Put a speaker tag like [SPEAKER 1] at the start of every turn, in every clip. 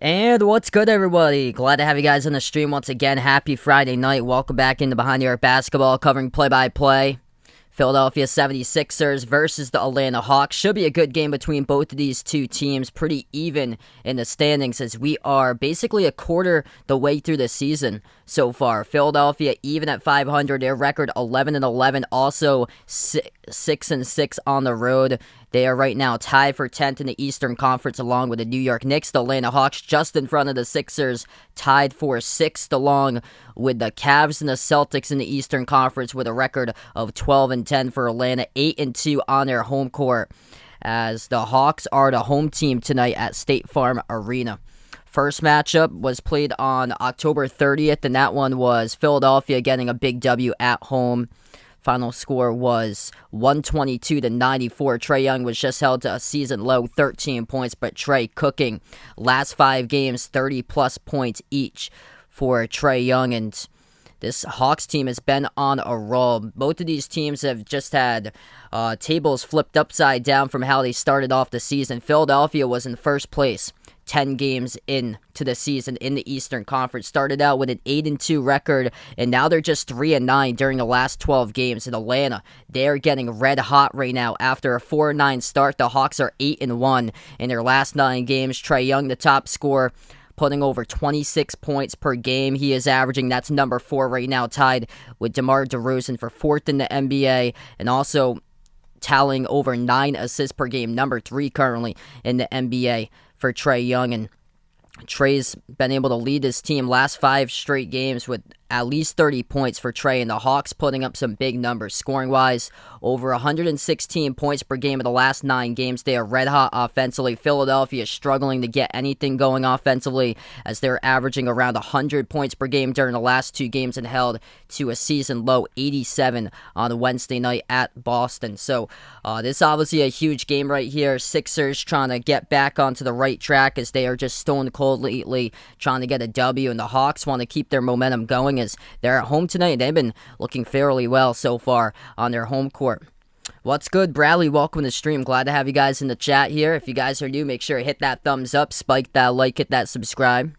[SPEAKER 1] And what's good, everybody? Glad to have you guys on the stream once again. Happy Friday night. Welcome back into Behind the Arc Basketball, covering play-by-play. Philadelphia 76ers versus the Atlanta Hawks. Should be a good game between both of these two teams. Pretty even in the standings as we are basically a quarter the way through the season so far. Philadelphia even at 500. Their record 11-11. Also 6-6 on the road. They are right now tied for 10th in the Eastern Conference along with the New York Knicks. The Atlanta Hawks just in front of the Sixers, tied for 6th along with the Cavs and the Celtics in the Eastern Conference with a record of 12-10 for Atlanta, 8-2 on their home court as the Hawks are the home team tonight at State Farm Arena. First matchup was played on October 30th, and that one was Philadelphia getting a big W at home. Final score was 122-94. Trae Young was just held to a season low 13 points, but Trae cooking. Last 5 games, 30-plus points each for Trae Young, and this Hawks team has been on a roll. Both of these teams have just had tables flipped upside down from how they started off the season. Philadelphia was in first place 10 games into the season in the Eastern Conference. Started out with an 8-2 record, and now they're just 3-9 during the last 12 games. In Atlanta, they're getting red hot right now. After a 4-9 start, the Hawks are 8-1 in their last 9 games. Trae Young, the top scorer, putting over 26 points per game. He is averaging, that's number 4 right now, tied with DeMar DeRozan for 4th in the NBA, and also tallying over 9 assists per game, number 3 currently in the NBA for Trae Young. And Trae's been able to lead his team last 5 straight games with at least 30 points for Trae, and the Hawks putting up some big numbers. Scoring-wise, over 116 points per game in the last 9 games. They are red-hot offensively. Philadelphia is struggling to get anything going offensively as they're averaging around 100 points per game during the last 2 games and held to a season-low 87 on Wednesday night at Boston. So this is obviously a huge game right here. Sixers trying to get back onto the right track as they are just stone cold lately, trying to get a W, and the Hawks want to keep their momentum going as they're at home tonight. They've been looking fairly well so far on their home court. What's good, Bradley? Welcome to the stream. Glad to have you guys in the chat here. If you guys are new, make sure to hit that thumbs up, spike that like, hit that subscribe.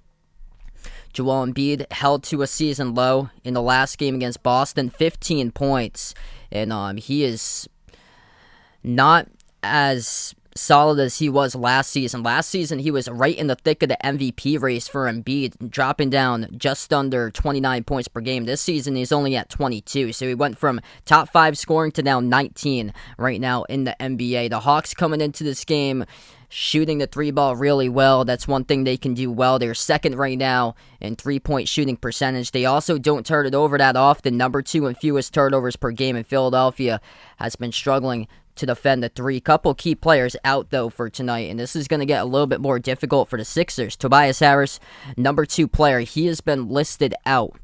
[SPEAKER 1] Joel Embiid held to a season low in the last game against Boston, 15 points. And he is not as solid as he was last season. Last season, he was right in the thick of the MVP race for Embiid, dropping down just under 29 points per game. This season, he's only at 22, so he went from top 5 scoring to now 19 right now in the NBA. The Hawks coming into this game shooting the 3-ball really well. That's one thing they can do well. They're second right now in 3-point shooting percentage. They also don't turn it over that often. Number 2 in fewest turnovers per game, and Philadelphia has been struggling to defend the 3. Couple key players out, though, for tonight, and this is going to get a little bit more difficult for the Sixers. Tobias Harris, number 2 player, he has been listed out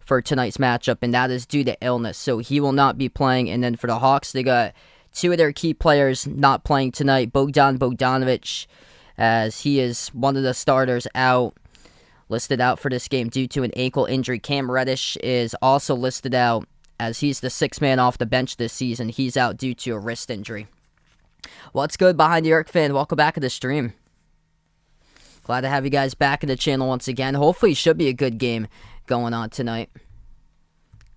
[SPEAKER 1] for tonight's matchup, and that is due to illness, so he will not be playing. And then for the Hawks, they got 2 of their key players not playing tonight. Bogdan Bogdanovic, as he is one of the starters, out, listed out for this game due to an ankle injury. Cam Reddish is also listed out as he's the 6th man off the bench this season. He's out due to a wrist injury. What's good, Behind the Arc fan? Welcome back to the stream. Glad to have you guys back in the channel once again. Hopefully it should be a good game going on tonight.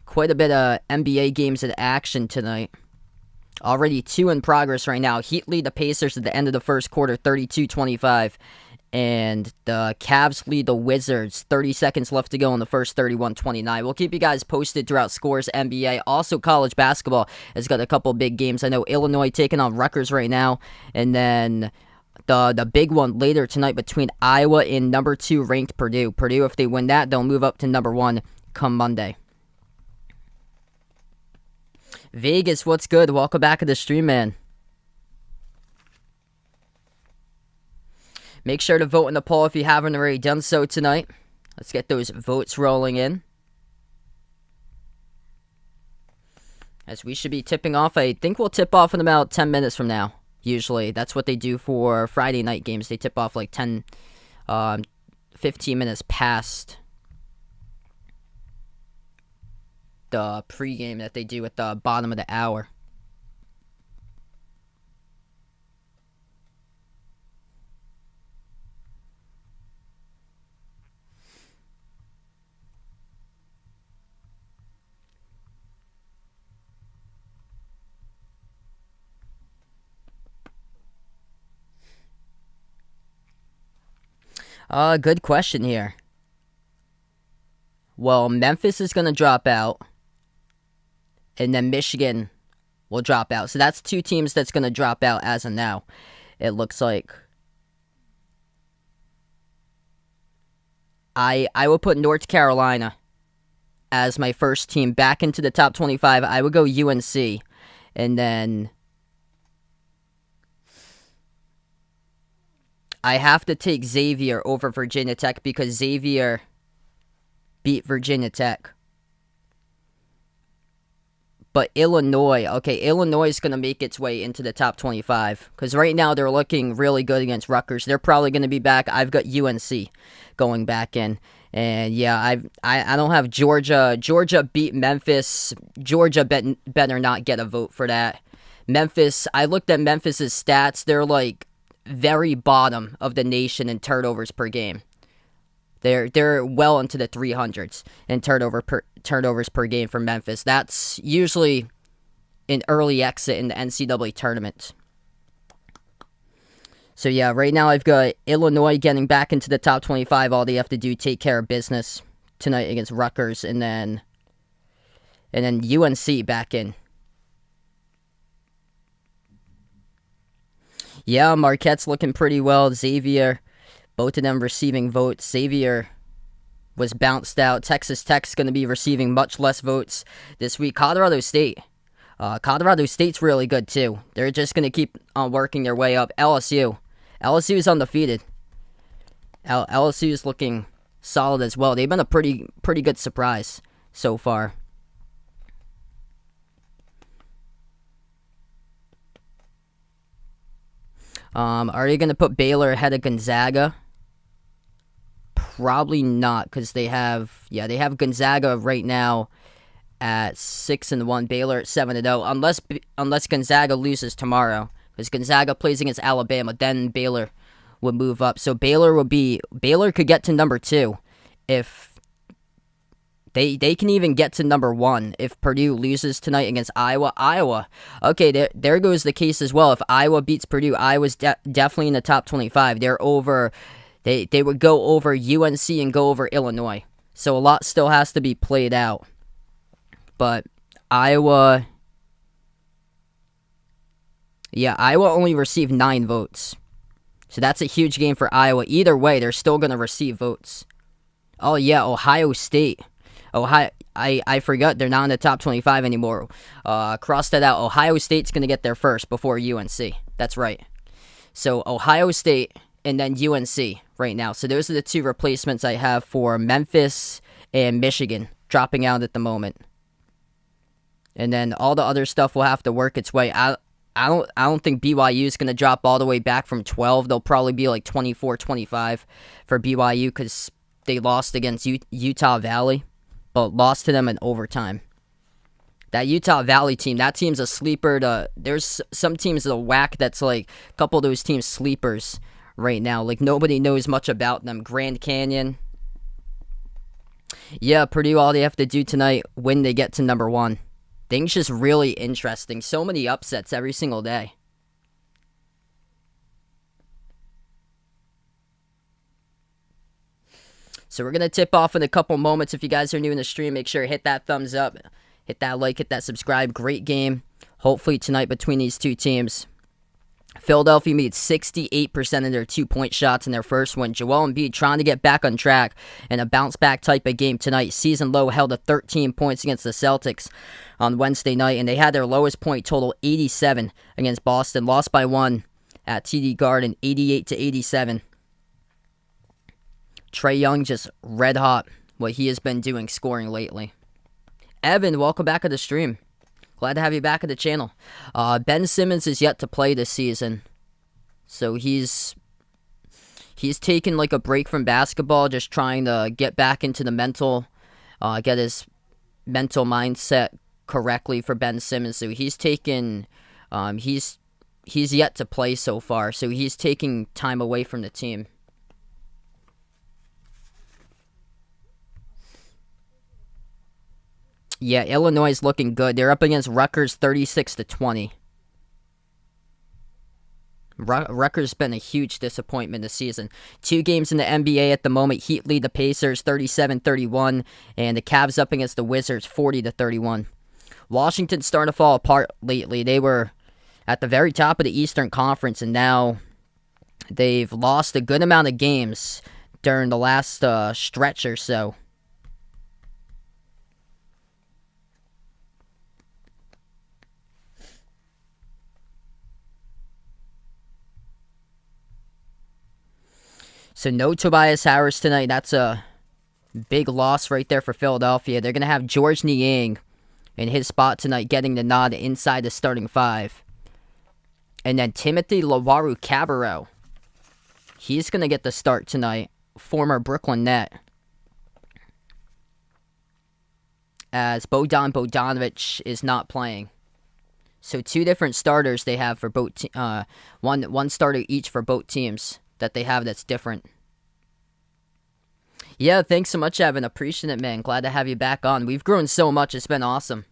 [SPEAKER 1] Quite a bit of NBA games in action tonight. Already 2 in progress right now. Heat lead the Pacers at the end of the first quarter, 32-25. And the Cavs lead the Wizards. 30 seconds left to go in the first, 31-29. We'll keep you guys posted throughout scores, NBA. Also, college basketball has got a couple big games. I know Illinois taking on Rutgers right now. And then the big one later tonight between Iowa and number 2 ranked Purdue. Purdue, if they win that, they'll move up to number 1 come Monday. Vegas, what's good? Welcome back to the stream, man. Make sure to vote in the poll if you haven't already done so tonight. Let's get those votes rolling in. As we should be tipping off, I think we'll tip off in about 10 minutes from now. Usually, that's what they do for Friday night games. They tip off like 15 minutes past the pregame that they do at the bottom of the hour. Good question here. Well, Memphis is going to drop out, and then Michigan will drop out. So that's two teams that's going to drop out as of now, it looks like. I will put North Carolina as my first team back into the top 25. I would go UNC, and then I have to take Xavier over Virginia Tech because Xavier beat Virginia Tech. But Illinois is going to make its way into the top 25. Because right now they're looking really good against Rutgers. They're probably going to be back. I've got UNC going back in. And yeah, I don't have Georgia. Georgia beat Memphis. Georgia better not get a vote for that. Memphis, I looked at Memphis's stats. They're like very bottom of the nation in turnovers per game. They're well into the 300s in turnovers per game for Memphis. That's usually an early exit in the NCAA tournament. So yeah, right now I've got Illinois getting back into the top 25. All they have to do, take care of business tonight against Rutgers, and then UNC back in. Yeah, Marquette's looking pretty well. Xavier, both of them receiving votes. Xavier was bounced out. Texas Tech's going to be receiving much less votes this week. Colorado State's really good too. They're just going to keep on working their way up. LSU is undefeated. LSU is looking solid as well. They've been a pretty good surprise so far. Are you going to put Baylor ahead of Gonzaga? Probably not, because they have Gonzaga right now at 6-1, Baylor at 7-0. Unless Gonzaga loses tomorrow, because Gonzaga plays against Alabama, then Baylor would move up. So Baylor could get to number 2 if they can even get to number 1 if Purdue loses tonight against Iowa. Okay, there goes the case as well. If Iowa beats Purdue, Iowa's definitely in the top 25. They're over. They would go over UNC and go over Illinois. So a lot still has to be played out. But Iowa only received 9 votes. So that's a huge game for Iowa. Either way, they're still going to receive votes. Oh yeah, Ohio State. I forgot they're not in the top 25 anymore. Cross that out. Ohio State's going to get there first before UNC. That's right. So Ohio State and then UNC right now. So those are the 2 replacements I have for Memphis and Michigan dropping out at the moment. And then all the other stuff will have to work its way. I don't think BYU is going to drop all the way back from 12. They'll probably be like 24, 25 for BYU because they lost against Utah Valley, but lost to them in overtime. That Utah Valley team, that team's a sleeper. There's some teams that whack that's like a couple of those teams sleepers right now. Like nobody knows much about them. Grand Canyon. Yeah, Purdue, all they have to do tonight, win, they get to number 1. Things just really interesting. So many upsets every single day. So we're going to tip off in a couple moments. If you guys are new in the stream, make sure to hit that thumbs up, hit that like, hit that subscribe. Great game, hopefully tonight between these two teams. Philadelphia made 68% of their 2-point shots in their first win. Joel Embiid trying to get back on track in a bounce-back type of game tonight. Season low held at 13 points against the Celtics on Wednesday night, and they had their lowest point total, 87, against Boston. Lost by 1 at TD Garden, 88-87. Trae Young just red hot, what he has been doing scoring lately. Evan, welcome back to the stream. Glad to have you back at the channel. Ben Simmons is yet to play this season. So he's taken like a break from basketball, just trying to get back into the get his mental mindset correctly for Ben Simmons. So he's taken, he's yet to play so far. So he's taking time away from the team. Yeah, Illinois is looking good. They're up against Rutgers 36-20. Rutgers been a huge disappointment this season. 2 games in the NBA at the moment. Heat lead the Pacers 37-31, and the Cavs up against the Wizards 40-31. Washington's starting to fall apart lately. They were at the very top of the Eastern Conference, and now they've lost a good amount of games during the last stretch or so. So no Tobias Harris tonight. That's a big loss right there for Philadelphia. They're going to have George Niang in his spot tonight, getting the nod inside the starting 5. And then Timothy Lowaru-Cabarrot. He's going to get the start tonight. Former Brooklyn Net. As Bojan Bogdanovic is not playing. So 2 different starters they have for both one starter each for both teams that they have that's different. Yeah, thanks so much, Evan. Appreciate it, man. Glad to have you back on. We've grown so much. It's been awesome.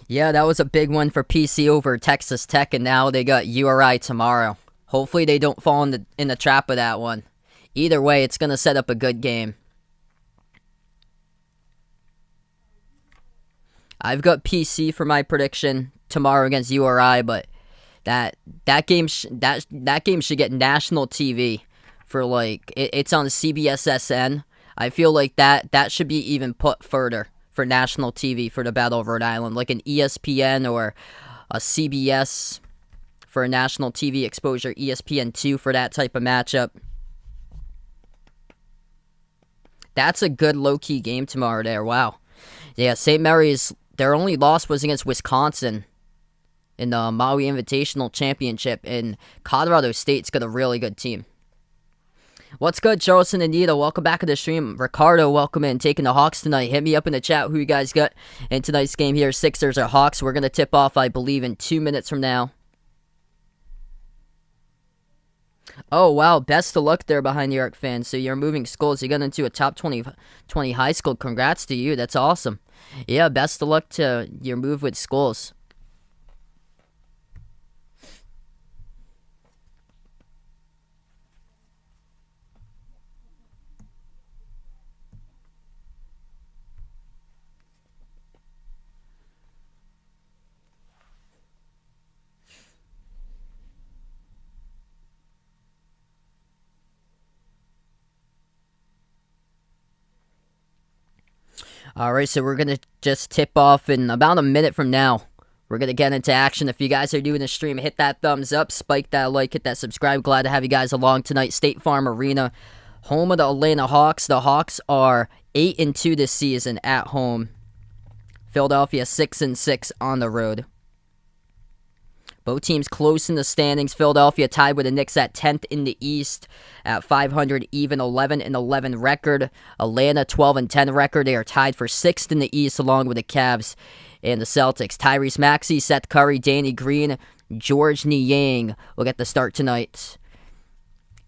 [SPEAKER 1] Yeah, that was a big one for PC over Texas Tech, and now they got URI tomorrow. Hopefully they don't fall in the trap of that one. Either way, it's going to set up a good game. I've got PC for my prediction tomorrow against URI, but that game should get national TV for it's on CBS-SN. I feel like that should be even put further for national TV for the Battle of Rhode Island, like an ESPN or a CBS for a national TV exposure, ESPN2 for that type of matchup. That's a good low-key game tomorrow there. Wow. Yeah, St. Mary's, their only loss was against Wisconsin in the Maui Invitational Championship, and Colorado State's got a really good team. What's good, Charleston and Anita? Welcome back to the stream. Ricardo, welcome in. Taking the Hawks tonight. Hit me up in the chat who you guys got in tonight's game here. Sixers or Hawks. We're going to tip off, I believe, in 2 minutes from now. Oh, wow. Best of luck there behind the arc, fans. So you're moving schools. You got into a top 20 high school. Congrats to you. That's awesome. Yeah, best of luck to your move with schools. Alright, so we're going to just tip off in about a minute from now. We're going to get into action. If you guys are doing the stream, hit that thumbs up, spike that like, hit that subscribe. Glad to have you guys along tonight. State Farm Arena, home of the Atlanta Hawks. The Hawks are 8-2 this season at home. Philadelphia 6-6 on the road. Both teams close in the standings. Philadelphia tied with the Knicks at 10th in the East at 500, even 11-11 record. Atlanta 12-10 record. They are tied for 6th in the East along with the Cavs and the Celtics. Tyrese Maxey, Seth Curry, Danny Green, George Niang will get the start tonight.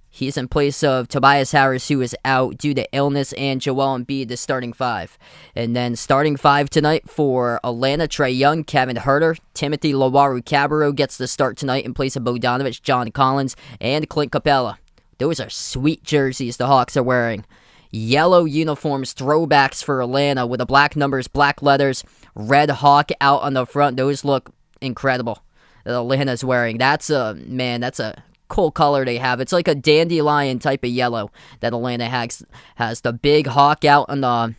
[SPEAKER 1] He's in place of Tobias Harris, who is out due to illness, and Joel Embiid, the starting 5. And then starting 5 tonight for Atlanta, Trae Young, Kevin Huerter, Timothy Lowaru-Cabarrot gets the start tonight in place of Bogdanovic, John Collins, and Clint Capella. Those are sweet jerseys the Hawks are wearing. Yellow uniforms, throwbacks for Atlanta with the black numbers, black letters, red hawk out on the front. Those look incredible that Atlanta's wearing. That's a cool color they have. It's like a dandelion type of yellow that Atlanta has the big hawk out on the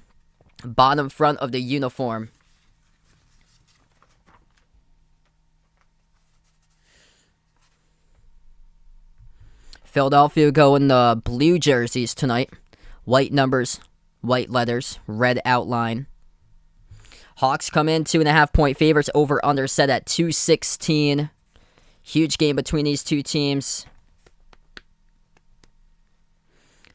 [SPEAKER 1] bottom front of the uniform. Philadelphia going the blue jerseys tonight. White numbers, white letters, red outline. Hawks come in 2.5-point favorites, over under set at 216. Huge game between these two teams.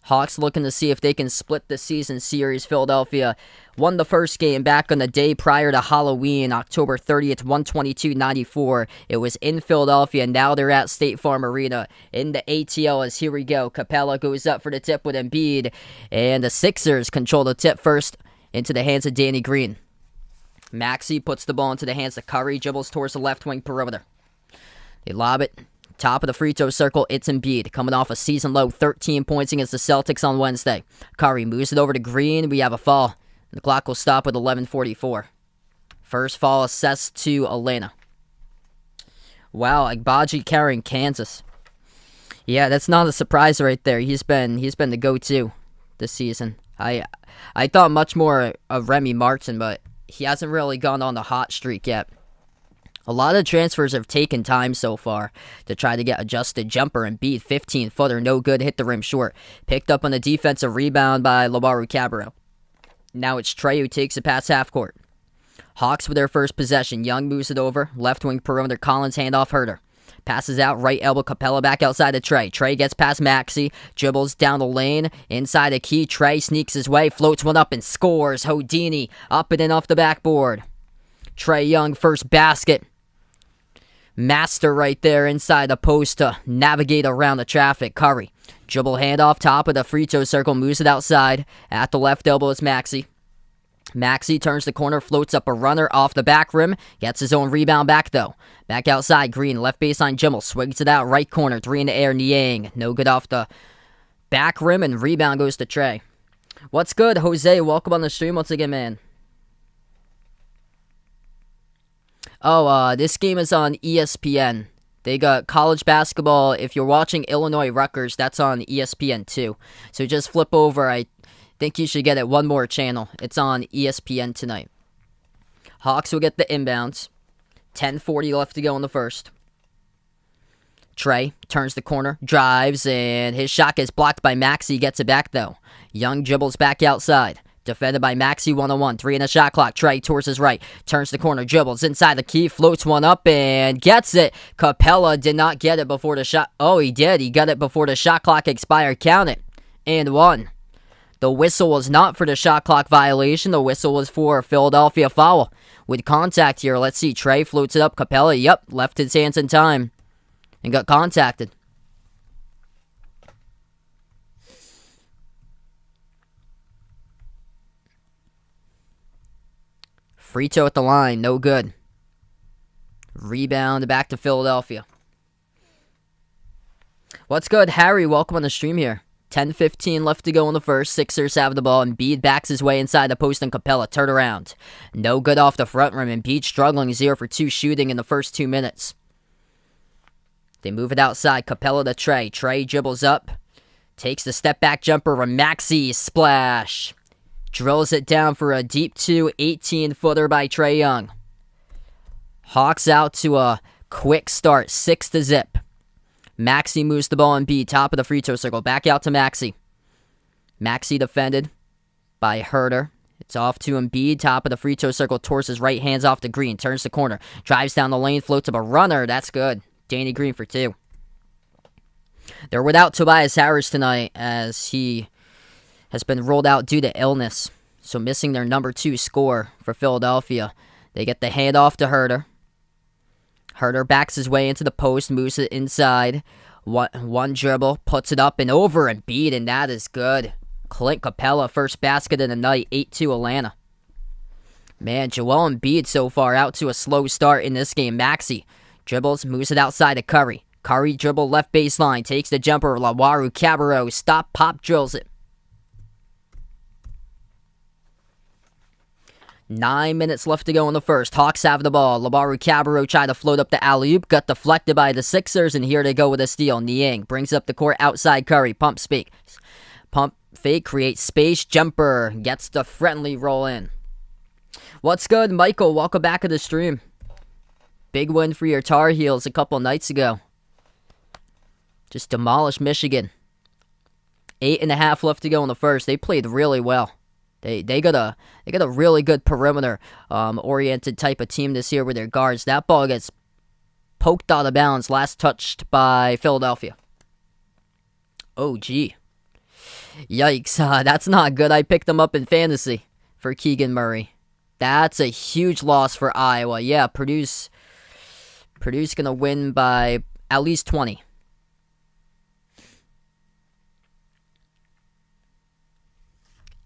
[SPEAKER 1] Hawks looking to see if they can split the season series. Philadelphia won the first game back on the day prior to Halloween, October 30th, 122-94. It was in Philadelphia. Now they're at State Farm Arena in the ATL. As here we go. Capella goes up for the tip with Embiid, and the Sixers control the tip first into the hands of Danny Green. Maxey puts the ball into the hands of Curry, dribbles towards the left wing perimeter. They lob it. Top of the free throw circle, it's Embiid, coming off a season-low 13 points against the Celtics on Wednesday. Curry moves it over to Green. We have a foul. The clock will stop with 11:44. First foul assessed to Atlanta. Wow, Agbaji carrying Kansas. Yeah, that's not a surprise right there. He's been the go-to this season. I thought much more of Remy Martin, but he hasn't really gone on the hot streak yet. A lot of transfers have taken time so far to try to get adjusted. Jumper and beat 15-footer, no good, hit the rim short. Picked up on the defensive rebound by Labaru Cabarro. Now it's Trey who takes it past half court. Hawks with their first possession. Young moves it over. Left wing perimeter, Collins handoff Herter. Passes out, right elbow, Capella back outside to Trey. Trey gets past Maxey, dribbles down the lane, inside the key. Trey sneaks his way, floats one up and scores. Houdini up and in off the backboard. Trey Young, first basket. Master right there inside the post to navigate around the traffic. Curry, dribble handoff, top of the free throw circle, moves it outside. At the left elbow is Maxey. Maxey turns the corner, floats up a runner off the back rim. Gets his own rebound back, though. Back outside, Green, left baseline, Jimmel. Swigs it out, right corner, three in the air, Niang. No good off the back rim, and rebound goes to Trey. What's good, Jose? Welcome on the stream once again, man. Oh, this game is on ESPN. They got college basketball. If you're watching Illinois Rutgers, that's on ESPN too. So just flip over. I think you should get it one more channel. It's on ESPN tonight. Hawks will get the inbounds. 10:40 left to go in the first. Trey turns the corner, drives, and his shot gets blocked by Maxey. Gets it back, though. Young dribbles back outside. Defended by Maxey, 1-on-1. 3 in the shot clock. Trey towards his right. Turns the corner, dribbles inside the key, floats one up, and gets it. Capella did not get it before the shot. Oh, he did. He got it before the shot clock expired. Count it. And one. The whistle was not for the shot clock violation. The whistle was for a Philadelphia foul. With contact here, let's see. Trey floats it up. Capella, yep, left his hands in time and got contacted. Free throw at the line, no good. Rebound back to Philadelphia. What's good, Harry? Welcome on the stream here. 10:15 left to go in the first. Sixers have the ball. Embiid backs his way inside the post and Capella turn around. No good off the front rim. Embiid struggling 0 for 2 shooting in the first 2 minutes. They move it outside. Capella to Trey. Trey dribbles up. Takes the step back jumper from Maxey. Splash. Drills it down for a deep 2, 18-footer by Trey Young. Hawks out to a quick start, 6-0. Maxey moves the ball and B, top of the free throw circle. Back out to Maxey. Maxey defended by Herter. It's off to Embiid, top of the free throw circle, towards his right, hands off to Green. Turns the corner, drives down the lane, floats up a runner. That's good. Danny Green for 2. They're without Tobias Harris tonight as he has been ruled out due to illness. So missing their number 2 scorer for Philadelphia. They get the handoff to Herter. Herter backs his way into the post, moves it inside. One dribble, puts it up and over and beat, and that is good. Clint Capella, first basket of the night, 8-2 Atlanta. Man, Joel Embiid so far out to a slow start in this game. Maxey dribbles, moves it outside to Curry. Curry dribble left baseline, takes the jumper. Lawaru Cabarro, stop, pop, drills it. 9 minutes left to go in the first. Hawks have the ball. Labaru Cabarro tried to float up the alley-oop. Got deflected by the Sixers, and here they go with a steal. Niang brings up the court outside Curry. Pump fake, creates space. Jumper gets the friendly roll in. What's good, Michael? Welcome back to the stream. Big win for your Tar Heels a couple nights ago. Just demolished Michigan. 8.5 left to go in the first. They played really well. They got a really good perimeter oriented type of team this year with their guards. That ball gets poked out of bounds, last touched by Philadelphia. Oh, gee. Yikes, that's not good. I picked him up in fantasy for Keegan Murray. That's a huge loss for Iowa. Yeah, Purdue's going to win by at least 20.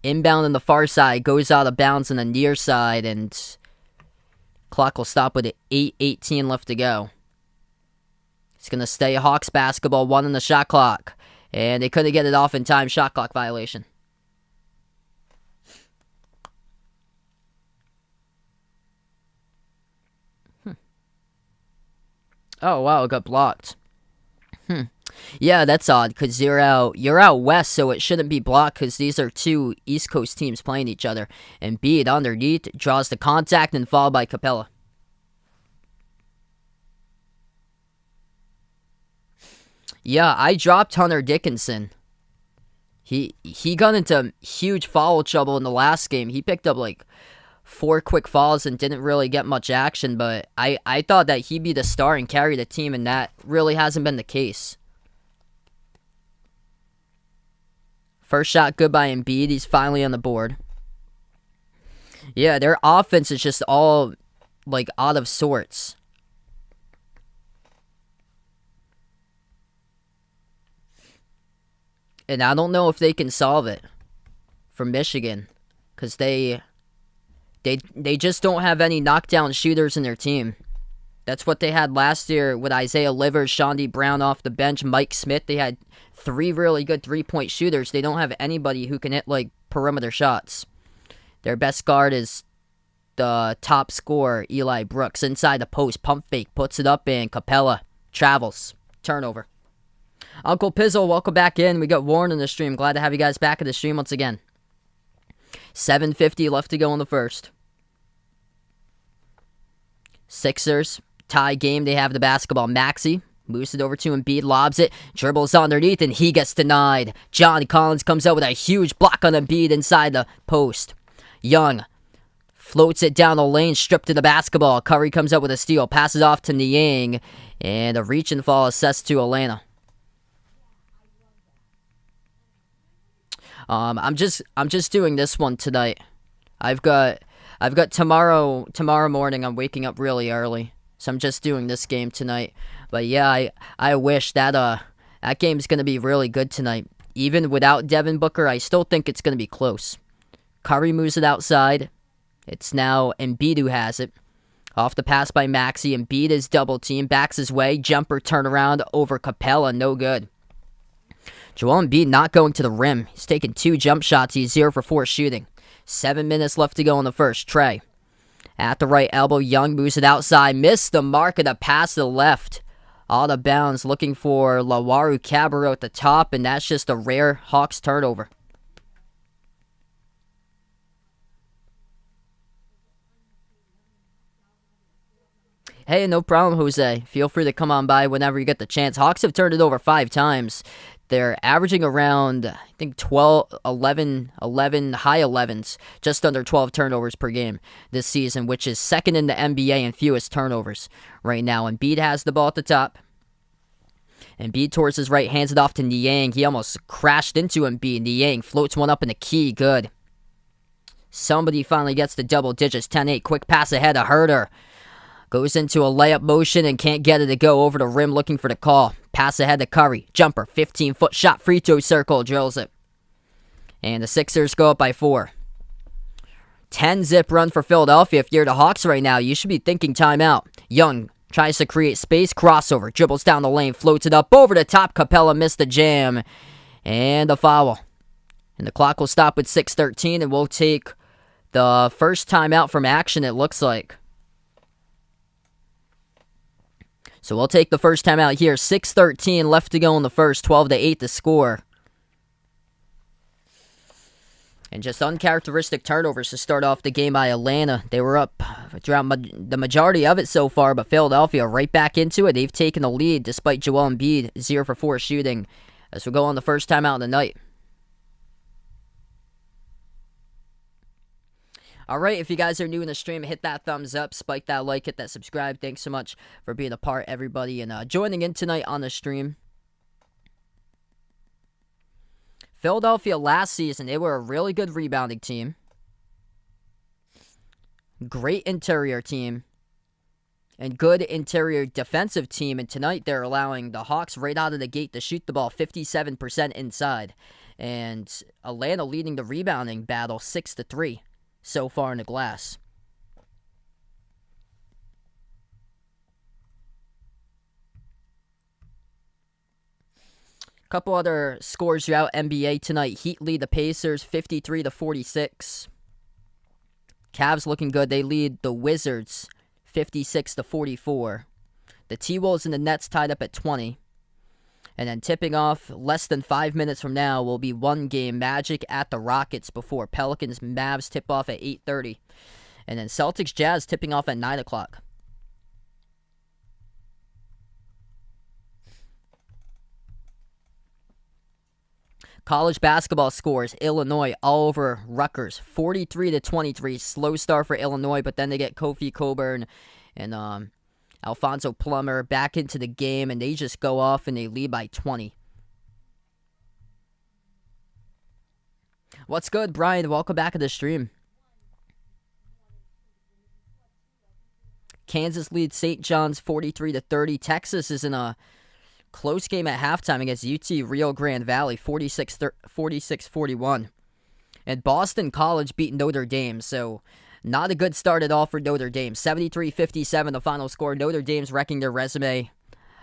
[SPEAKER 1] Inbound on the far side, goes out of bounds on the near side, and clock will stop with 8:18 left to go. It's going to stay Hawks basketball, 1 on the shot clock. And they couldn't get it off in time, shot clock violation. Oh, wow, it got blocked. Yeah, that's odd, because you're out west, so it shouldn't be blocked, because these are two East Coast teams playing each other. And Embiid underneath, draws the contact, and followed by Capella. Yeah, I dropped Hunter Dickinson. He got into huge foul trouble in the last game. He picked up like 4 quick fouls and didn't really get much action, but I thought that he'd be the star and carry the team, and that really hasn't been the case. First shot good by Embiid. He's finally on the board. Yeah, their offense is just all like out of sorts. And I don't know if they can solve it for Michigan, because they just don't have any knockdown shooters in their team. That's what they had last year with Isaiah Livers, Shawnee Brown off the bench, Mike Smith. They had 3 really good three-point shooters. They don't have anybody who can hit like perimeter shots. Their best guard is the top scorer, Eli Brooks. Inside the post, pump fake, puts it up, and Capella travels. Turnover. Uncle Pizzle, welcome back in. We got Warren in the stream. Glad to have you guys back in the stream once again. 7:50 left to go in the first. Sixers, tie game. They have the basketball. Maxey moves it over to Embiid, lobs it, dribbles underneath, and he gets denied. John Collins comes out with a huge block on Embiid inside the post. Young floats it down the lane, stripped to the basketball. Curry comes out with a steal, passes off to Niang, and a reach and fall assessed to Atlanta. I'm just doing this one tonight. I've got tomorrow morning. I'm waking up really early, so I'm just doing this game tonight. But yeah, I wish that that game's gonna be really good tonight. Even without Devin Booker, I still think it's gonna be close. Curry moves it outside. It's now Embiid who has it. Off the pass by Maxey. Embiid is double teamed, backs his way, jumper turnaround over Capella, no good. Joel Embiid not going to the rim. He's taken 2 jump shots. He's 0 for 4 shooting. 7 minutes left to go in the first. Trey at the right elbow. Young moves it outside. Missed the mark of the pass to the left. Out of bounds. Looking for Lawaru Cabarro at the top, and that's just a rare Hawks turnover. Hey, no problem, Jose. Feel free to come on by whenever you get the chance. Hawks have turned it over 5 times. They're averaging around, I think, 12, 11, high 11s, just under 12 turnovers per game this season, which is second in the NBA in fewest turnovers right now. Embiid has the ball at the top. Embiid towards his right, hands it off to Niang. He almost crashed into Embiid. Niang floats one up in the key. Good. Somebody finally gets the double digits. 10-8. Quick pass ahead to Herter. Goes into a layup motion and can't get it to go over the rim looking for the call. Pass ahead to Curry. Jumper. 15-foot shot. Free throw circle. Drills it. And the Sixers go up by 4. 10-zip run for Philadelphia. If you're the Hawks right now, you should be thinking timeout. Young tries to create space. Crossover. Dribbles down the lane. Floats it up over the top. Capella missed the jam. And a foul. And the clock will stop with 6:13. And we'll take the first timeout from action, it looks like. So we'll take the first time out here. 6:13 left to go in the first. 12-8 to score. And just uncharacteristic turnovers to start off the game by Atlanta. They were up throughout the majority of it so far, but Philadelphia right back into it. They've taken the lead despite Joel Embiid 0 for 4 shooting as we go on the first time out of the night. Alright, if you guys are new in the stream, hit that thumbs up, spike that like, hit that subscribe. Thanks so much for being a part, everybody, and joining in tonight on the stream. Philadelphia last season, they were a really good rebounding team. Great interior team. And good interior defensive team. And tonight they're allowing the Hawks right out of the gate to shoot the ball 57% inside. And Atlanta leading the rebounding battle 6-3 so far in the glass. Couple other scores throughout NBA tonight. Heat lead the Pacers 53-46. Cavs looking good. They lead the Wizards 56-44. The T-Wolves and the Nets tied up at 20. And then tipping off less than 5 minutes from now will be one game. Magic at the Rockets before Pelicans Mavs tip off at 8:30. And then Celtics Jazz tipping off at 9 o'clock. College basketball scores. Illinois all over Rutgers. 43-23. Slow start for Illinois, but then they get Kofi Cockburn and Alfonso Plummer back into the game, and they just go off and they lead by 20. What's good, Brian? Welcome back to the stream. Kansas leads St. John's 43-30. Texas is in a close game at halftime against UT Rio Grande Valley, 46-41. And Boston College beat Notre Dame, so not a good start at all for Notre Dame. 73-57 the final score. Notre Dame's wrecking their resume.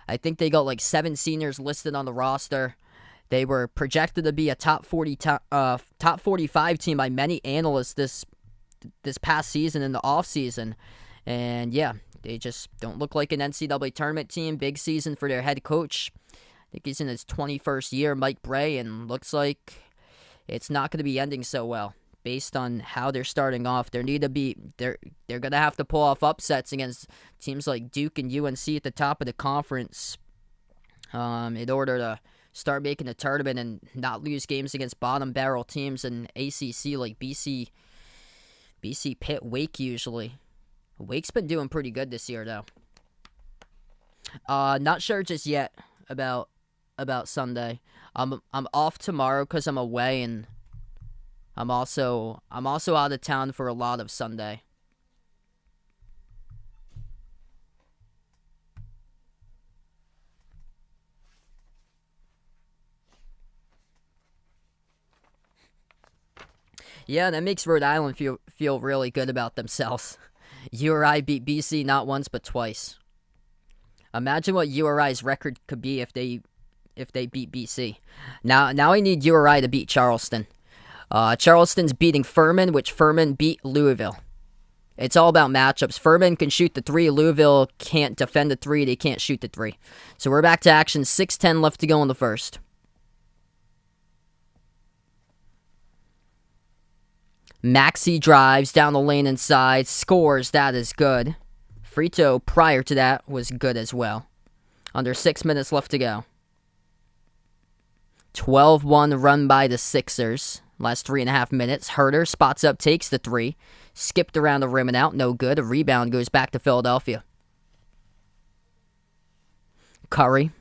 [SPEAKER 1] I think they got like 7 seniors listed on the roster. They were projected to be a top 45 team by many analysts this past season in the offseason. And yeah, they just don't look like an NCAA tournament team. Big season for their head coach. I think he's in his 21st year, Mike Bray, and looks like it's not going to be ending so well based on how they're starting off. They're going to have to pull off upsets against teams like Duke and UNC at the top of the conference in order to start making the tournament and not lose games against bottom barrel teams in ACC like BC, Pitt, Wake usually. Wake's been doing pretty good this year, though. Not sure just yet about Sunday. I'm off tomorrow because I'm away, and I'm also out of town for a lot of Sunday. Yeah, that makes Rhode Island feel really good about themselves. URI beat BC not once but twice. Imagine what URI's record could be if they beat BC. Now I need URI to beat Charleston. Charleston's beating Furman, which Furman beat Louisville. It's all about matchups. Furman can shoot the 3. Louisville can't defend the 3. They can't shoot the 3. So we're back to action. 6:10 left to go in the first. Maxey drives down the lane inside, scores. That is good. Frito, prior to that, was good as well. Under 6 minutes left to go. 12-1 run by the Sixers. Last 3.5 minutes. Herter spots up, takes the 3. Skipped around the rim and out, no good. A rebound goes back to Philadelphia. Curry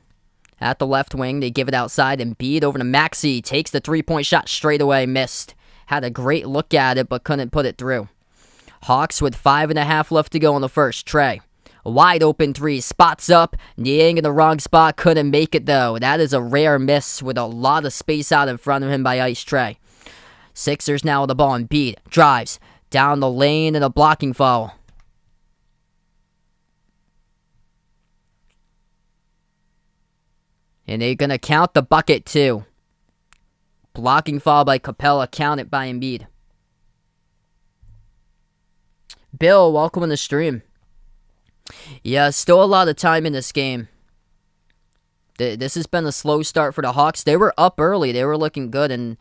[SPEAKER 1] at the left wing. They give it outside. Embiid over to Maxey. Takes the 3-point shot straight away. Missed. Had a great look at it, but couldn't put it through. Hawks with 5.5 left to go in the first. Trey. A wide open 3. Spots up. Niang in the wrong spot. Couldn't make it, though. That is a rare miss with a lot of space out in front of him by Ice Trey. Sixers now with the ball. Embiid drives down the lane and a blocking foul. And they're going to count the bucket, too. Blocking foul by Capella, counted by Embiid. Bill, welcome on the stream. Yeah, still a lot of time in this game. This has been a slow start for the Hawks. They were up early. They were looking good, and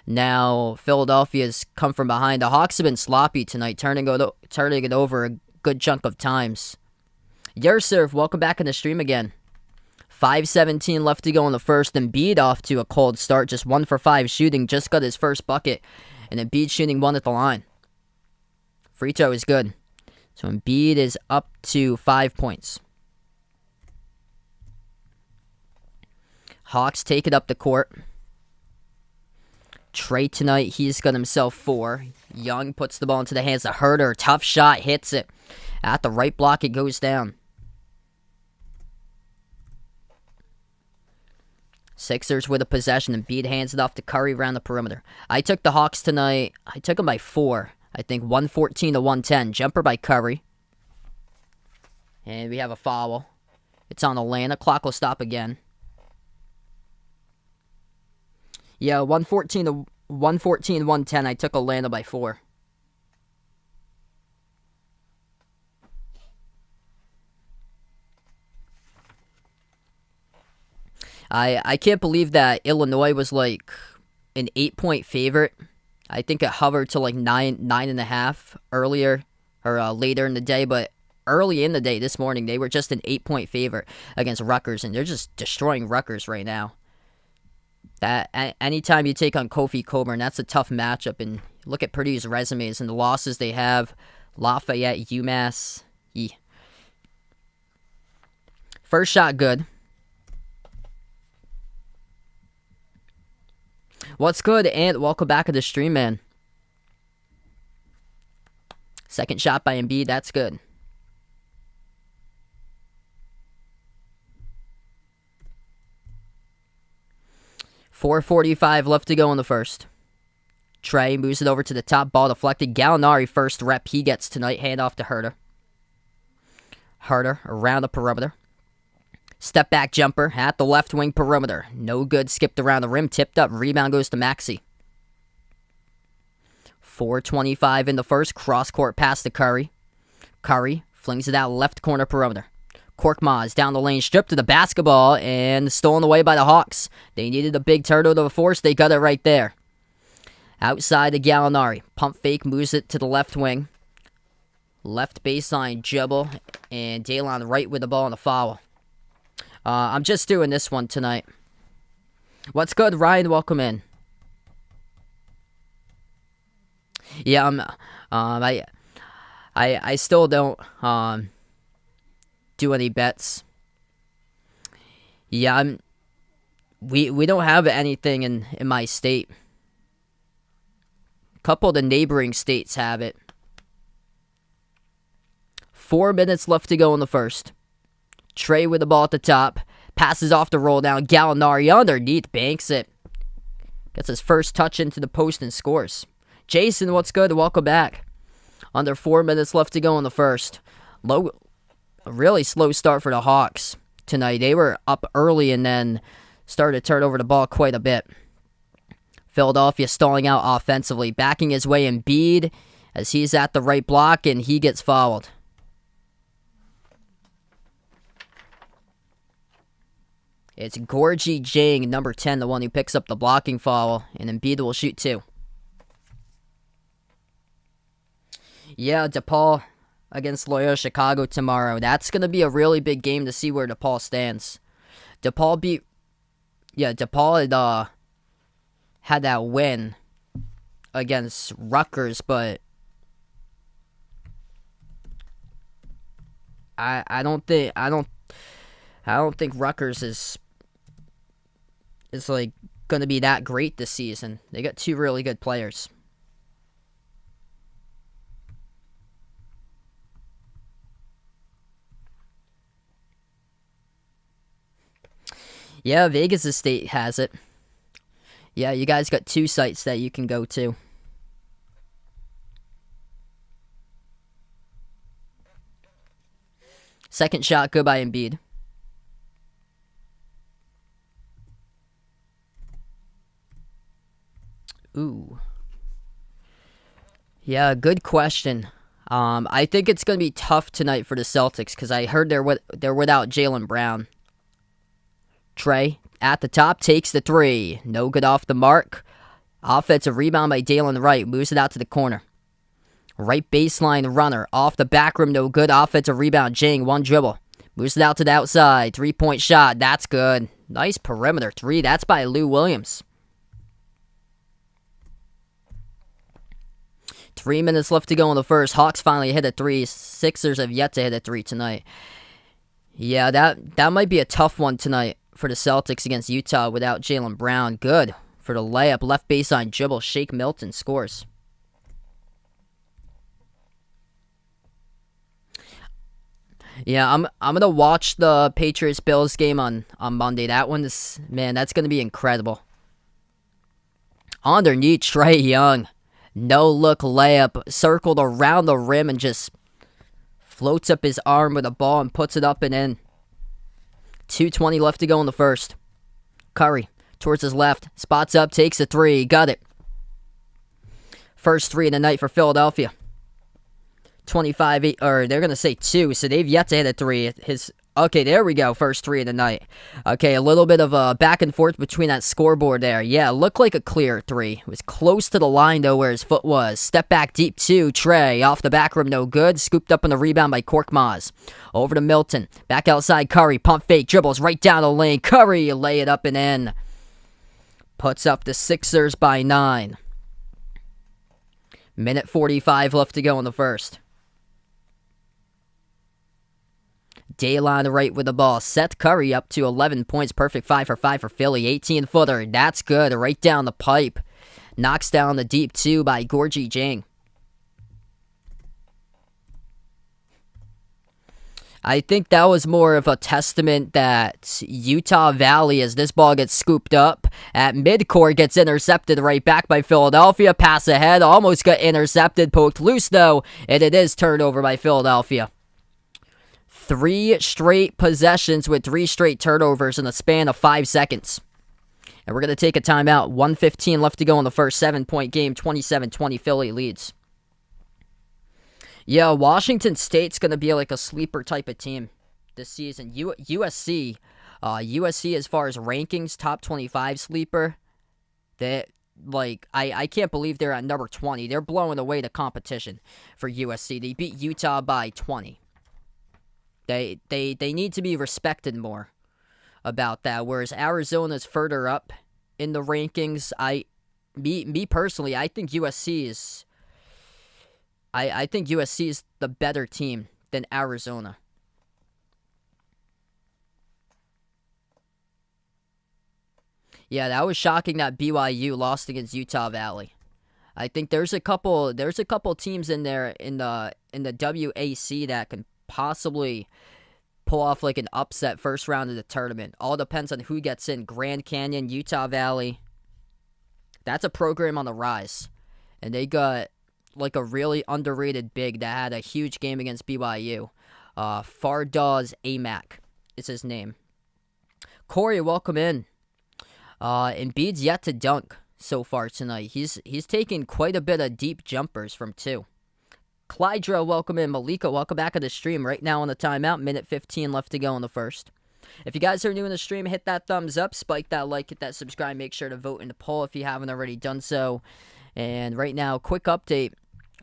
[SPEAKER 1] now Philadelphia's come from behind. The Hawks have been sloppy tonight, turning it over a good chunk of times. Yersurf, welcome back in the stream again. 5:17 left to go in the first. Embiid off to a cold start. Just 1 for 5 shooting. Just got his first bucket. And Embiid shooting 1 at the line. Frito is good. So Embiid is up to 5 points. Hawks take it up the court. Trey tonight, he's got himself 4. Young puts the ball into the hands of Herter. Tough shot, hits it. At the right block, it goes down. Sixers with a possession. Embiid hands it off to Curry around the perimeter. I took the Hawks tonight. I took them by 4. I think 114 to 110. Jumper by Curry. And we have a foul. It's on Atlanta. Clock will stop again. Yeah, 114 110. I took Atlanta by 4. I can't believe that Illinois was like an 8-point favorite. I think it hovered to like 9.5 earlier or later in the day, but early in the day this morning they were just an 8-point favorite against Rutgers, and they're just destroying Rutgers right now. That anytime you take on Kofi Cockburn, that's a tough matchup. And look at Purdue's resumes and the losses they have: Lafayette, UMass. First shot good. What's good, Ant? Welcome back to the stream, man. Second shot by Embiid, that's good. .445 left to go in the first. Trey moves it over to the top, ball deflected. Gallinari first rep he gets tonight, hand off to Herter. Herter around the perimeter. Step back jumper at the left wing perimeter. No good, skipped around the rim, tipped up, rebound goes to Maxey. 4:25 in the first, cross court pass to Curry. Curry flings it out left corner perimeter. Korkmaz down the lane, stripped to the basketball, and stolen away by the Hawks. They needed a big turtle to force, they got it right there. Outside to Gallinari. Pump fake, moves it to the left wing. Left baseline dribble, and Daylon right with the ball on the foul. I'm just doing this one tonight. What's good, Ryan? Welcome in. Yeah, I still don't do any bets. Yeah, we don't have anything in my state. A couple of the neighboring states have it. 4 minutes left to go in the first. Trey with the ball at the top. Passes off the roll down. Gallinari underneath. Banks it. Gets his first touch into the post and scores. Jason, what's good? Welcome back. Under 4 minutes left to go in the first. A really slow start for the Hawks tonight. They were up early and then started to turn over the ball quite a bit. Philadelphia stalling out offensively. Backing his way Embiid as he's at the right block and he gets fouled. It's Gorgie Jang, number 10, the one who picks up the blocking foul, and Embiid will shoot 2. Yeah, DePaul against Loyola Chicago tomorrow. That's going to be a really big game to see where DePaul stands. DePaul had that win against Rutgers, but I don't think Rutgers is like going to be that great this season. They got 2 really good players. Yeah, Vegas' state has it. Yeah, you guys got 2 sites that you can go to. Second shot, good by Embiid. Ooh. Yeah, good question. I think it's going to be tough tonight for the Celtics because I heard they're without Jaylen Brown. Trey at the top takes the 3. No good off the mark. Offensive rebound by Dalen Wright. Moves it out to the corner. Right baseline runner. Off the back rim, no good. Offensive rebound. Jang, 1 dribble. Moves it out to the outside. 3-point shot. That's good. Nice perimeter 3. That's by Lou Williams. 3 minutes left to go in the first. Hawks finally hit a 3. Sixers have yet to hit a 3 tonight. Yeah, that might be a tough one tonight for the Celtics against Utah without Jaylen Brown. Good. For the layup, left baseline dribble, Shake Milton scores. Yeah, I'm gonna watch the Patriots Bills game on Monday. That one is, man, that's gonna be incredible. Underneath, Trae Young, no look layup, circled around the rim and just floats up his arm with a ball and puts it up and in. 2:20 left to go in the first. Curry towards his left, spots up, takes a three, got it. First three of the night for Philadelphia. 25, or they're going to say 2, so they've yet to hit a 3. Okay, there we go, first 3 of the night. Okay, a little bit of a back and forth between that scoreboard there. Yeah, looked like a clear 3. It was close to the line, though, where his foot was. Step back deep 2, Trae, off the back rim, no good. Scooped up on the rebound by Korkmaz. Over to Milton, back outside Curry, pump fake, dribbles right down the lane. Curry, lay it up and in. Puts up the Sixers by 9. Minute 45 left to go in the first. Dayline right with the ball. Seth Curry up to 11 points. Perfect 5 for 5 for Philly. 18-footer. That's good. Right down the pipe. Knocks down the deep 2 by Gorgie Jang. I think that was more of a testament that Utah Valley, as this ball gets scooped up at midcourt, gets intercepted right back by Philadelphia. Pass ahead. Almost got intercepted. Poked loose, though. And it is turned over by Philadelphia. 3 straight possessions with 3 straight turnovers in a span of 5 seconds. And we're going to take a timeout. 1:15 left to go in the first. 7-point game. 27-20 Philly leads. Yeah, Washington State's going to be like a sleeper type of team this season. USC as far as rankings, top 25 sleeper. I can't believe they're at number 20. They're blowing away the competition for USC. They beat Utah by 20. They need to be respected more about that. Whereas Arizona's further up in the rankings. Me personally, I think USC is. I think USC is the better team than Arizona. Yeah, that was shocking that BYU lost against Utah Valley. I think there's a couple teams in there in the WAC that can possibly pull off like an upset first round of the tournament. All depends on who gets in. Grand Canyon, Utah Valley. That's a program on the rise. And they got like a really underrated big that had a huge game against BYU. Fardaz Amac is his name. Corey, welcome in. Embiid's yet to dunk so far tonight. He's taken quite a bit of deep jumpers from 2. Clydra, welcome in. Malika, welcome back to the stream. Right now on the timeout, minute 15 left to go in the first. If you guys are new in the stream, hit that thumbs up, spike that like, hit that subscribe, make sure to vote in the poll if you haven't already done so. And right now, quick update.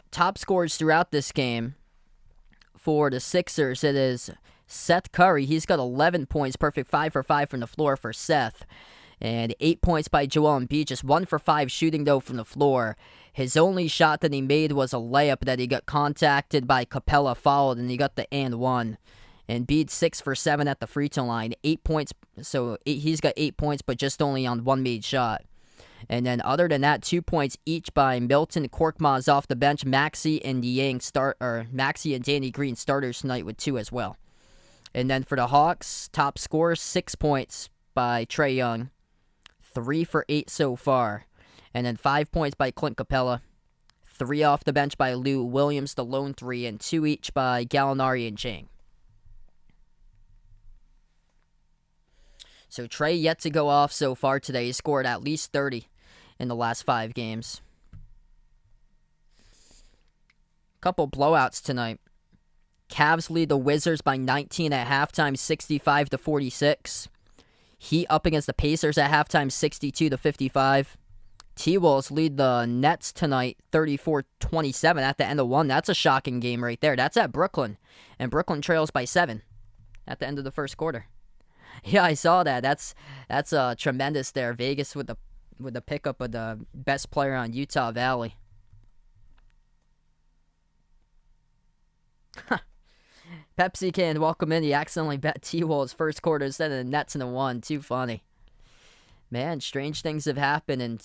[SPEAKER 1] Top scores throughout this game for the Sixers, it is Seth Curry. He's got 11 points, perfect 5 for 5 from the floor for Seth. And 8 points by Joel Embiid, just 1 for 5 shooting, though, from the floor. His only shot that he made was a layup that he got contacted by Capella, fouled, and he got the and 1. Embiid 6 for 7 at the free throw line, 8 points. So he's got 8 points, but just only on 1 made shot. And then other than that, 2 points each by Milton, Korkmaz off the bench, Maxey and Danny Green starters tonight with 2 as well. And then for the Hawks, top scorer, 6 points by Trae Young, 3 for 8 so far. And then 5 points by Clint Capella, 3 off the bench by Lou Williams, the lone 3, and 2 each by Gallinari and Jang. So Trae yet to go off so far today. He scored at least 30 in the last 5 games. Couple blowouts tonight. Cavs lead the Wizards by 19 at halftime, 65-46. Heat up against the Pacers at halftime, 62-55. T-Wolves lead the Nets tonight, 34-27 at the end of 1. That's a shocking game right there. That's at Brooklyn. And Brooklyn trails by 7 at the end of the first quarter. Yeah, I saw that. That's tremendous there. Vegas with the pickup of the best player on Utah Valley. Pepsi Can, welcome in. He accidentally bet T-Wolves first quarter instead of the Nets in the 1. Too funny. Man, strange things have happened, and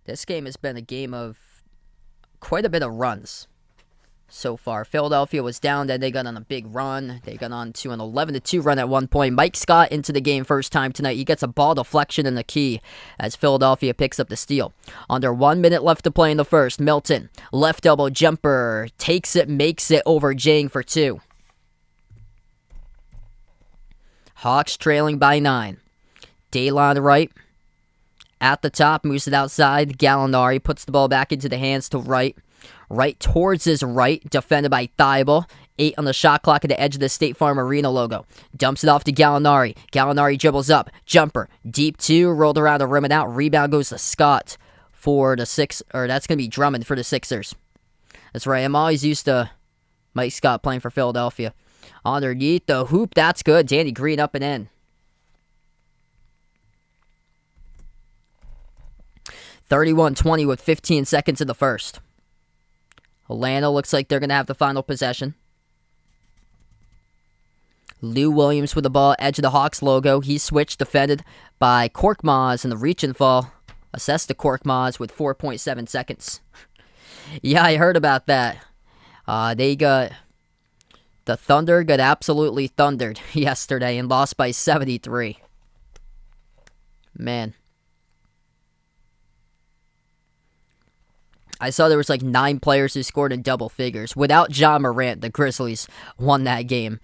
[SPEAKER 1] this game has been a game of quite a bit of runs so far. Philadelphia was down, then they got on a big run. They got on to an 11-2 run at one point. Mike Scott into the game first time tonight. He gets a ball deflection in the key as Philadelphia picks up the steal. Under 1 minute left to play in the first. Milton, left elbow jumper, takes it, makes it over Jang for 2. Hawks trailing by 9. Daylon Wright at the top, moves it outside. Gallinari puts the ball back into the hands to Wright. Right towards his right, defended by Thibault. 8 on the shot clock at the edge of the State Farm Arena logo. Dumps it off to Gallinari. Gallinari dribbles up. Jumper. Deep 2. Rolled around the rim and out. Rebound goes to Scott for the that's going to be Drummond for the Sixers. That's right. I'm always used to Mike Scott playing for Philadelphia. Underneath the hoop. That's good. Danny Green up and in. 31-20 with 15 seconds in the first. Atlanta looks like they're going to have the final possession. Lou Williams with the ball, edge of the Hawks logo. He switched, defended by Korkmaz in the reach and fall. Assessed to Korkmaz with 4.7 seconds. Yeah, I heard about that. The Thunder got absolutely thundered yesterday and lost by 73. Man. I saw there was like 9 players who scored in double figures. Without Ja Morant, the Grizzlies won that game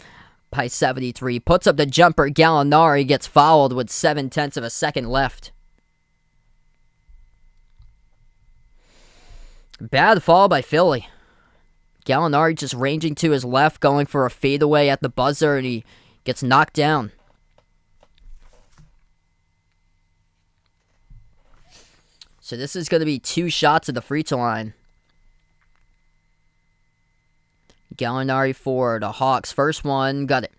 [SPEAKER 1] by 73. Puts up the jumper. Gallinari gets fouled with 0.7 of a second left. Bad fall by Philly. Gallinari just ranging to his left, going for a fadeaway at the buzzer, and he gets knocked down. So this is going to be 2 shots at the free throw line. Gallinari for the Hawks. First one, got it.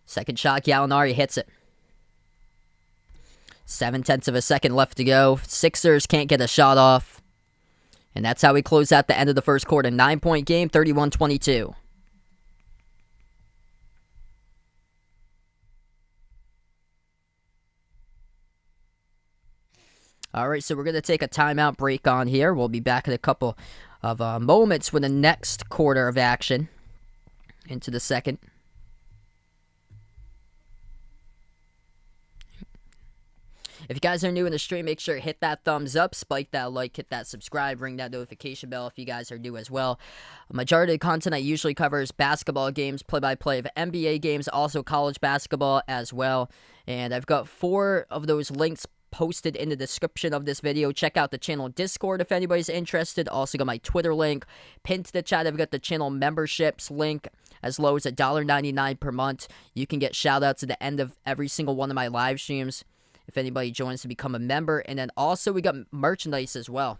[SPEAKER 1] Second shot, Gallinari hits it. 0.7 of a second left to go. Sixers can't get a shot off. And that's how we close out the end of the first quarter. 9-point game, 31-22. All right, so we're going to take a timeout break on here. We'll be back in a couple of moments with the next quarter of action into the second. If you guys are new in the stream, make sure to hit that thumbs up, spike that like, hit that subscribe, ring that notification bell if you guys are new as well. A majority of the content I usually covers basketball games, play-by-play of NBA games, also college basketball as well. And I've got 4 of those links posted in the description of this video. Check out the channel Discord if anybody's interested. Also got my Twitter link. Pinned to the chat, I've got the channel memberships link. As low as $1.99 per month. You can get shout-outs at the end of every single one of my live streams if anybody joins to become a member. And then also we got merchandise as well.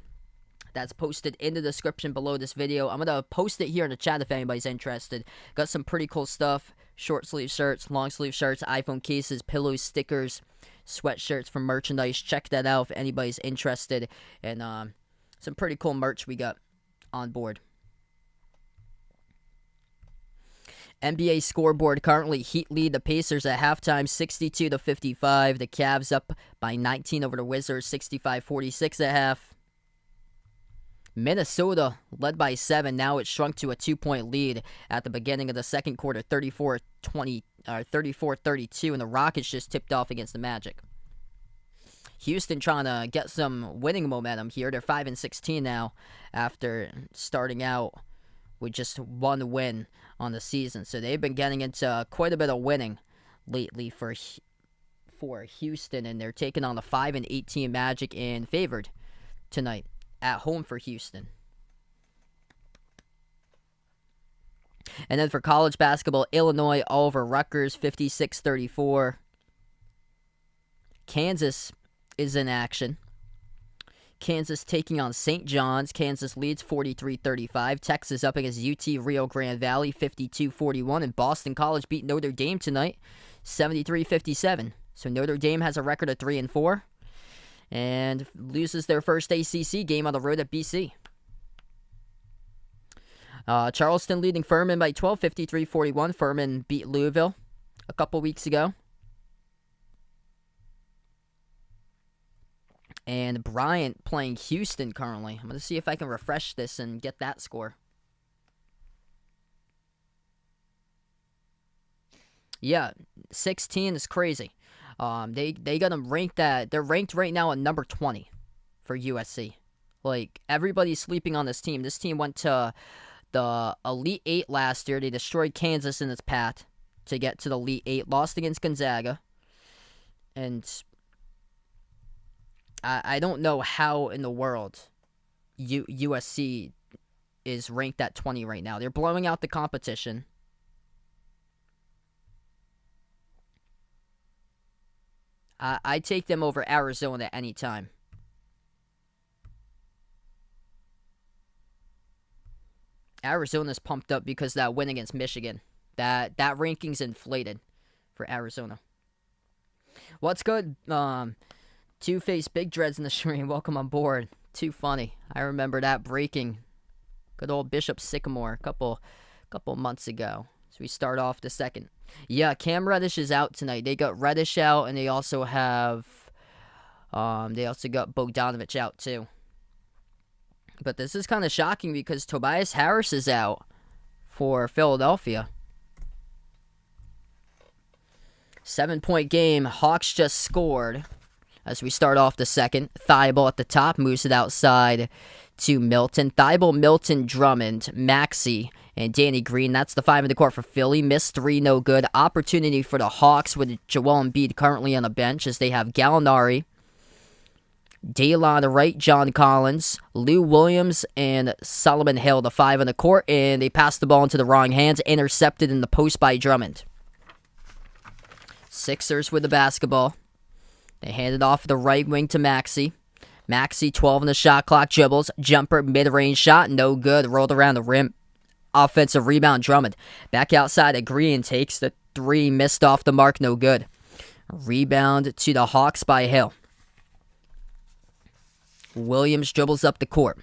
[SPEAKER 1] That's posted in the description below this video. I'm going to post it here in the chat if anybody's interested. Got some pretty cool stuff. Short sleeve shirts, long sleeve shirts, iPhone cases, pillows, stickers, sweatshirts from merchandise. Check that out if anybody's interested. And some pretty cool merch we got on board. NBA scoreboard currently, Heat lead the Pacers at halftime 62-55. The Cavs up by 19 over the Wizards 65-46 at half. Minnesota led by 7. Now it's shrunk to a 2-point lead at the beginning of the second quarter, 34-32, and the Rockets just tipped off against the Magic. Houston trying to get some winning momentum here. They're 5-16 now after starting out with just 1 win on the season. So they've been getting into quite a bit of winning lately for Houston, and they're taking on the 5-18 Magic and favored tonight at home for Houston. And then for college basketball, Illinois all over Rutgers 56-34. Kansas is in action. Kansas taking on St. John's. Kansas leads 43-35. Texas up against UT Rio Grande Valley 52-41. And Boston College beat Notre Dame tonight 73-57. So Notre Dame has a record of 3-4. and loses their first ACC game on the road at BC. Charleston leading Furman by 12, 53-41. Furman beat Louisville a couple weeks ago. And Bryant playing Houston currently. I'm going to see if I can refresh this and get that score. Yeah, 16 is crazy. They got them ranked they're ranked right now at number 20 for USC. Like, everybody's sleeping on this team. This team went to the Elite Eight last year. They destroyed Kansas in its path to get to the Elite Eight. Lost against Gonzaga. And I don't know how in the world USC is ranked at 20 right now. They're blowing out the competition. I take them over Arizona anytime. Arizona's pumped up because of that win against Michigan. That ranking's inflated for Arizona. What's good? Two-Face Big Dreads in the stream. Welcome on board. Too funny. I remember that breaking. Good old Bishop Sycamore a couple months ago. So we start off the second. Yeah, Cam Reddish is out tonight. They got Reddish out, and they also have they also got Bogdanovich out too. But this is kind of shocking because Tobias Harris is out for Philadelphia. 7-point game. Hawks just scored as we start off the second. Thibault at the top moves it outside to Milton. Thibault, Milton, Drummond, Maxey, and Danny Green. That's the 5 in the court for Philly. Missed 3, no good. Opportunity for the Hawks with Joel Embiid currently on the bench as they have Gallinari, Day'Lon on the right, John Collins, Lou Williams, and Solomon Hill, the 5 in the court, and they pass the ball into the wrong hands, intercepted in the post by Drummond. Sixers with the basketball. They hand it off the right wing to Maxey. Maxey, 12 on the shot clock, dribbles, jumper, mid-range shot, no good, rolled around the rim. Offensive rebound, Drummond. Back outside to Green, takes the 3, missed off the mark, no good. Rebound to the Hawks by Hill. Williams dribbles up the court.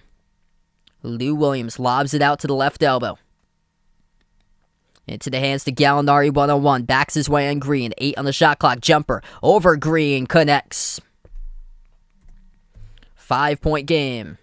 [SPEAKER 1] Lou Williams lobs it out to the left elbow. Into the hands to Gallinari, 1-on-1. Backs his way on Green. 8 on the shot clock. Jumper over Green. Connects. 5-point game.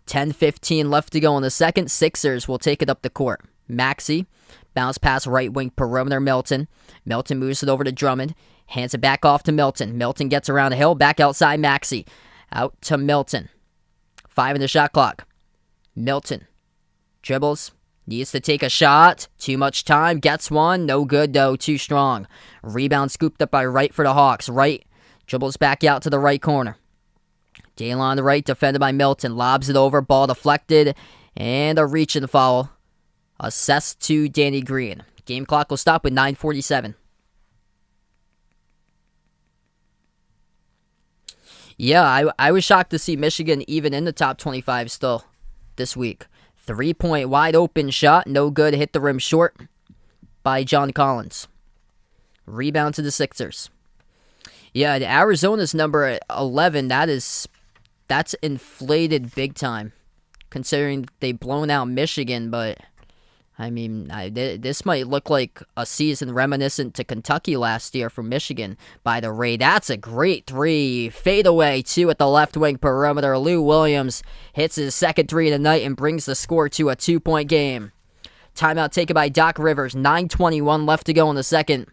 [SPEAKER 1] 10:15 left to go in the second. Sixers will take it up the court. Maxey. Bounce pass right wing perimeter Milton. Milton moves it over to Drummond. Hands it back off to Milton. Milton gets around the hill. Back outside Maxey. Out to Milton. 5 in the shot clock. Milton. Dribbles. Needs to take a shot. Too much time. Gets one. No good though. Too strong. Rebound scooped up by Wright for the Hawks. Wright dribbles back out to the right corner. Day'Lon on the right. Defended by Milton. Lobs it over. Ball deflected. And a reach and foul. Assessed to Danny Green. Game clock will stop with 9:47. Yeah, I was shocked to see Michigan even in the top 25 still this week. 3-point wide open shot. No good. Hit the rim short by John Collins. Rebound to the Sixers. Yeah, Arizona's number 11. That's inflated big time considering they've blown out Michigan, but I mean, this might look like a season reminiscent to Kentucky last year from Michigan by the Ray. That's a great 3. Fadeaway, 2 at the left wing perimeter. Lou Williams hits his second 3 of the night and brings the score to a 2-point game. Timeout taken by Doc Rivers. 9:21 left to go in the second.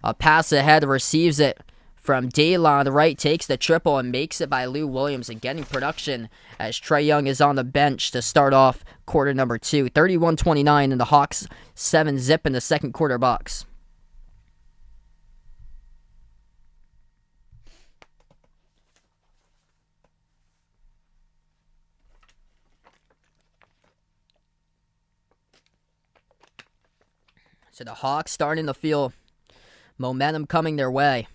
[SPEAKER 1] A pass ahead, receives it from Day'Lon on the right, takes the triple and makes it by Lou Williams and getting production as Trae Young is on the bench to start off quarter number 2. 31-29 in the Hawks 7-zip in the second quarter box. So the Hawks starting to feel momentum coming their way.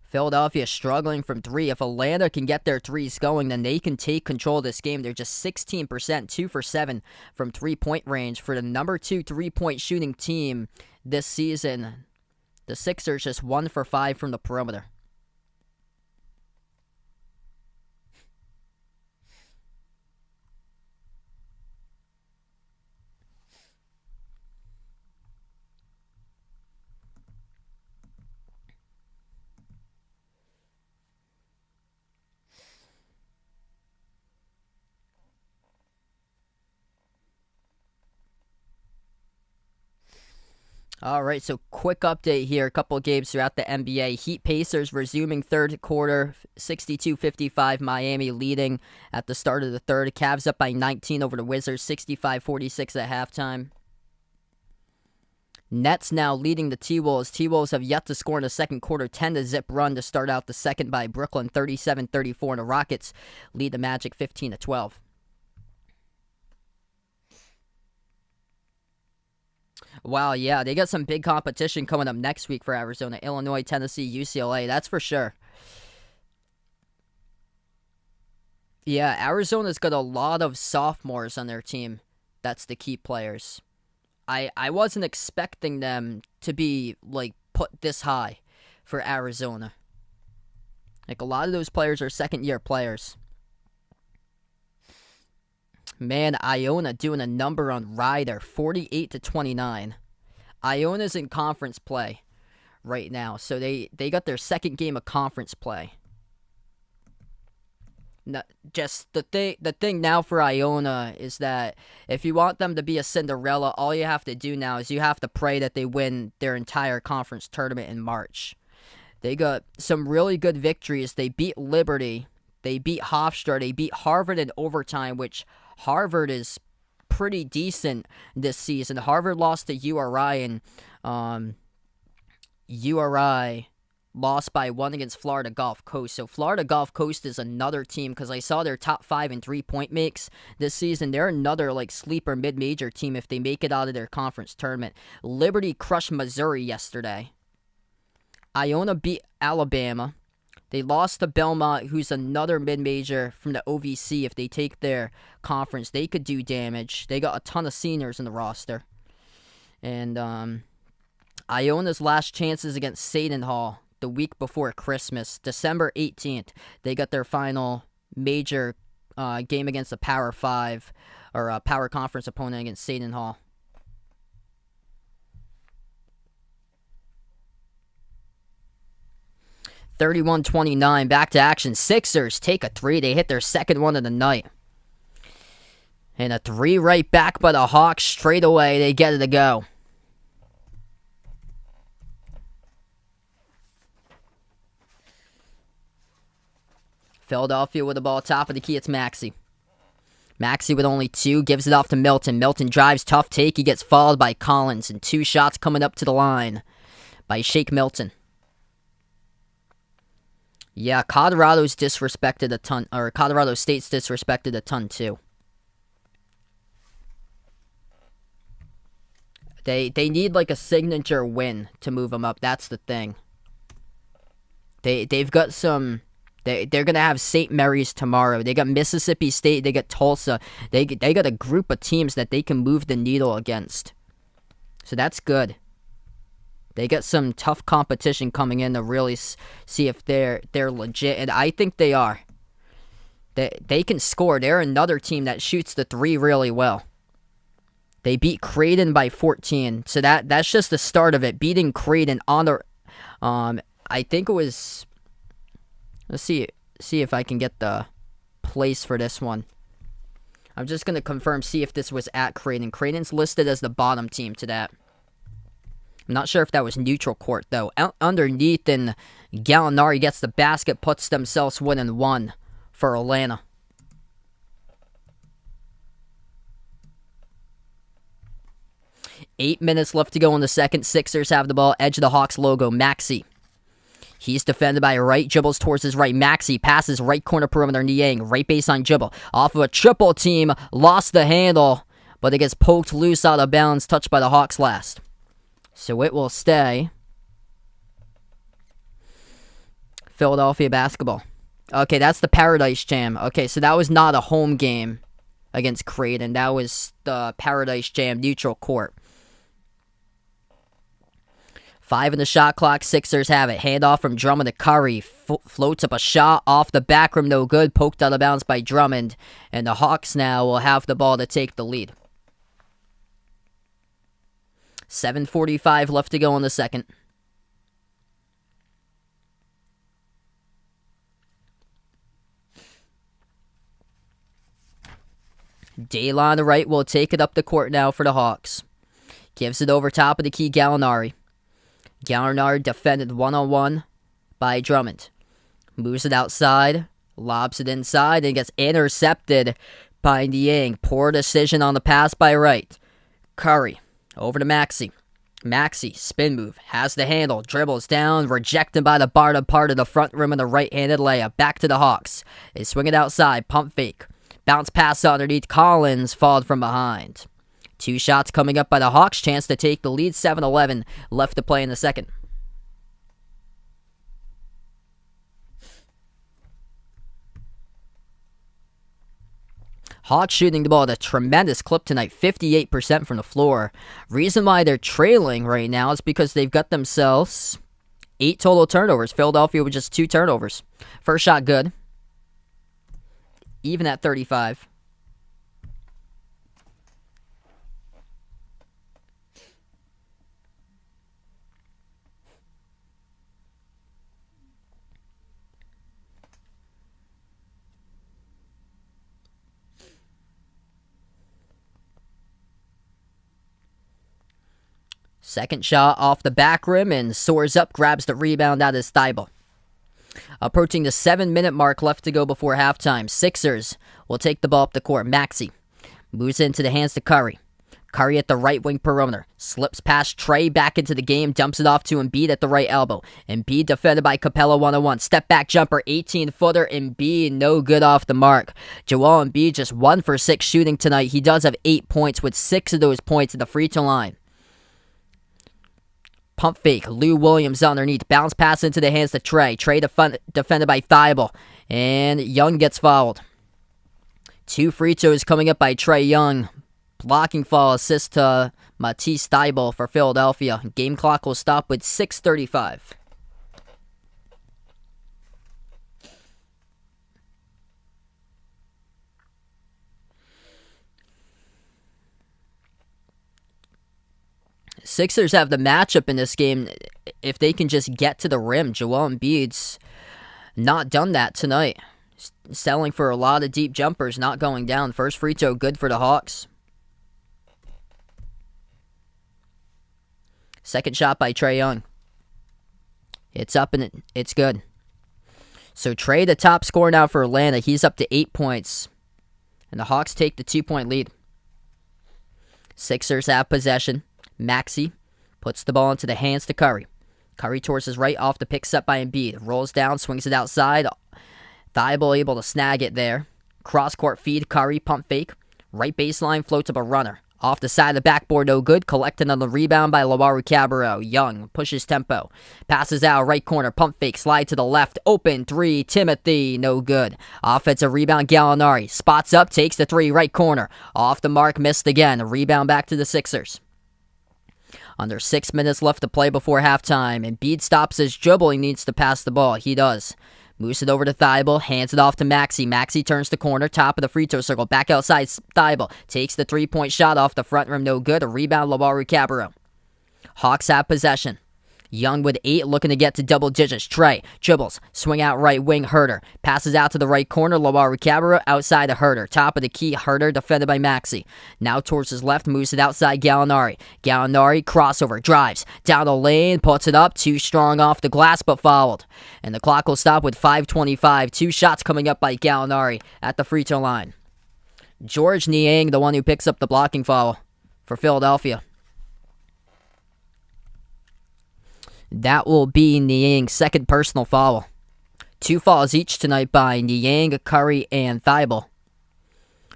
[SPEAKER 1] Philadelphia struggling from 3. If Atlanta can get their 3s going, then they can take control of this game. They're just 16%, 2 for 7 from 3-point range. For the number 2 3-point shooting team this season, the Sixers just 1 for 5 from the perimeter. All right, so quick update here. A couple of games throughout the NBA. Heat Pacers resuming third quarter, 62-55. Miami leading at the start of the third. Cavs up by 19 over the Wizards, 65-46 at halftime. Nets now leading the T-Wolves. T-Wolves have yet to score in the second quarter. 10-0 run to start out the second by Brooklyn, 37-34. And the Rockets lead the Magic 15-12. Wow, yeah, they got some big competition coming up next week for Arizona. Illinois, Tennessee, UCLA, that's for sure. Yeah, Arizona's got a lot of sophomores on their team. That's the key players. I wasn't expecting them to be, like, put this high for Arizona. Like, a lot of those players are second-year players. Man, Iona doing a number on Ryder, 48-29. Iona's in conference play right now, so they got their second game of conference play. No, just the thing now for Iona is that if you want them to be a Cinderella, all you have to do now is you have to pray that they win their entire conference tournament in March. They got some really good victories. They beat Liberty. They beat Hofstra. They beat Harvard in overtime, which Harvard is pretty decent this season. Harvard lost to URI, and URI lost by 1 against Florida Gulf Coast. So Florida Gulf Coast is another team, because I saw their top 5 in 3-point makes this season. They're another like sleeper mid-major team if they make it out of their conference tournament. Liberty crushed Missouri yesterday. Iona beat Alabama. They lost to Belmont, who's another mid-major from the OVC. If they take their conference, they could do damage. They got a ton of seniors in the roster. And Iona's last chances against Seton Hall the week before Christmas, December 18th. They got their final major game against a Power 5 or a Power Conference opponent against Seton Hall. (31-29), back to action. Sixers take a 3. They hit their second one of the night. And a 3 right back by the Hawks straight away. They get it to go. Philadelphia with the ball top of the key. It's Maxey. Maxey with only 2, gives it off to Milton. Milton drives, tough take. He gets followed by Collins. And 2 shots coming up to the line by Shake Milton. Yeah, Colorado State's disrespected a ton too. They need like a signature win to move them up. That's the thing. They've got some. They're gonna have St. Mary's tomorrow. They got Mississippi State. They got Tulsa. They got a group of teams that they can move the needle against. So that's good. They got some tough competition coming in to really see if they're legit, and I think they are. They can score. They're another team that shoots the 3 really well. They beat Creighton by 14, so that's just the start of it. Beating Creighton on the, I think it was. Let's see if I can get the place for this one. I'm just gonna confirm, see if this was at Creighton. Creighton's listed as the bottom team to that. I'm not sure if that was neutral court, though. Underneath, and Gallinari gets the basket, puts themselves 1-1 for Atlanta. Eight minutes left to go in the second. Sixers have the ball. Edge of the Hawks logo, Maxey. He's defended by Wright. Dribbles towards his right. Maxey passes right corner perimeter. Niang. Right baseline dribble. Off of a triple team. Lost the handle. But it gets poked loose out of bounds. Touched by the Hawks last. So it will stay Philadelphia basketball. Okay, that's the Paradise Jam. Okay, so that was not a home game against Creighton. That was the Paradise Jam neutral court. 5 in the shot clock. Sixers have it. Handoff from Drummond to Curry. Floats up a shot off the back rim. No good. Poked out of bounds by Drummond. And the Hawks now will have the ball to take the lead. 7:45 left to go in the second. Day'Lon on the right will take it up the court now for the Hawks. Gives it over top of the key, Gallinari. Gallinari defended one-on-one by Drummond. Moves it outside, lobs it inside, and gets intercepted by Niang. Poor decision on the pass by Wright. Curry, over to Maxey. Maxey, spin move, has the handle, dribbles down, rejected by the bottom part of the front rim of the right-handed layup. Back to the Hawks. They swing it outside, pump fake. Bounce pass underneath, Collins fouled from behind. 2 shots coming up by the Hawks, chance to take the lead. 7:11 left to play in the second. Hawks shooting the ball at a tremendous clip tonight, 58% from the floor. Reason why they're trailing right now is because they've got themselves 8 total turnovers. Philadelphia with just 2 turnovers. First shot good. Even at 35. Second shot off the back rim and soars up, grabs the rebound out of Thybulle. Approaching the 7-minute mark left to go before halftime. Sixers will take the ball up the court. Maxey moves into the hands to Curry. Curry at the right wing perimeter. Slips past Trey back into the game. Dumps it off to Embiid at the right elbow. Embiid defended by Capella 1-on-1. Step back jumper, 18-footer. Embiid no good off the mark. Joel Embiid just 1 for 6 shooting tonight. He does have 8 points with 6 of those points at the free throw line. Pump fake. Lou Williams underneath. Bounce pass into the hands to Trey. Trey defended by Thybulle. And Young gets fouled. 2 free throws coming up by Trey Young. Blocking foul assist to Matisse Thybulle for Philadelphia. Game clock will stop with 6:35. Sixers have the matchup in this game if they can just get to the rim. Joel Embiid's not done that tonight. Selling for a lot of deep jumpers, not going down. First free throw good for the Hawks. Second shot by Trey Young. It's up and it's good. So Trey, the top scorer now for Atlanta. He's up to 8 points. And the Hawks take the 2-point lead. Sixers have possession. Maxey puts the ball into the hands to Curry. Curry towards his right off the pick set by Embiid. Rolls down, swings it outside. Thybulle able to snag it there. Cross-court feed, Curry, pump fake. Right baseline, floats up a runner. Off the side of the backboard, no good. Collected on the rebound by Lawaru Cabarrot. Young pushes tempo. Passes out, right corner, pump fake, slide to the left. Open, 3, Timothy, no good. Offensive rebound, Gallinari. Spots up, takes the 3, right corner. Off the mark, missed again. Rebound back to the Sixers. Under 6 minutes left to play before halftime. Embiid stops his dribble. He needs to pass the ball. He does. Moves it over to Thybulle. Hands it off to Maxey. Maxey turns the corner. Top of the free throw circle. Back outside Thybulle. Takes the 3-point shot off the front rim. No good. A rebound, Lawaru Cabarrot. Hawks have possession. Young with 8, looking to get to double digits. Trey dribbles, swing out right wing, Herter. Passes out to the right corner, Lawaru Cabarrot outside of Herter. Top of the key, Herter defended by Maxey. Now towards his left, moves it outside Gallinari. Gallinari crossover, drives, down the lane, puts it up, too strong off the glass but fouled. And the clock will stop with 5:25. 2 shots coming up by Gallinari at the free throw line. George Niang, the one who picks up the blocking foul for Philadelphia. That will be Niang's second personal foul. 2 fouls each tonight by Niang, Curry, and Thybulle.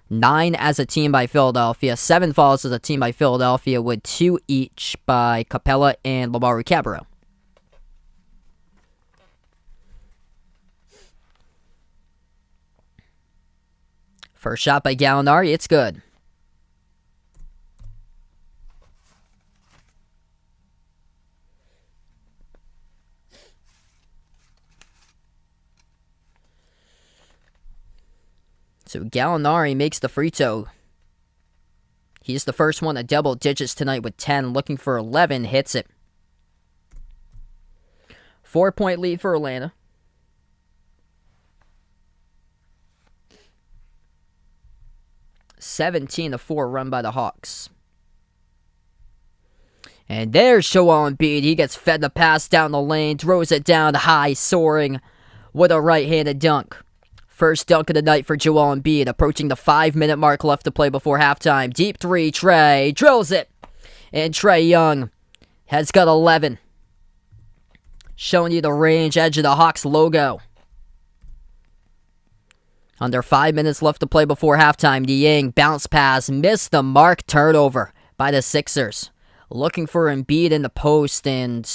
[SPEAKER 1] 9 as a team by Philadelphia. 7 fouls as a team by Philadelphia with 2 each by Capella and Lawaru Cabarrot. First shot by Gallinari, it's good. So Gallinari makes the free throw. He's the first one to double digits tonight with 10, looking for 11, hits it. 4-point lead for Atlanta. (17-4) run by the Hawks. And there's Joel Embiid. He gets fed the pass down the lane, throws it down high, soaring with a right-handed dunk. First dunk of the night for Joel Embiid, approaching the 5-minute mark left to play before halftime. Deep three, Trae drills it. And Trae Young has got 11. Showing you the range edge of the Hawks logo. Under 5 minutes left to play before halftime. Niang bounce pass, missed the mark, turnover by the Sixers. Looking for Embiid in the post, and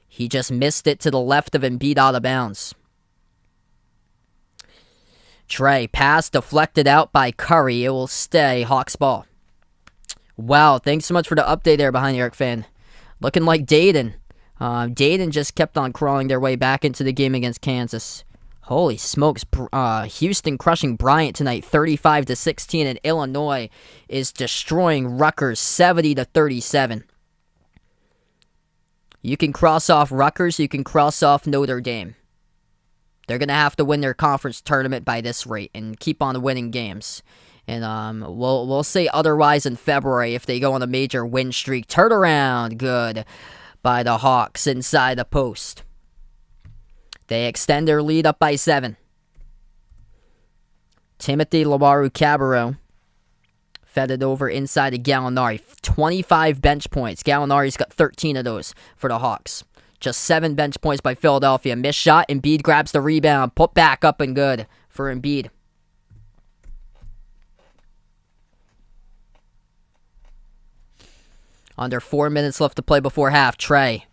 [SPEAKER 1] he just missed it to the left of Embiid out of bounds. Trae, pass deflected out by Curry. It will stay Hawks ball. Wow, thanks so much for the update there behind the arc fan. Looking like Dayton. Dayton just kept on crawling their way back into the game against Kansas. Holy smokes, Houston crushing Bryant tonight, 35-16, and Illinois is destroying Rutgers, 70-37. You can cross off Rutgers, you can cross off Notre Dame. They're going to have to win their conference tournament by this rate and keep on winning games. And we'll say otherwise in February if they go on a major win streak. Turnaround, good, by the Hawks inside the post. They extend their lead up by 7. Timothy Loaru-Cabarrot fed it over inside to Gallinari. 25 bench points. Gallinari's got 13 of those for the Hawks. Just 7 bench points by Philadelphia. Missed shot. Embiid grabs the rebound. Put back up and good for Embiid. Under 4 minutes left to play before half. Trae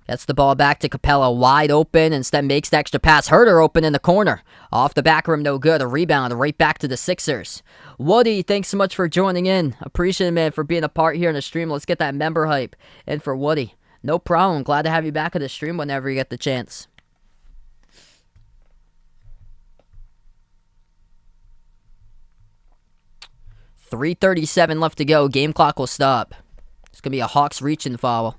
[SPEAKER 1] gets the ball back to Capella, wide open, instead makes the extra pass. Herter open in the corner. Off the back rim, no good. A rebound right back to the Sixers. Woody, thanks so much for joining in. Appreciate it, man, for being a part here in the stream. Let's get that member hype in for Woody. No problem. Glad to have you back at the stream whenever you get the chance. .337 left to go. Game clock will stop. It's going to be a Hawks reach-in foul.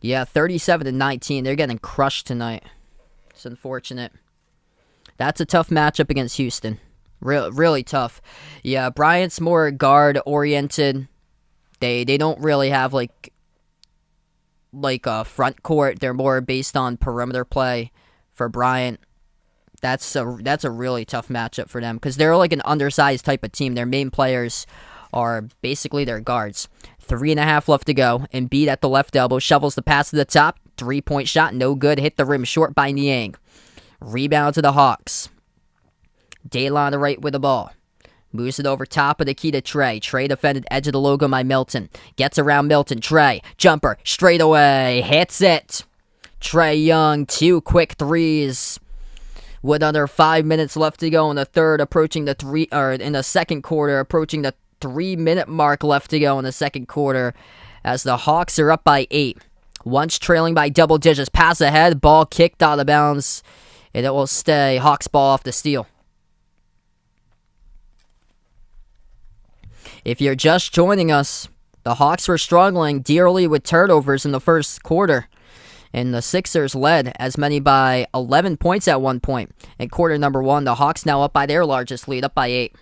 [SPEAKER 1] Yeah, 37-19. They're getting crushed tonight. It's unfortunate. That's a tough matchup against Houston. Really tough. Yeah, Bryant's more guard-oriented. They don't really have like a front court. They're more based on perimeter play for Bryant. That's a really tough matchup for them because they're like an undersized type of team. Their main players are basically their guards. 3.5 left to go. Embiid at the left elbow. Shovels the pass to the top. 3-point shot. No good. Hit the rim short by Niang. Rebound to the Hawks. Day'Lon on the right with the ball. Moves it over top of the key to Trae. Trae defended edge of the logo by Milton. Gets around Milton. Trae. Jumper. Straight away. Hits it. Trae Young. 2 quick threes. With under 5 minutes left to go in the third, approaching the in the second quarter, approaching the 3-minute mark left to go in the second quarter, as the Hawks are up by 8. Once trailing by double digits, pass ahead, ball kicked out of bounds, and it will stay Hawks ball off the steal. If you're just joining us, the Hawks were struggling dearly with turnovers in the first quarter. And the Sixers led as many by 11 points at one point. In quarter number 1, the Hawks now up by their largest lead, up by 8.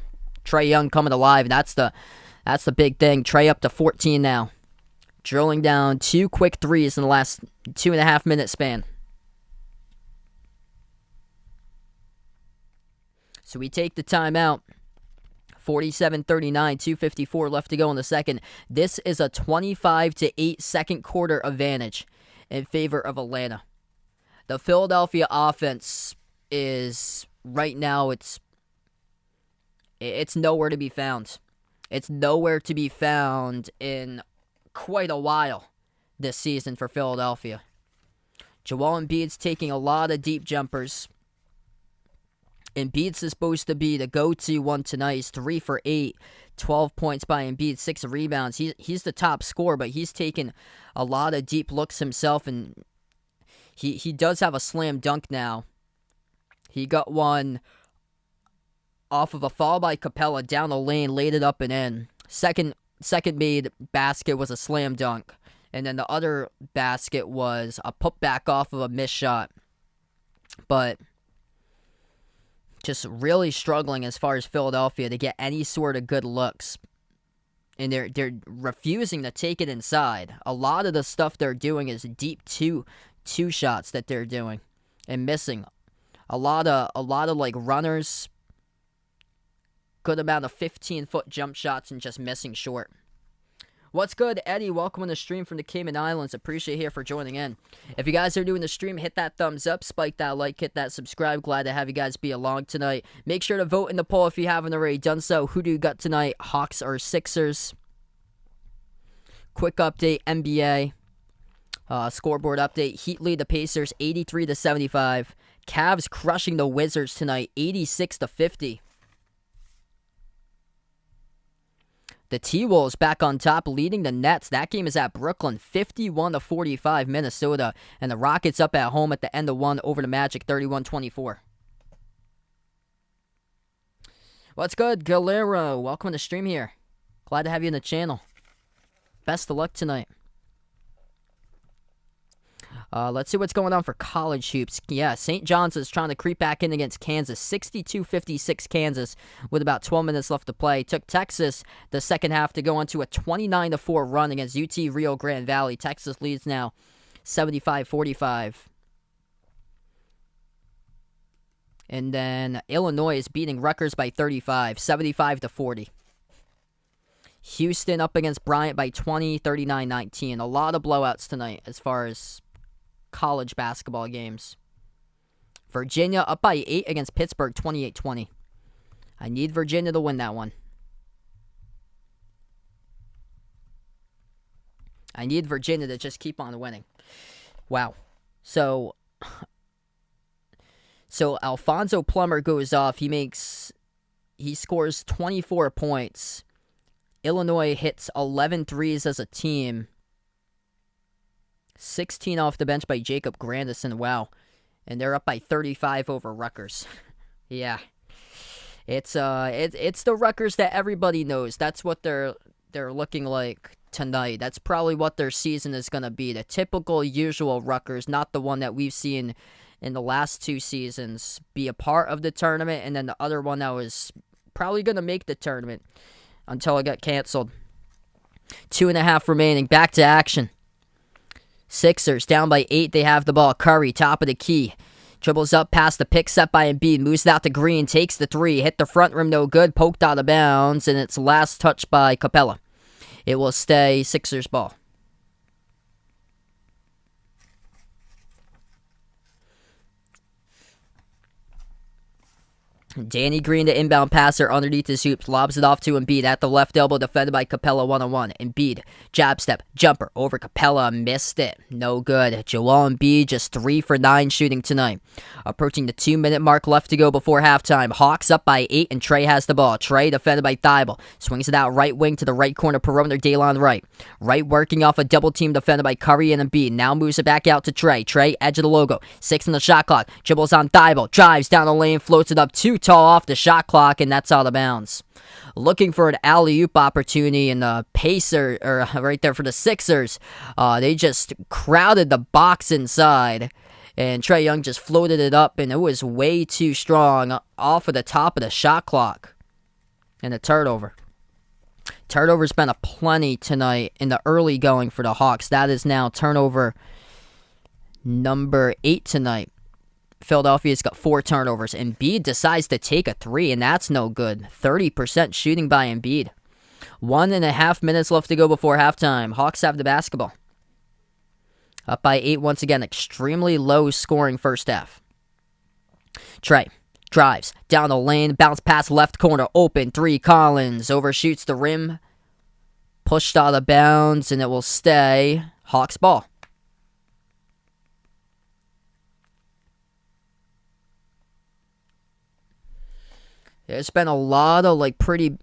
[SPEAKER 1] Trae Young coming alive. That's the big thing. Trae up to 14 now. Drilling down 2 quick threes in the last 2.5 minute span. So we take the timeout. 47-39, 2:54 left to go in the second. This is a 25-8 second quarter advantage in favor of Atlanta. The Philadelphia offense is, right now, it's nowhere to be found. It's nowhere to be found in quite a while this season for Philadelphia. Joel Embiid's taking a lot of deep jumpers. Embiid's supposed to be the go-to one tonight. He's 3 for 8. 12 points by Embiid, 6 rebounds. He's the top scorer, but he's taken a lot of deep looks himself, and He does have a slam dunk now. He got one off of a foul by Capella down the lane, laid it up and in. Second made basket was a slam dunk. And then the other basket was a putback off of a missed shot. But just really struggling as far as Philadelphia to get any sort of good looks. And they're refusing to take it inside. A lot of the stuff they're doing is deep two shots that they're doing and missing. A lot of like runners, good amount of 15-foot jump shots and just missing short. What's good, Eddie? Welcome on the stream from the Cayman Islands. Appreciate you for joining in. If you guys are doing the stream, hit that thumbs up, spike that like, hit that subscribe. Glad to have you guys be along tonight. Make sure to vote in the poll if you haven't already done so. Who do you got tonight, Hawks or Sixers? Quick update, NBA. Scoreboard update. Heat lead the Pacers 83-75. Cavs crushing the Wizards tonight 86-50. The T-Wolves back on top, leading the Nets. That game is at Brooklyn, 51-45, Minnesota. And the Rockets up at home at the end of one over the Magic, 31-24. What's good, Galero? Welcome to the stream here. Glad to have you in the channel. Best of luck tonight. Let's see what's going on for college hoops. Yeah, St. John's is trying to creep back in against Kansas. 62-56 Kansas with about 12 minutes left to play. Took Texas the second half to go into a 29-4 run against UT Rio Grande Valley. Texas leads now 75-45. And then Illinois is beating Rutgers by 35, 75-40. Houston up against Bryant by 20, 39-19. A lot of blowouts tonight as far as college basketball games. Virginia up by 8 against Pittsburgh, 28-20. I need Virginia to win that one. I need Virginia to just keep on winning. Wow. So Alfonso Plummer goes off. He scores 24 points. Illinois hits 11 threes as a team. 16 off the bench by Jacob Grandison. Wow. And they're up by 35 over Rutgers. Yeah. It's the Rutgers that everybody knows. That's what they're looking like tonight. That's probably what their season is going to be. The typical, usual Rutgers, not the one that we've seen in the last two seasons be a part of the tournament, and then the other one that was probably going to make the tournament until it got canceled. 2.5 remaining. Back to action. Sixers down by 8. They have the ball. Curry, top of the key. Dribbles up past the pick set by Embiid. Moves it out to Green. Takes the three. Hit the front rim. No good. Poked out of bounds. And it's last touch by Capella. It will stay Sixers ball. Danny Green, the inbound passer underneath his hoops, lobs it off to Embiid at the left elbow, defended by Capella one-on-one. Embiid, jab step, jumper over Capella, missed it. No good. Joel Embiid just 3 for 9 shooting tonight. Approaching the 2-minute mark left to go before halftime. Hawks up by 8 and Trey has the ball. Trey defended by Thibault. Swings it out right wing to the right corner perimeter, Daylon Wright. Wright working off a double team defended by Curry and Embiid. Now moves it back out to Trey. Trey, edge of the logo. 6 on the shot clock. Dribbles on Thibault. Drives down the lane, floats it up 2 tall off the shot clock, and that's out of bounds. Looking for an alley-oop opportunity, and the Pacer, or right there for the Sixers, they just crowded the box inside, and Trae Young just floated it up, and it was way too strong off of the top of the shot clock. And a turnover. Turnover's been a plenty tonight in the early going for the Hawks. That is now turnover number 8 tonight. Philadelphia's got 4 turnovers. Embiid decides to take a 3, and that's no good. 30% shooting by Embiid. 1.5 minutes left to go before halftime. Hawks have the basketball. Up by 8 once again. Extremely low scoring first half. Trey drives down the lane. Bounce pass left corner. Open 3. Collins overshoots the rim. Pushed out of bounds, and it will stay Hawks ball. There's been a lot of pretty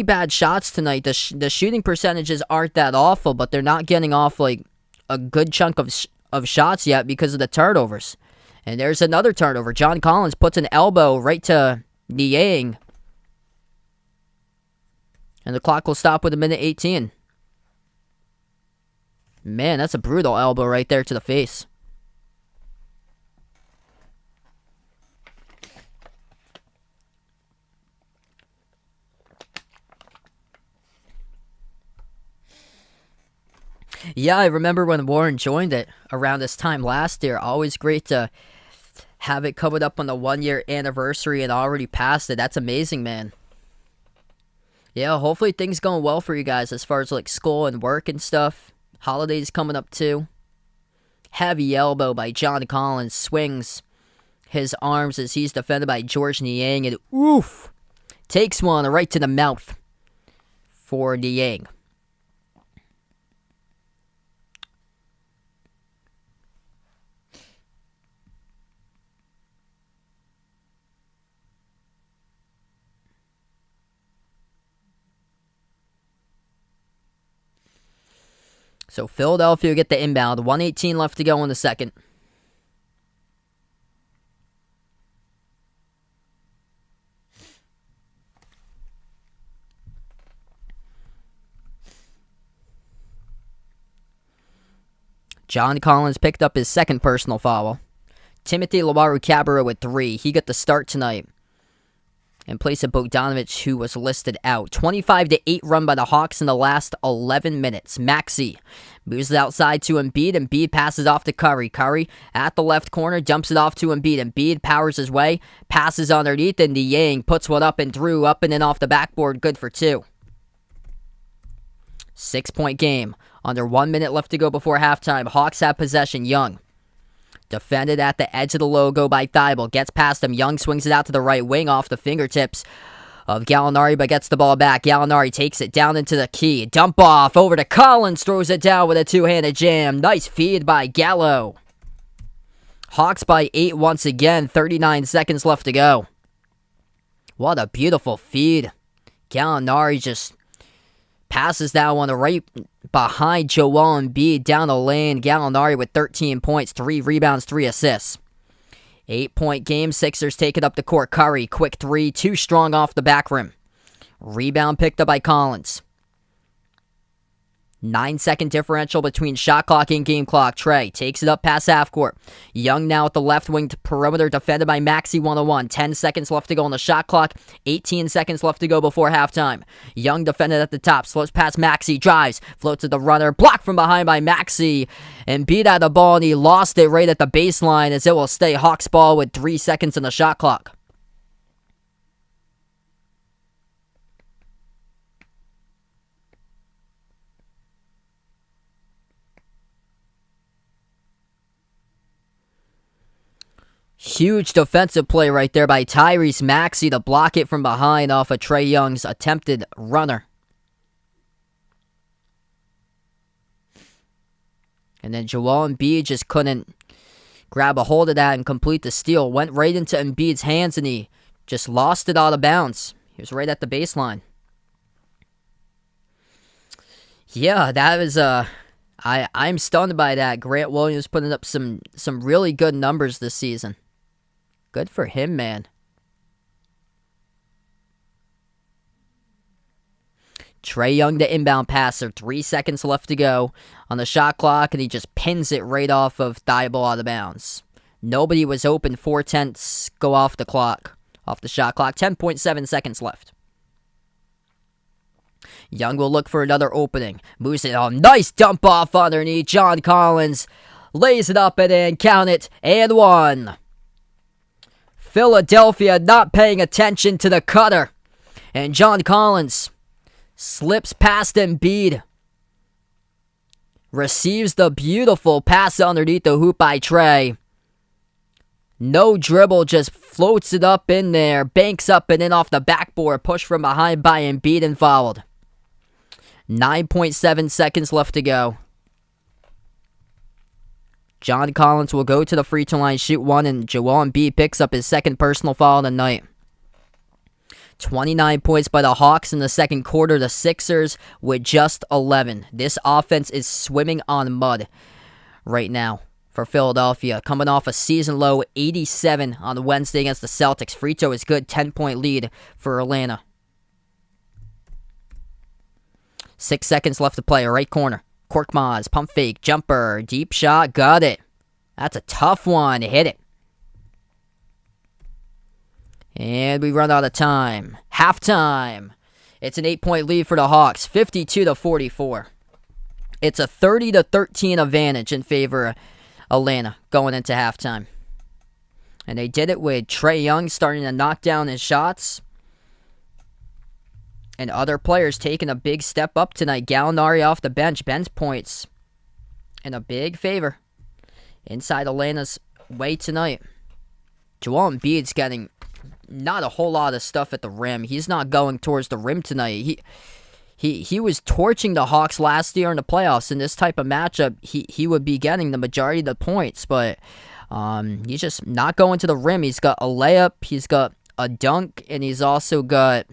[SPEAKER 1] bad shots tonight. The shooting percentages aren't that awful, but they're not getting off a good chunk of of shots yet because of the turnovers. And there's another turnover. John Collins puts an elbow right to Niang. And the clock will stop with 1:18. Man, that's a brutal elbow right there to the face. Yeah, I remember when Warren joined it around this time last year. Always great to have it covered up on the 1-year anniversary and already passed it. That's amazing, man. Yeah, hopefully things going well for you guys as far as like school and work and stuff. Holidays coming up too. Heavy elbow by John Collins. Swings his arms as he's defended by Georges Niang. And oof! Takes one right to the mouth for Niang. So Philadelphia get the inbound. 1:18 left to go in the second. John Collins picked up his second personal foul. Timothy Luwawu-Cabarrot with 3. He got the start tonight in place of Bogdanovic, who was listed out. 25-8 run by the Hawks in the last 11 minutes. Maxey moves it outside to Embiid. Embiid passes off to Curry. Curry at the left corner dumps it off to Embiid. Embiid powers his way, passes underneath, and Niang puts one up and through, up and in off the backboard, good for 2. 6-point game. Under 1 minute left to go before halftime. Hawks have possession. Young defended at the edge of the logo by Thibault. Gets past him. Young swings it out to the right wing off the fingertips of Gallinari, but gets the ball back. Gallinari takes it down into the key. Dump off over to Collins. Throws it down with a two-handed jam. Nice feed by Gallo. Hawks by 8 once again. 39 seconds left to go. What a beautiful feed. Gallinari just passes that one right behind Joel Embiid down the lane. Gallinari with 13 points, 3 rebounds, 3 assists. 8-point game. Sixers take it up the court. Curry, quick 3, too strong off the back rim. Rebound picked up by Collins. 9-second differential between shot clock and game clock. Trey takes it up past half court. Young now at the left wing to perimeter, defended by Maxey 101. 10 seconds left to go on the shot clock. 18 seconds left to go before halftime. Young defended at the top, slows past Maxey, drives, floats to the runner, blocked from behind by Maxey, and beat out the ball, and he lost it right at the baseline as it will stay Hawks ball with 3 seconds on the shot clock. Huge defensive play right there by Tyrese Maxey to block it from behind off of Trae Young's attempted runner. And then Joel Embiid just couldn't grab a hold of that and complete the steal. Went right into Embiid's hands and he just lost it out of bounds. He was right at the baseline. Yeah, that was I'm stunned by that. Grant Williams putting up some really good numbers this season. Good for him, man. Trae Young, the inbound passer. 3 seconds left to go on the shot clock, and he just pins it right off of Thibault out of bounds. Nobody was open. 4/10 go off the clock, off the shot clock. 10.7 seconds left. Young will look for another opening. Moves it on. Nice dump off underneath. John Collins lays it up and in. Count it. And 1. Philadelphia not paying attention to the cutter. And John Collins slips past Embiid. Receives the beautiful pass underneath the hoop by Trae. No dribble, just floats it up in there. Banks up and in off the backboard. Pushed from behind by Embiid and fouled. 9.7 seconds left to go. John Collins will go to the free throw line, shoot 1, and Joel Embiid picks up his second personal foul of the night. 29 points by the Hawks in the second quarter. The Sixers with just 11. This offense is swimming on mud right now for Philadelphia. Coming off a season low 87 on the Wednesday against the Celtics. Free throw is good. 10-point lead for Atlanta. 6 seconds left to play. Right corner. Korkmaz, pump fake, jumper, deep shot, got it. That's a tough one. Hit it. And we run out of time. Halftime. It's an 8-point lead for the Hawks, 52-44. It's a 30-13 advantage in favor of Atlanta going into halftime. And they did it with Trae Young starting to knock down his shots. And other players taking a big step up tonight. Gallinari off the bench. Ben's points in a big favor inside Atlanta's way tonight. Joel Embiid's getting not a whole lot of stuff at the rim. He's not going towards the rim tonight. He was torching the Hawks last year in the playoffs. In this type of matchup, he would be getting the majority of the points. But he's just not going to the rim. He's got a layup. He's got a dunk. And he's also got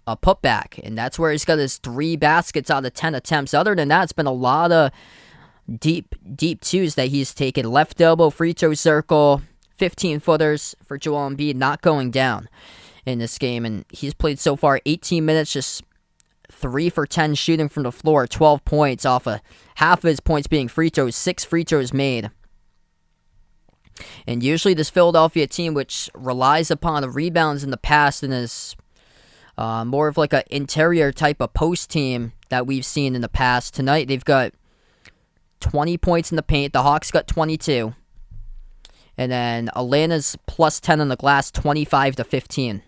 [SPEAKER 1] a putback. And that's where he's got his 3 baskets out of 10 attempts. Other than that, it's been a lot of deep twos that he's taken. Left elbow, free throw circle, 15-footers for Joel Embiid, not going down in this game. And he's played so far 18 minutes, just 3 for 10 shooting from the floor, 12 points off of half of his points being free throws, 6 free throws made. And usually this Philadelphia team, which relies upon the rebounds in the past and is more of like an interior type of post team that we've seen in the past. Tonight they've got 20 points in the paint. The Hawks got 22. And then Atlanta's plus 10 on the glass, 25-15.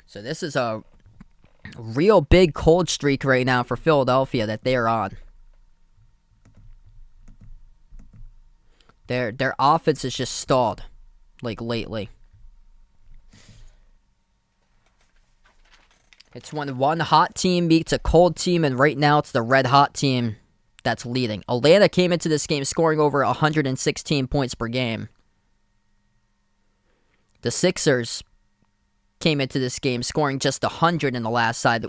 [SPEAKER 1] So this is a real big cold streak right now for Philadelphia that they're on. Their offense is just stalled, like lately. It's when one hot team beats a cold team, and right now it's the red hot team that's leading. Atlanta came into this game scoring over 116 points per game. The Sixers came into this game scoring just 100 in the last 5,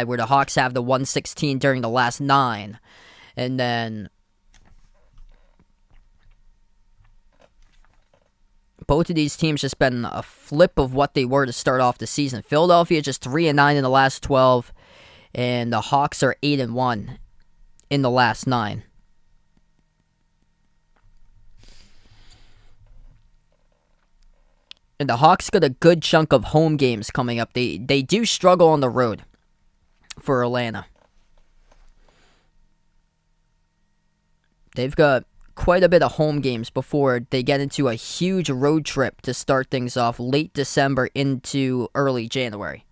[SPEAKER 1] where the Hawks have the 116 during the last 9. And then both of these teams just been a flip of what they were to start off the season. Philadelphia just 3-9 in the last 12, and the Hawks are 8-1 in the last 9. And the Hawks got a good chunk of home games coming up. They do struggle on the road for Atlanta. They've got quite a bit of home games before they get into a huge road trip to start things off late December into early January.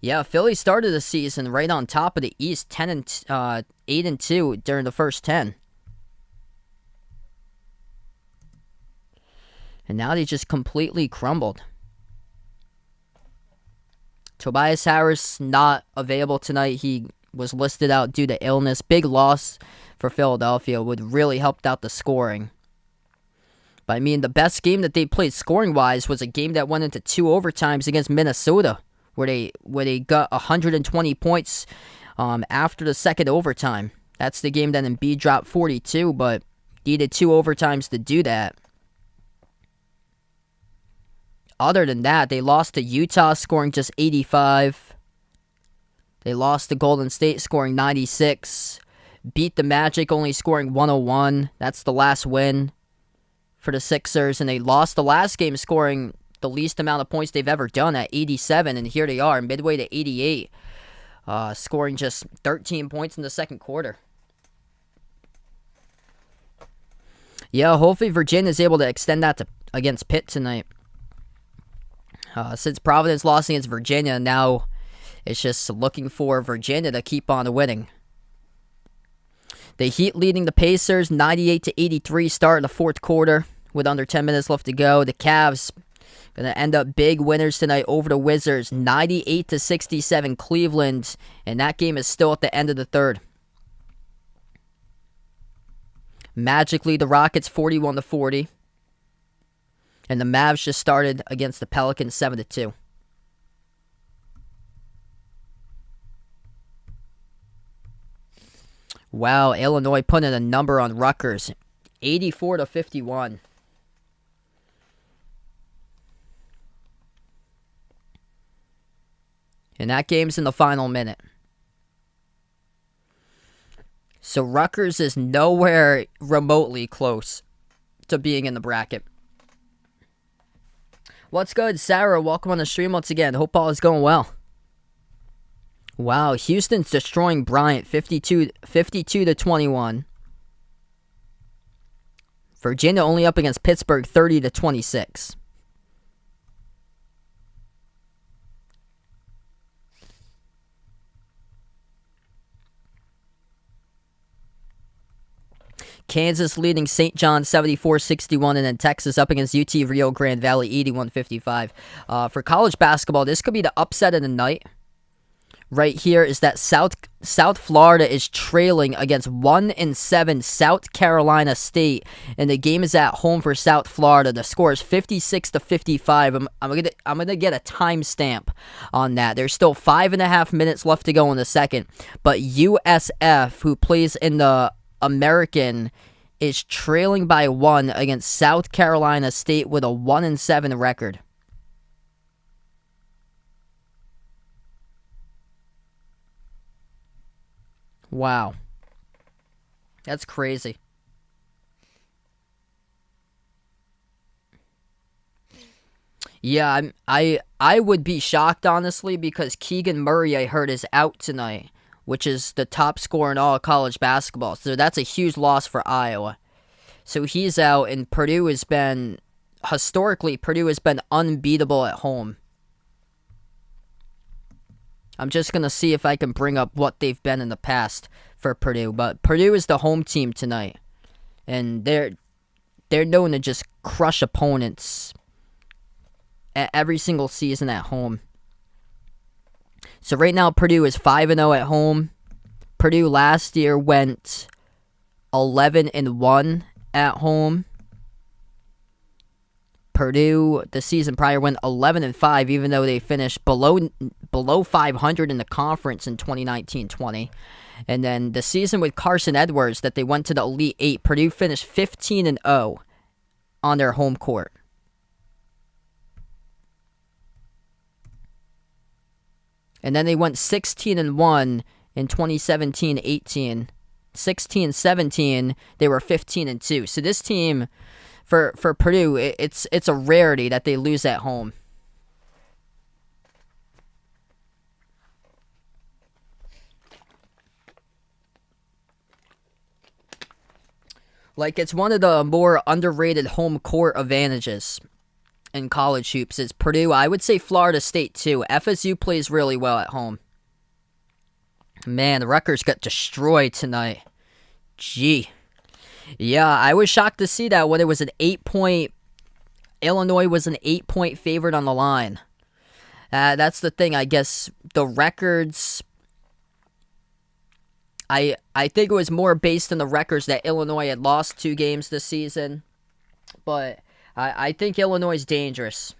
[SPEAKER 1] Yeah, Philly started the season right on top of the East, 8-2 during the first 10. And now they just completely crumbled. Tobias Harris not available tonight. He was listed out due to illness. Big loss for Philadelphia. Would really helped out the scoring. But I mean, the best game that they played scoring-wise was a game that went into 2 overtimes against Minnesota, where they got 120 points after the second overtime. That's the game that Embiid dropped 42, but needed 2 overtimes to do that. Other than that, they lost to Utah, scoring just 85. They lost to Golden State, scoring 96. Beat the Magic, only scoring 101. That's the last win for the Sixers. And they lost the last game, scoring the least amount of points they've ever done at 87. And here they are, midway to 88, scoring just 13 points in the second quarter. Yeah, hopefully Virginia is able to extend that against Pitt tonight. Since Providence lost against Virginia, now it's just looking for Virginia to keep on winning. The Heat leading the Pacers 98-83 start in the fourth quarter with under 10 minutes left to go. The Cavs going to end up big winners tonight over the Wizards, 98-67 Cleveland, and that game is still at the end of the third. Magically, the Rockets 41-40. And the Mavs just started against the Pelicans 7-2. Wow, Illinois putting a number on Rutgers. 84-51. And that game's in the final minute. So Rutgers is nowhere remotely close to being in the bracket. What's good, Sarah? Welcome on the stream once again. Hope all is going well. Wow, Houston's destroying Bryant 52-21. Virginia only up against Pittsburgh 30-26. Kansas leading St. John 74-61, and then Texas up against UT Rio Grande Valley 81-55. For college basketball, this could be the upset of the night. Right here is that South Florida is trailing against 1-7 South Carolina State, and the game is at home for South Florida. The score is 56-55. I'm gonna get a timestamp on that. There's still 5.5 minutes left to go in the second, but USF, who plays in the American, is trailing by 1 against South Carolina State with a 1-7 record. Wow. That's crazy. Yeah, I would be shocked, honestly, because Keegan Murray, I heard, is out tonight, which is the top scorer in all of college basketball. So that's a huge loss for Iowa. So he's out, and Purdue has been unbeatable at home. I'm just going to see if I can bring up what they've been in the past for Purdue. But Purdue is the home team tonight. And they're known to just crush opponents every single season at home. So right now Purdue is 5-0 at home. Purdue last year went 11-1 at home. Purdue, the season prior, went 11-5, even though they finished below 500 in the conference in 2019-20. And then the season with Carson Edwards that they went to the Elite Eight, Purdue finished 15-0 on their home court. And then they went 16-1 in 2017-18. 16-17, they were 15-2. So this team, for Purdue, it's a rarity that they lose at home. Like, it's one of the more underrated home court advantages in college hoops. It's Purdue. I would say Florida State, too. FSU plays really well at home. Man, the Rutgers got destroyed tonight. Gee. Yeah, I was shocked to see that when it was an 8-point... Illinois was an 8-point favorite on the line. That's the thing, I guess. The records... I think it was more based on the records that Illinois had lost 2 games this season. But I think Illinois is dangerous.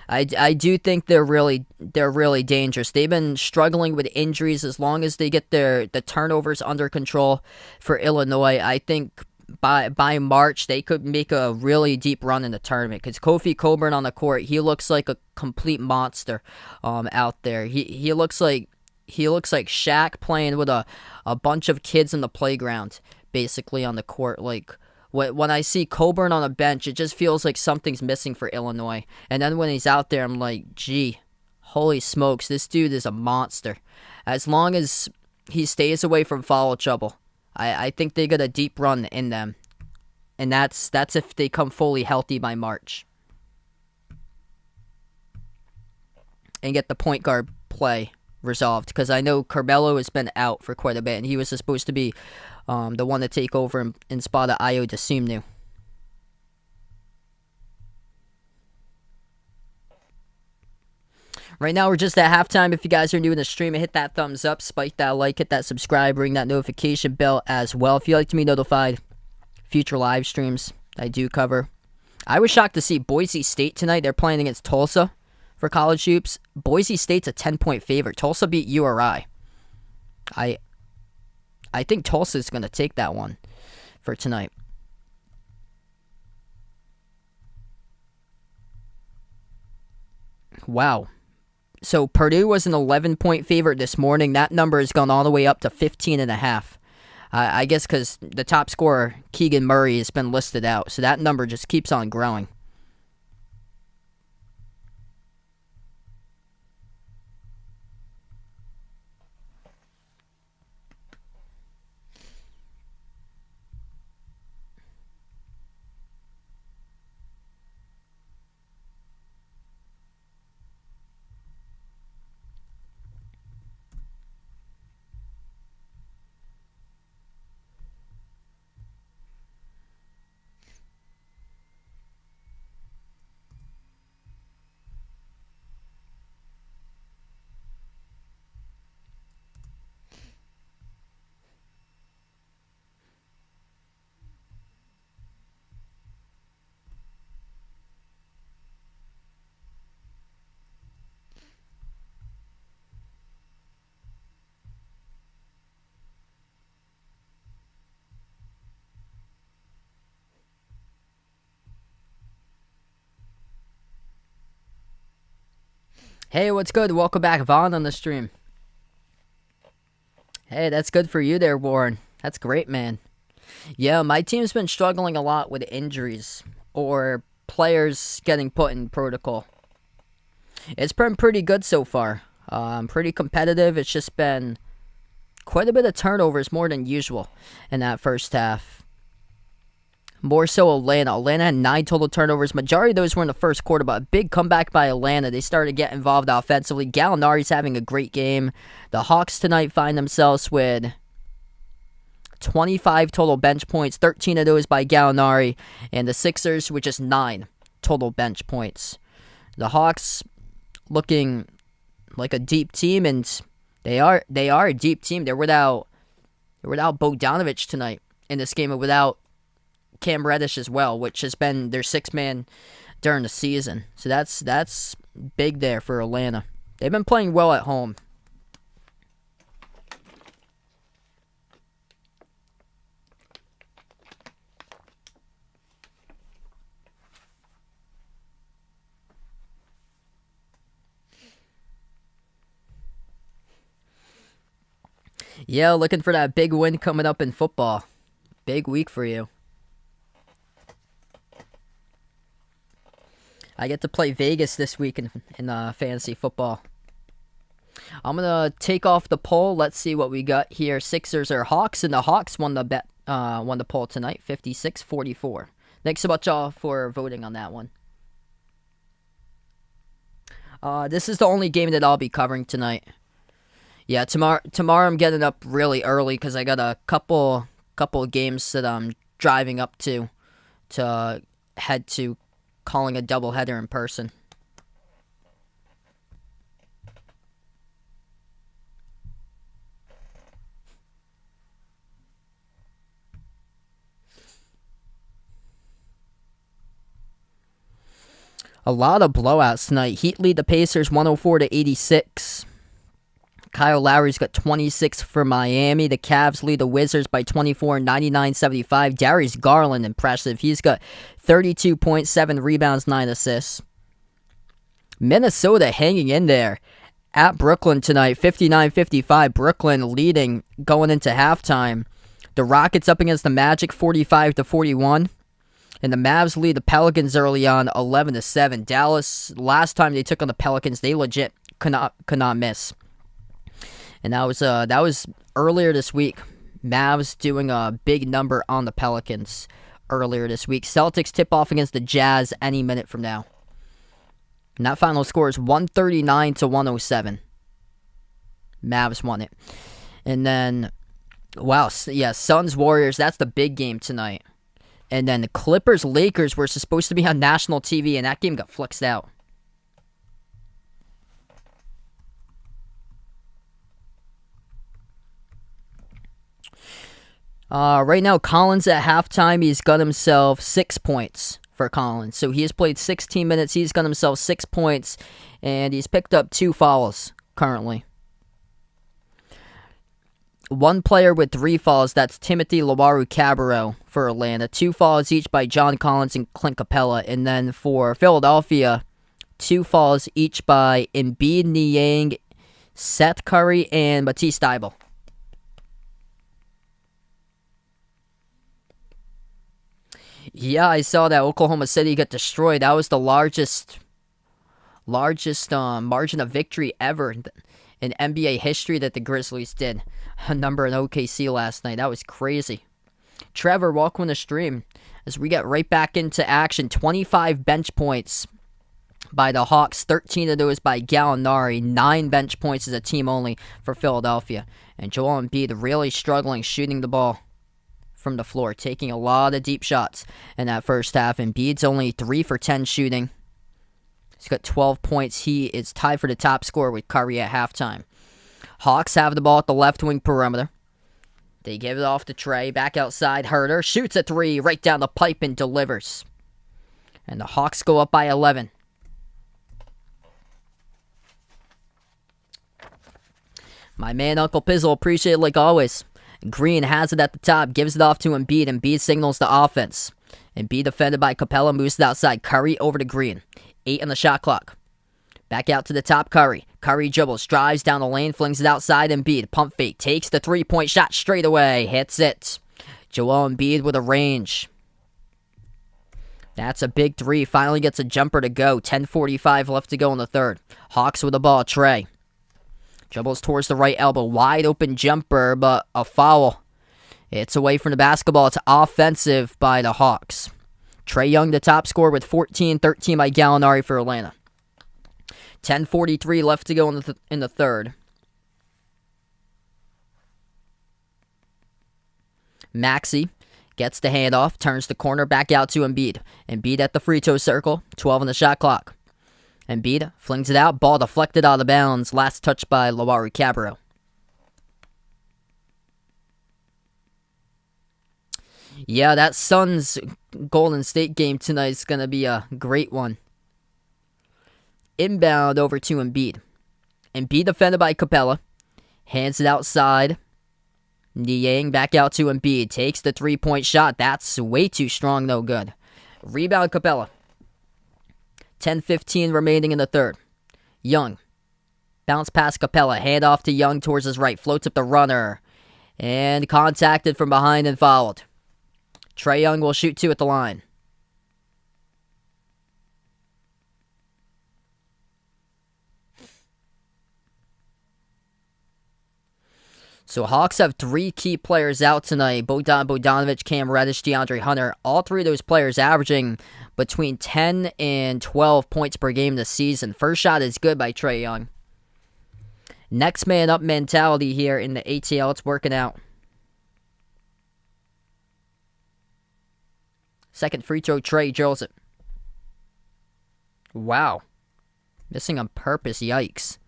[SPEAKER 1] I do think they're really dangerous. They've been struggling with injuries. As long as they get the turnovers under control for Illinois, I think by March they could make a really deep run in the tournament. Because Kofi Cockburn on the court, he looks like a complete monster out there. He looks like Shaq playing with a bunch of kids in the playground, basically on the court. Like, when I see Cockburn on a bench, it just feels like something's missing for Illinois. And then when he's out there, I'm like, gee, holy smokes, this dude is a monster. As long as he stays away from foul trouble, I think they got a deep run in them. And that's if they come fully healthy by March. And get the point guard play resolved, because I know Carmelo has been out for quite a bit, and he was supposed to be the one to take over in spot of Ayo Dosunmu. Right now, we're just at halftime. If you guys are new in the stream, hit that thumbs up, spike that like, hit that subscribe, ring that notification bell as well if you'd like to be notified future live streams I do cover. I was shocked to see Boise State tonight. They're playing against Tulsa for college hoops. Boise State's a 10-point favorite. Tulsa beat URI. I think Tulsa's going to take that one for tonight. Wow. So Purdue was an 11-point favorite this morning. That number has gone all the way up to 15.5. I guess because the top scorer, Keegan Murray, has been listed out. So that number just keeps on growing. Hey, what's good? Welcome back, Vaughn, on the stream. Hey, that's good for you there, Warren. That's great, man. Yeah, my team's been struggling a lot with injuries or players getting put in protocol. It's been pretty good so far. Pretty competitive. It's just been quite a bit of turnovers, more than usual, in that first half. More so Atlanta. Atlanta had 9 total turnovers. Majority of those were in the first quarter, but a big comeback by Atlanta. They started to get involved offensively. Gallinari's having a great game. The Hawks tonight find themselves with 25 total bench points, 13 of those by Gallinari, and the Sixers with just 9 total bench points. The Hawks looking like a deep team, and they are a deep team. They're without Bogdanovic tonight in this game, and without Cam Reddish as well, which has been their 6th man during the season. So that's big there for Atlanta. They've been playing well at home. Yeah, looking for that big win coming up in football. Big week for you. I get to play Vegas this week in fantasy football. I'm going to take off the poll. Let's see what we got here. Sixers or Hawks, and the Hawks won the poll tonight, 56-44. Thanks so much all for voting on that one. This is the only game that I'll be covering tonight. Yeah, tomorrow I'm getting up really early because I got a couple games that I'm driving up to head to, calling a doubleheader in person. A lot of blowouts tonight. Heat lead the Pacers 104-86. Kyle Lowry's got 26 for Miami. The Cavs lead the Wizards by 24, 99-75. Darius Garland, impressive. He's got 32 points, 7 rebounds, 9 assists. Minnesota hanging in there at Brooklyn tonight, 59-55. Brooklyn leading going into halftime. The Rockets up against the Magic, 45-41. And the Mavs lead the Pelicans early on, 11-7. Dallas, last time they took on the Pelicans, they legit could not miss. And that was earlier this week. Mavs doing a big number on the Pelicans earlier this week. Celtics tip off against the Jazz any minute from now. And that final score is 139-107. Mavs won it. And then, wow, yeah, Suns-Warriors, that's the big game tonight. And then the Clippers-Lakers were supposed to be on national TV, and that game got flexed out. Right now, Collins at halftime, he's got himself 6 points for Collins. So he has played 16 minutes. He's got himself 6 points, and he's picked up 2 fouls currently. One player with 3 fouls, that's Timothy Loaru-Cabarrot for Atlanta. 2 fouls each by John Collins and Clint Capella. And then for Philadelphia, 2 fouls each by Embiid, Niang, Seth Curry, and Matisse Thybulle. Yeah, I saw that Oklahoma City got destroyed. That was the largest margin of victory ever in NBA history that the Grizzlies did. A number in OKC last night. That was crazy. Trevor, welcome to the stream as we get right back into action. 25 bench points by the Hawks, 13 of those by Gallinari, 9 bench points as a team only for Philadelphia. And Joel Embiid really struggling shooting the ball from the floor, taking a lot of deep shots in that first half. Embiid's only 3 for 10 shooting. He's got 12 points. He is tied for the top scorer with Curry at halftime. Hawks have the ball at the left wing perimeter. They give it off to Trey. Back outside, Herter shoots a 3 right down the pipe and delivers. And the Hawks go up by 11. My man, Uncle Pizzle, appreciate it like always. Green has it at the top, gives it off to Embiid. Embiid signals the offense. Embiid defended by Capella, moves it outside. Curry over to Green. 8 on the shot clock. Back out to the top, Curry. Curry dribbles, drives down the lane, flings it outside. Embiid, pump fake, takes the 3-point shot straight away, hits it. Joel Embiid with a range. That's a big 3, finally gets a jumper to go. 10:45 left to go in the third. Hawks with the ball, Trey. Dribbles towards the right elbow, wide open jumper, but a foul. It's away from the basketball. It's offensive by the Hawks. Trae Young, the top scorer with 14, 13 by Gallinari for Atlanta. 10:43 left to go in the third. Maxey gets the handoff, turns the corner, back out to Embiid. Embiid at the free throw circle, 12 on the shot clock. Embiid flings it out, ball deflected out of bounds, last touch by Loaru-Cabarrot. Yeah, that Suns Golden State game tonight is going to be a great one. Inbound over to Embiid. Embiid defended by Capella. Hands it outside. Niang back out to Embiid. Takes the 3-point shot. That's way too strong, no good. Rebound Capella. 10:15 remaining in the third. Young. Bounce past Capella. Hand off to Young towards his right. Floats up the runner. And contacted from behind and fouled. Trae Young will shoot 2 at the line. So Hawks have 3 key players out tonight. Bogdan Bogdanovic, Cam Reddish, DeAndre Hunter. All 3 of those players averaging between 10 and 12 points per game this season. First shot is good by Trae Young. Next man up mentality here in the ATL. It's working out. Second free throw, Trae drills it. Wow. Missing on purpose, yikes.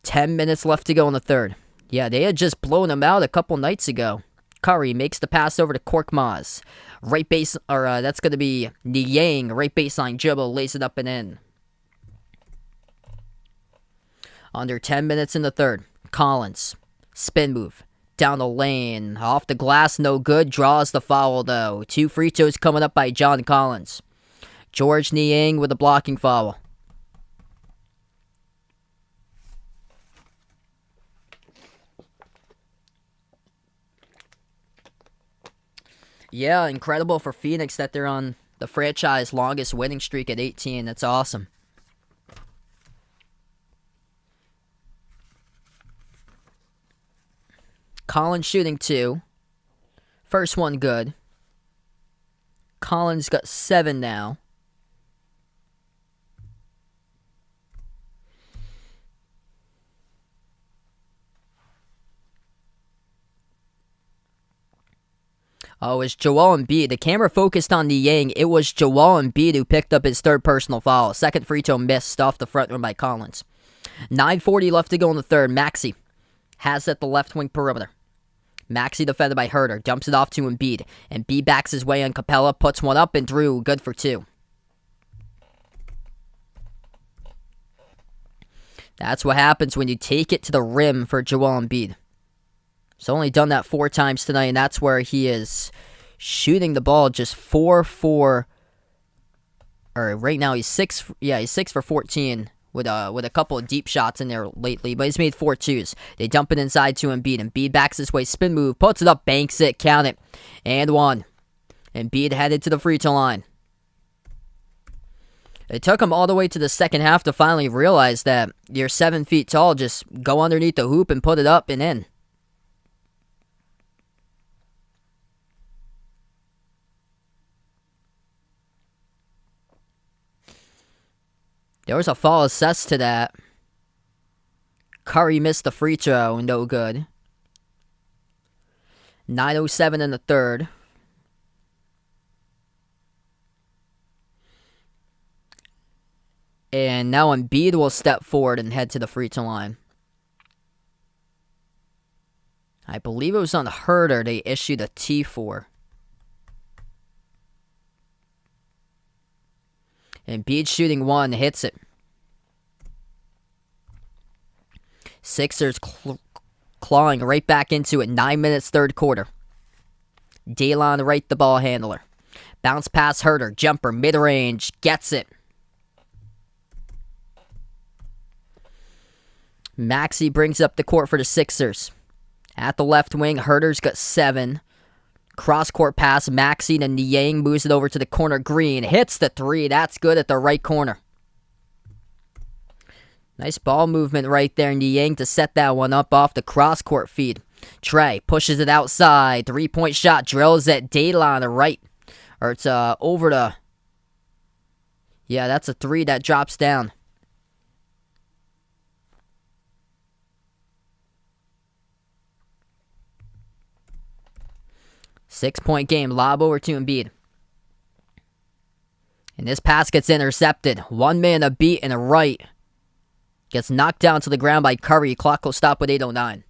[SPEAKER 1] 10 minutes left to go in the third. Yeah, they had just blown him out a couple nights ago. Curry makes the pass over to Korkmaz. Right base, or that's going to be Niang. Right baseline dribble, lays it up and in. Under 10 minutes in the third. Collins. Spin move. Down the lane. Off the glass, no good. Draws the foul, though. 2 free throws coming up by John Collins. George Niang with a blocking foul. Yeah, incredible for Phoenix that they're on the franchise longest winning streak at 18. That's awesome. Collins shooting 2. First one good. Collins got 7 now. Oh, it's Joel Embiid. The camera focused on Niang. It was Joel Embiid who picked up his 3rd personal foul. Second free throw missed off the front rim by Collins. 9:40 left to go in the third. Maxey has at the left wing perimeter. Maxey defended by Herter. Dumps it off to Embiid. Embiid backs his way on Capella. Puts one up and through. Good for 2. That's what happens when you take it to the rim for Joel Embiid. He's only done that 4 times tonight, and that's where he is shooting the ball just 4-4. Or right now he's 6 for 14 with a couple of deep shots in there lately, but he's made 4 twos. They dump it inside to Embiid. Embiid backs his way, spin move, puts it up, banks it, count it, and 1. Embiid headed to the free throw line. It took him all the way to the second half to finally realize that you're 7 feet tall. Just go underneath the hoop and put it up and in. There was a foul assessed to that. Curry missed the free throw, no good. 9:07 in the third. And now Embiid will step forward and head to the free throw line. I believe it was on Herter they issued a T4. Embiid shooting 1, hits it. Sixers clawing right back into it. 9 minutes, third quarter. Daylon Wright, the ball handler. Bounce pass Herter, jumper, mid-range, gets it. Maxey brings up the court for the Sixers. At the left wing, Herter's got 7. Cross-court pass, Maxey to Niang, moves it over to the corner. Green hits the 3. That's good at the right corner. Nice ball movement right there. Niang to set that one up off the cross-court feed. Trey pushes it outside. 3-point shot, drills it. Daylon right. Or it's over to... Yeah, that's a 3 that drops down. Six-point game, lob over to Embiid. And this pass gets intercepted. 1 man a beat and a right. Gets knocked down to the ground by Curry. Clock will stop with 8:09.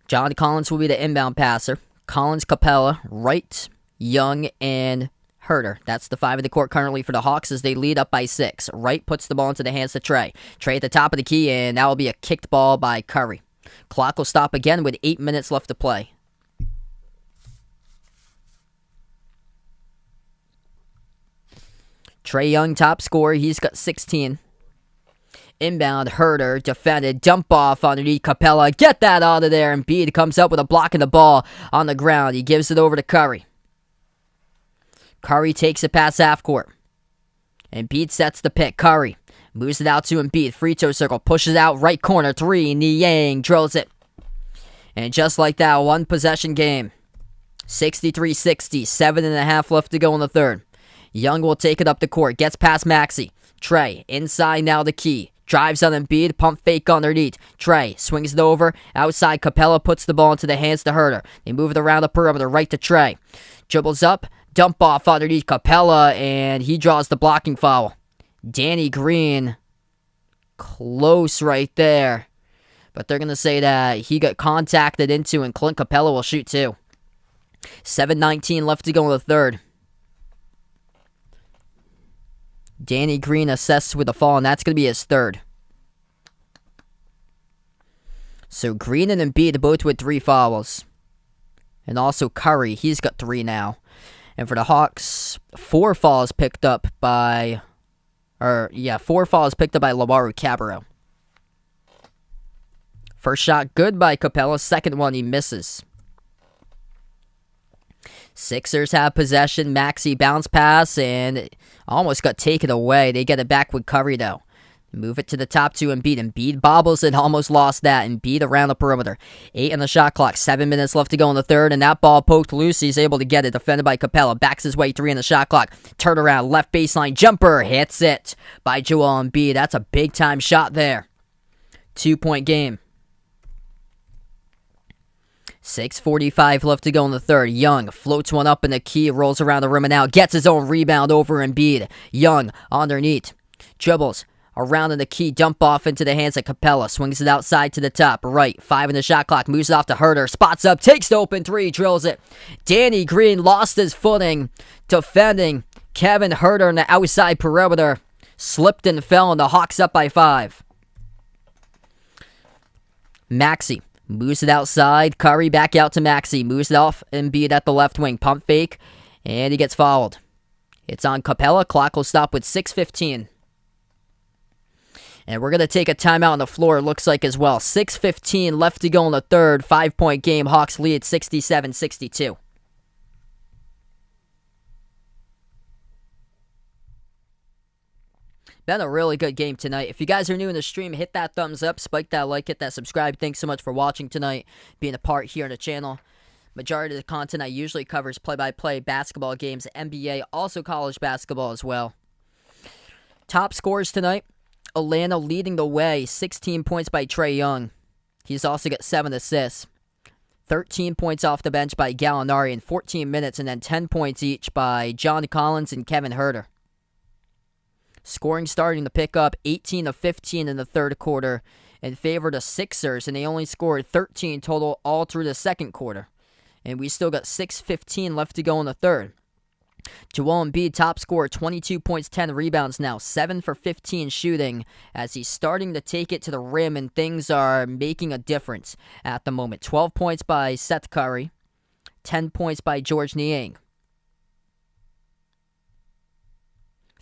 [SPEAKER 1] John Collins will be the inbound passer. Collins, Capella, Wright, Young, and Herter. That's the 5 of the court currently for the Hawks as they lead up by 6. Wright puts the ball into the hands of Trey. Trey at the top of the key, and that will be a kicked ball by Curry. Clock will stop again with 8 minutes left to play. Trey Young, top scorer. He's got 16. Inbound, Herter, defended, dump off underneath Capella. Get that out of there. Embiid comes up with a block in the ball on the ground. He gives it over to Curry. Curry takes it past half court. Embiid sets the pick. Curry moves it out to Embiid. Free throw circle, pushes out right corner. 3, Niang drills it. And just like that, 1 possession game. 63-60, 7.5 left to go in the third. Young will take it up the court, gets past Maxey. Trey, inside now the key. Drives on Embiid, pump fake underneath. Trey swings it over. Outside, Capella puts the ball into the hands to Herter. They move it around the perimeter, right to Trey. Dribbles up, dump off underneath Capella, and he draws the blocking foul. Danny Green, close right there. But they're going to say that he got contacted into, and Clint Capella will shoot too. 7:19 left to go in the third. Danny Green assessed with a foul, and that's going to be his 3rd. So Green and Embiid both with 3 fouls. And also Curry, he's got 3 now. And for the Hawks, 4 fouls picked up by... 4 fouls picked up by Lawaru Cabarro. First shot good by Capella, second one he misses. Sixers have possession. Maxey bounce pass and almost got taken away. They get it back with Curry though. Move it to the top to Embiid. Embiid bobbles and almost lost that. Embiid around the perimeter. 8 on the shot clock. 7 minutes left to go in the third. And that ball poked loose. He's able to get it. Defended by Capella. Backs his way. 3 on the shot clock. Turn around. Left baseline. Jumper. Hits it by Joel Embiid. That's a big time shot there. 2-point game. 6:45 left to go in the third. Young floats one up in the key, rolls around the rim and out, gets his own rebound over Embiid. Young underneath, dribbles around in the key, dump off into the hands of Capella, swings it outside to the top, right, 5 in the shot clock, moves it off to Herter, spots up, takes the open 3, drills it. Danny Green lost his footing, defending Kevin Herter on the outside perimeter, slipped and fell, and the Hawks up by 5. Maxey moves it outside. Curry back out to Maxey. Moves it off. Embiid at the left wing. Pump fake. And he gets fouled. It's on Capella. Clock will stop with 6:15. And we're going to take a timeout on the floor, it looks like, as well. 6:15 left to go in the third. 5-point game. Hawks lead 67-62. Been a really good game tonight. If you guys are new in the stream, hit that thumbs up, spike that like, hit that subscribe. Thanks so much for watching tonight, being a part here on the channel. Majority of the content I usually covers play-by-play basketball games, NBA, also college basketball as well. Top scores tonight, Atlanta leading the way, 16 points by Trae Young. He's also got 7 assists. 13 points off the bench by Gallinari in 14 minutes, and then 10 points each by John Collins and Kevin Herter. Scoring starting to pick up, 18 of 15 in the third quarter in favor of the Sixers, and they only scored 13 total all through the second quarter. And we still got 6:15 left to go in the third. Joel Embiid, top scorer, 22 points, 10 rebounds now, 7 for 15 shooting, as he's starting to take it to the rim, and things are making a difference at the moment. 12 points by Seth Curry, 10 points by George Niang.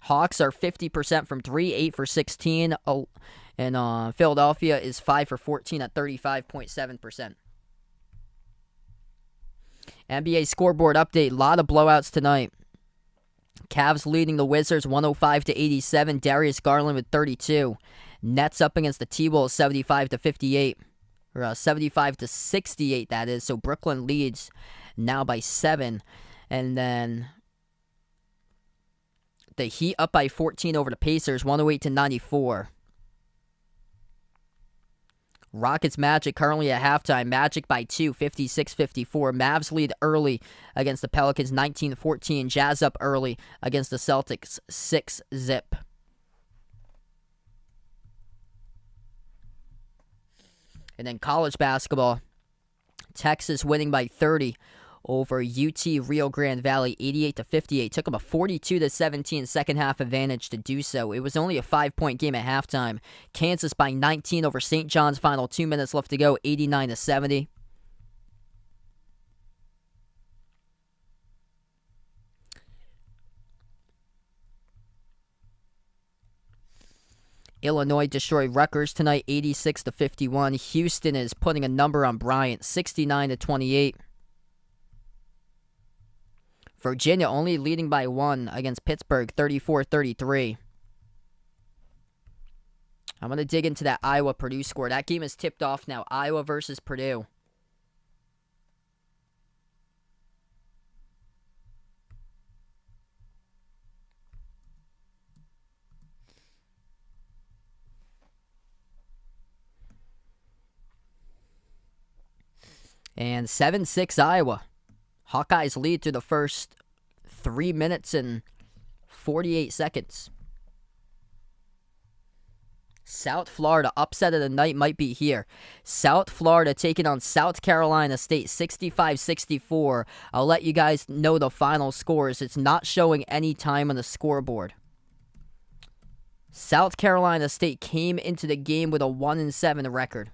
[SPEAKER 1] Hawks are 50% from 3, 8 for 16, and Philadelphia is 5 for 14 at 35.7%. NBA scoreboard update, a lot of blowouts tonight. Cavs leading the Wizards 105-87, Darius Garland with 32. Nets up against the T-Wolves 75-58, or 75-68 that is, so Brooklyn leads now by 7, and then the Heat up by 14 over the Pacers, 108-94. Rockets Magic currently at halftime. Magic by 2, 56-54. Mavs lead early against the Pelicans, 19-14. Jazz up early against the Celtics, 6-zip. And then college basketball. Texas winning by 30 over UT Rio Grande Valley, 88-58. Took them a 42-17 second half advantage to do so. It was only a 5-point game at halftime. Kansas by 19 over St. John's, final 2 minutes left to go, 89-70. Illinois destroyed Rutgers tonight, 86-51. Houston is putting a number on Bryant, 69-28. Virginia only leading by 1 against Pittsburgh, 34-33. I'm going to dig into that Iowa-Purdue score. That game is tipped off now. Iowa versus Purdue. And 7-6 Iowa. Hawkeyes lead through the first 3 minutes and 48 seconds. South Florida, upset of the night might be here. South Florida taking on South Carolina State, 65-64. I'll let you guys know the final scores. It's not showing any time on the scoreboard. South Carolina State came into the game with a 1-7 record.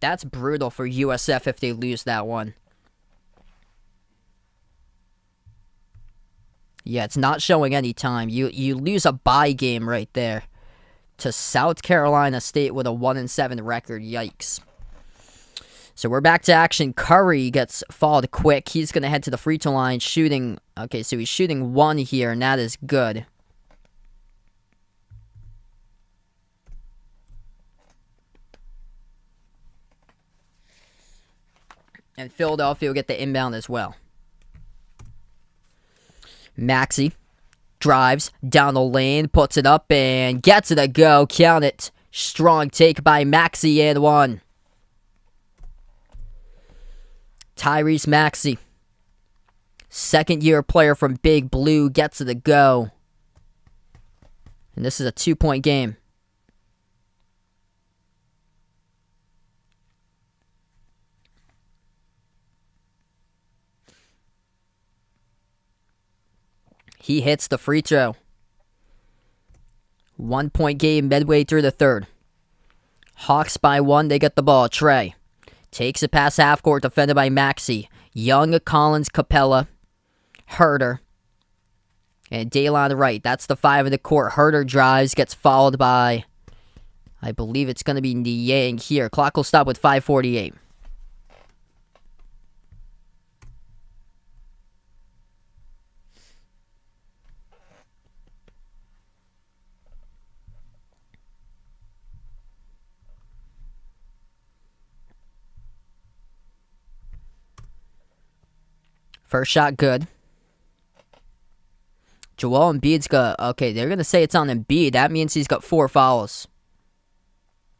[SPEAKER 1] That's brutal for USF if they lose that one. Yeah, it's not showing any time. You lose a bye game right there to South Carolina State with a 1-7 record. Yikes. So we're back to action. Curry gets fouled quick. He's going to head to the free throw line shooting. Okay, so he's shooting 1 here, and that is good. And Philadelphia will get the inbound as well. Maxey Drives down the lane, puts it up, and gets it to go. Count it. Strong take by Maxey and one. Tyrese Maxey, second-year player from Big Blue, gets it to go. And this is a 2-point game. He hits the free throw. 1-point game midway through the third. Hawks by one, they get the ball. Trey takes it past half court, defended by Maxey. Young, Collins, Capella, Herter, and Daylon Wright. That's the five in the court. Herter drives, gets fouled by, I believe it's going to be Niang here. Clock will stop with 5:48. First shot good. Joel Embiid's got... Okay, they're going to say it's on Embiid. That means he's got 4 fouls.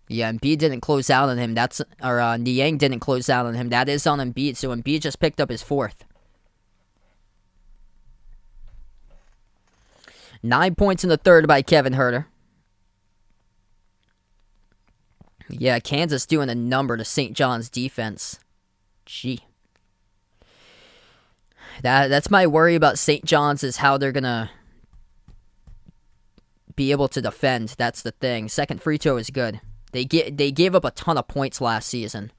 [SPEAKER 1] Yeah, Embiid didn't close out on him. Niang didn't close out on him. That is on Embiid, so Embiid just picked up his 4th. 9 points in the third by Kevin Herter. Yeah, Kansas doing a number to St. John's defense. Gee. That's my worry about St. John's, is how they're going to be able to defend. That's the thing. Second free throw is good. They gave up a ton of points last season.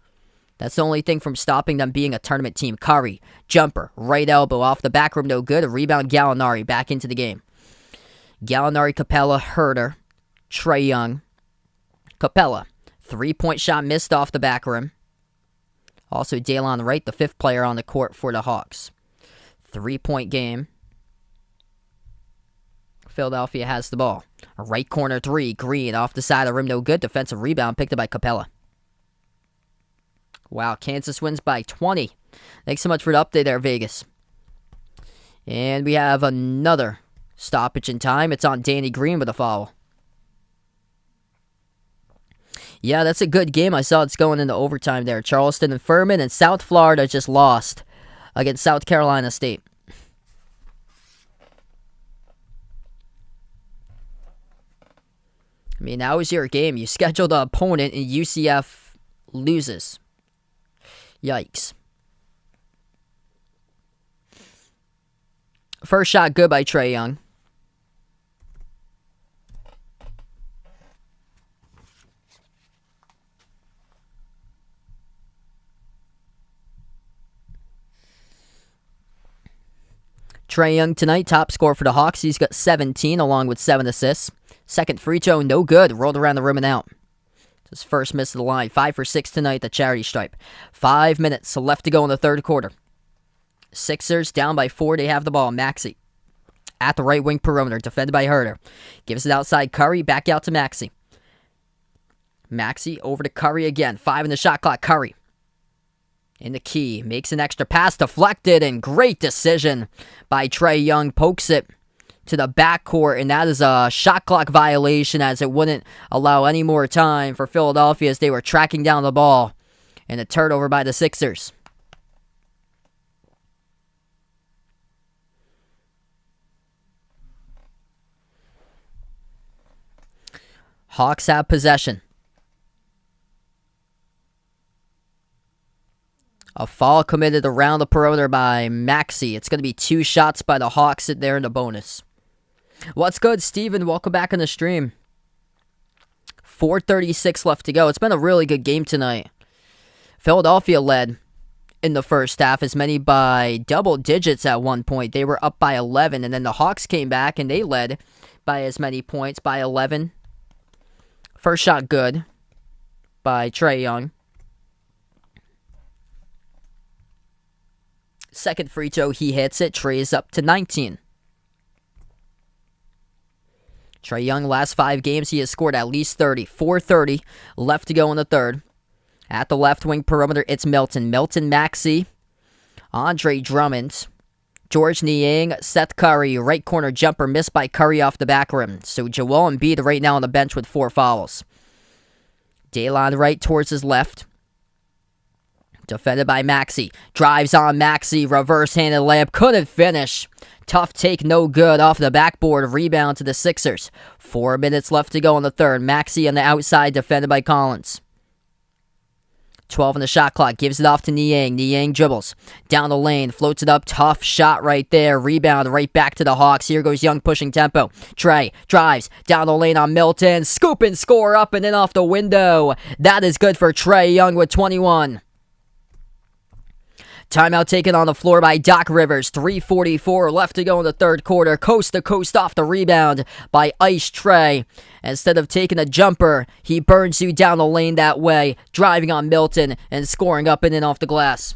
[SPEAKER 1] That's the only thing from stopping them being a tournament team. Curry, jumper, right elbow, off the back rim, no good. A rebound, Gallinari back into the game. Gallinari, Capella, Herter, Trae Young, Capella. 3-point shot missed off the back rim. Also, Daylon Wright, the 5th player on the court for the Hawks. 3-point game. Philadelphia has the ball. A right corner 3. Green off the side of the rim, no good. Defensive rebound picked up by Capella. Wow, Kansas wins by 20. Thanks so much for the update there, Vegas. And we have another stoppage in time. It's on Danny Green with a foul. Yeah, that's a good game. I saw it's going into overtime there. Charleston and Furman, and South Florida just lost against South Carolina State. I mean, that was your game. You scheduled an opponent and UCF loses. Yikes. First shot good by Trae Young. Trae Young tonight, top scorer for the Hawks. He's got 17 along with 7 assists. Second free throw, no good. Rolled around the rim and out. His first miss of the line. 5 for 6 tonight, the charity stripe. 5 minutes left to go in the third quarter. Sixers down by 4. They have the ball. Maxey at the right wing perimeter, defended by Herter. Gives it outside Curry, back out to Maxey. Maxey over to Curry again. 5 in the shot clock. Curry in the key. Makes an extra pass, deflected, and great decision by Trae Young. Pokes it to the backcourt, and that is a shot clock violation, as it wouldn't allow any more time for Philadelphia as they were tracking down the ball. And a turnover by the Sixers. Hawks have possession. A foul committed around the perimeter by Maxey. It's going to be 2 shots by the Hawks there in the bonus. What's good, Steven? Welcome back on the stream. 4:36 left to go. It's been a really good game tonight. Philadelphia led in the first half, as many by double digits at one point. They were up by 11, and then the Hawks came back and they led by as many points, by 11. First shot good by Trae Young. Second free throw, he hits it. Trae is up to 19. Trae Young, last 5 games, he has scored at least 30. 4:30 left to go in the third. At the left wing perimeter, it's Milton. Milton, Maxey, Andre Drummond, George Niang, Seth Curry, right corner jumper missed by Curry off the back rim. So Joel Embiid right now on the bench with 4 fouls. Daylon Wright towards his left. Defended by Maxey. Drives on Maxey. Reverse-handed layup. Couldn't finish. Tough take, no good. Off the backboard. Rebound to the Sixers. 4 minutes left to go in the third. Maxey on the outside. Defended by Collins. 12 on the shot clock. Gives it off to Niang. Niang dribbles. Down the lane. Floats it up. Tough shot right there. Rebound right back to the Hawks. Here goes Young pushing tempo. Trey drives. Down the lane on Milton. Scoop and score up and in off the window. That is good for Trey Young with 21. Timeout taken on the floor by Doc Rivers. 3:44 left to go in the third quarter. Coast to coast off the rebound by Ice Trey. Instead of taking a jumper, he burns you down the lane that way, driving on Milton and scoring up and in off the glass.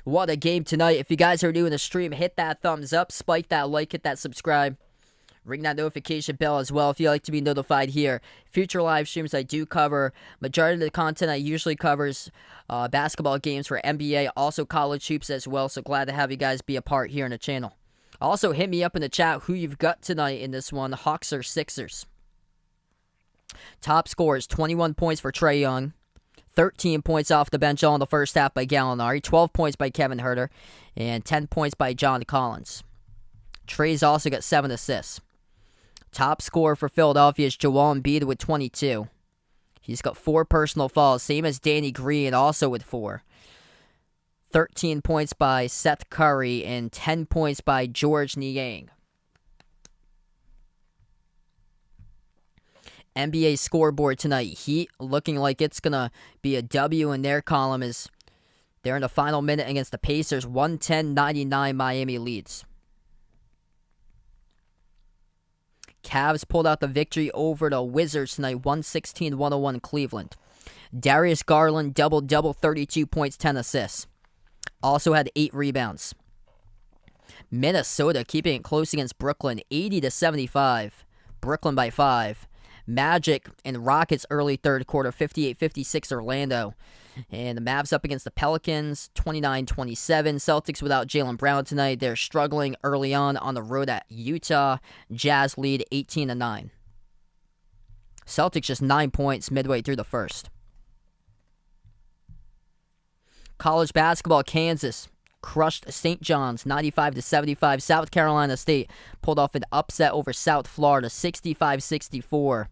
[SPEAKER 1] What a game tonight. If you guys are new in the stream, hit that thumbs up, spike that like, hit that subscribe. Ring that notification bell as well if you like to be notified here. Future live streams I do cover. Majority of the content I usually covers basketball games for NBA, also college hoops as well. So glad to have you guys be a part here on the channel. Also hit me up in the chat who you've got tonight in this one, Hawks or Sixers. Top scores, 21 points for Trey Young. 13 points off the bench all in the first half by Gallinari. 12 points by Kevin Huerter. And 10 points by John Collins. Trey's also got 7 assists. Top scorer for Philadelphia is Joel Embiid with 22. He's got 4 personal fouls, same as Danny Green, also with 4. 13 points by Seth Curry and 10 points by George Niang. NBA scoreboard tonight. Heat looking like it's going to be a W in their column as they're in the final minute against the Pacers. 110-99 Miami leads. Cavs pulled out the victory over the Wizards tonight, 116-101 Cleveland. Darius Garland double-double, 32 points, 10 assists. Also had 8 rebounds. Minnesota keeping it close against Brooklyn, 80-75. Brooklyn by 5. Magic and Rockets early third quarter, 58-56 Orlando. And the Mavs up against the Pelicans, 29-27. Celtics without Jaylen Brown tonight. They're struggling early on the road at Utah. Jazz lead 18-9. Celtics just 9 points midway through the first. College basketball, Kansas crushed St. John's 95-75. South Carolina State pulled off an upset over South Florida, 65-64.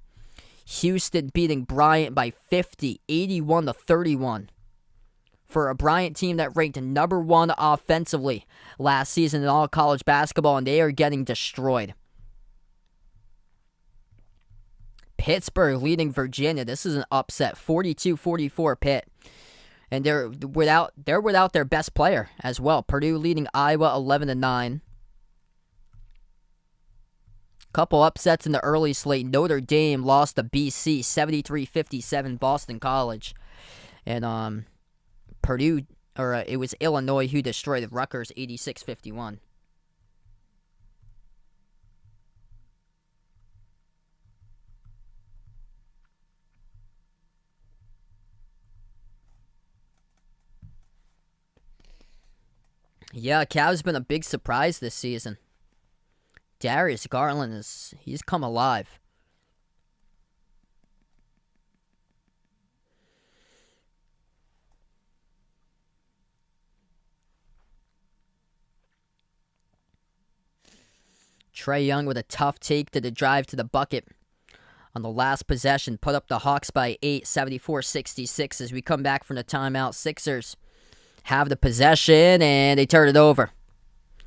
[SPEAKER 1] Houston beating Bryant by 50, 81-31. For a Bryant team that ranked number 1 offensively last season in all college basketball, and they are getting destroyed. Pittsburgh leading Virginia. This is an upset, 42-44 Pitt. And they're without their best player as well. Purdue leading Iowa 11-9. Couple upsets in the early slate. Notre Dame lost to BC 73-57 Boston College. And Purdue, it was Illinois who destroyed Rutgers 86-51. Yeah, Cavs been a big surprise this season. Darius Garland he's come alive. Trey Young with a tough take to the drive to the bucket on the last possession. Put up the Hawks by 8, 74-66 as we come back from the timeout. Sixers have the possession and they turn it over.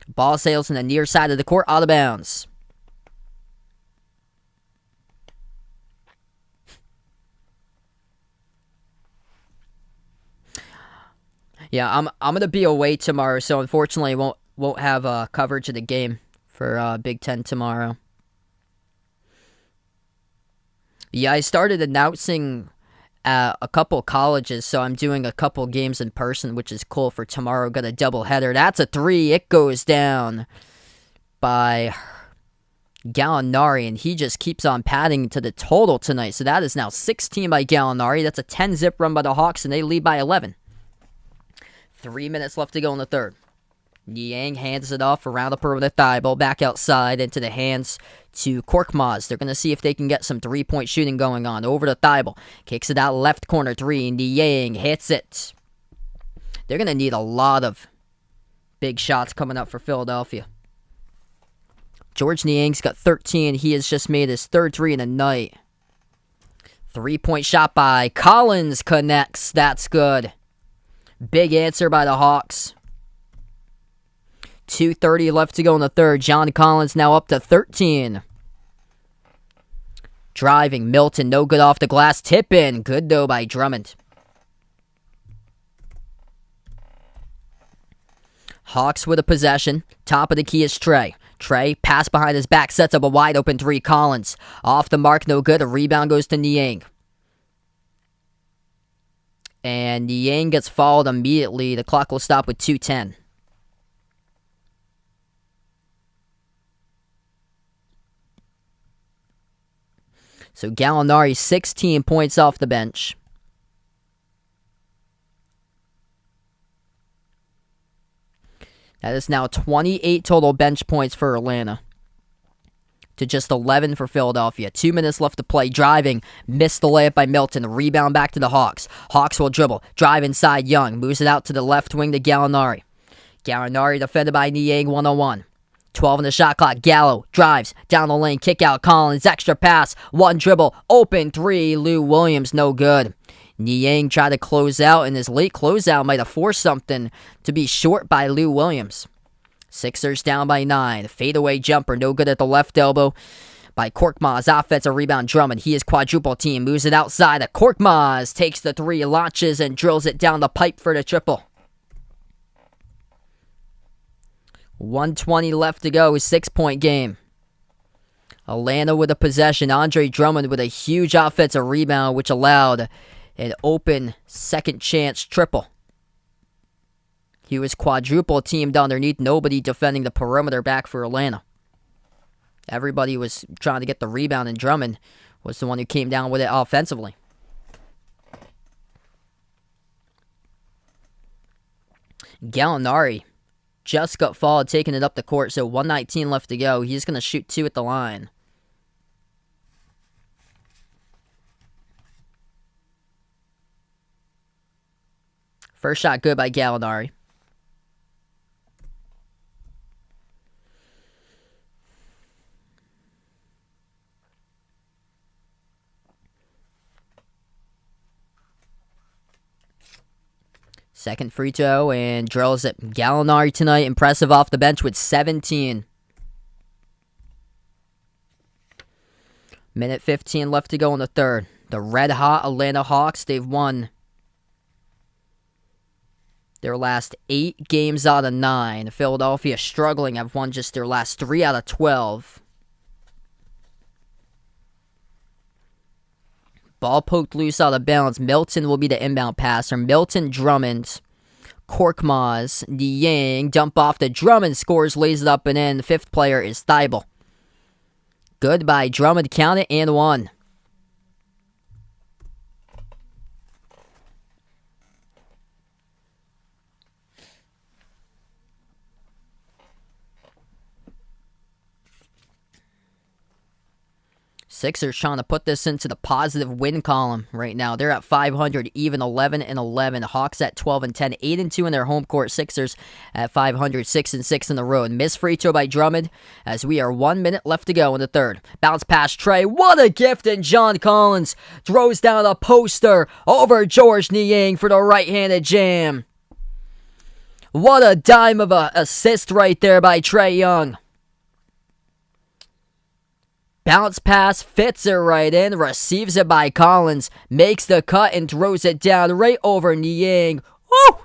[SPEAKER 1] Ball sails in the near side of the court, out of bounds. Yeah, I'm gonna be away tomorrow, so unfortunately won't have coverage of the game for Big Ten tomorrow. Yeah, I started announcing at a couple colleges, so I'm doing a couple games in person, which is cool for tomorrow. Got a doubleheader. That's a 3. It goes down by Gallinari, and he just keeps on padding to the total tonight. So that is now 16 by Gallinari. That's a 10-zip run by the Hawks, and they lead by 11. 3 minutes left to go in the third. Niang hands it off around the perimeter thigh ball, back outside into the hands to Korkmaz. They're going to see if they can get some three-point shooting going on. Over the thigh ball, kicks it out left corner three. Niang hits it. They're going to need a lot of big shots coming up for Philadelphia. George Niang's got 13. He has just made his third three in the night. 3-point shot by Collins connects. That's good. Big answer by the Hawks. 2:30 left to go in the third. John Collins now up to 13. Driving, Milton, no good off the glass. Tip in. Good, though, by Drummond. Hawks with a possession. Top of the key is Trey. Trey, pass behind his back, sets up a wide open three. Collins. Off the mark, no good. A rebound goes to Niang. And Niang gets fouled immediately. The clock will stop with 2:10. So Gallinari, 16 points off the bench. That is now 28 total bench points for Atlanta to just 11 for Philadelphia. 2 minutes left to play. Driving. Missed the layup by Milton. Rebound back to the Hawks. Hawks will dribble. Drive inside Young. Moves it out to the left wing to Gallinari. Gallinari defended by Niang 1-on-1. 12 in the shot clock. Gallo drives down the lane. Kick out Collins. Extra pass. One dribble. Open three. Lou Williams. No good. Niang tried to close out, and his late closeout might have forced something to be short by Lou Williams. Sixers down by 9. Fadeaway jumper. No good at the left elbow by Korkmaz. Offensive rebound Drummond. He is quadruple team. Moves it outside. Korkmaz takes the three. Launches and drills it down the pipe for the triple. 1:20 left to go. 6-point game. Atlanta with a possession. Andre Drummond with a huge offensive rebound, which allowed an open second chance triple. He was quadruple teamed underneath. Nobody defending the perimeter back for Atlanta. Everybody was trying to get the rebound, and Drummond was the one who came down with it offensively. Gallinari just got fouled, taking it up the court, so 1:19 left to go. He's going to shoot 2 at the line. First shot good by Gallinari. Second free throw and drills it. Gallinari tonight, impressive off the bench with 17. Minute 15 left to go in the third. The red-hot Atlanta Hawks, they've won their last 8 games out of 9. Philadelphia struggling, have won just their last 3 out of 12. Ball poked loose out of bounds. Milton will be the inbound passer. Milton, Drummond, Korkmaz, Niang, dump off to Drummond, scores, lays it up and in. The fifth player is Thybulle. Good by Drummond, count it, and 1. Sixers trying to put this into the positive win column right now. They're at 500, even 11-11. Hawks at 12-10, 8-2 in their home court. Sixers at 500, 6-6 in the road. Missed free throw by Drummond as we are 1 minute left to go in the third. Bounce pass Trey. What a gift! And John Collins throws down a poster over George Niang for the right-handed jam. What a dime of a assist right there by Trae Young. Bounce pass, fits it right in, receives it by Collins, makes the cut and throws it down right over Niang. Woo!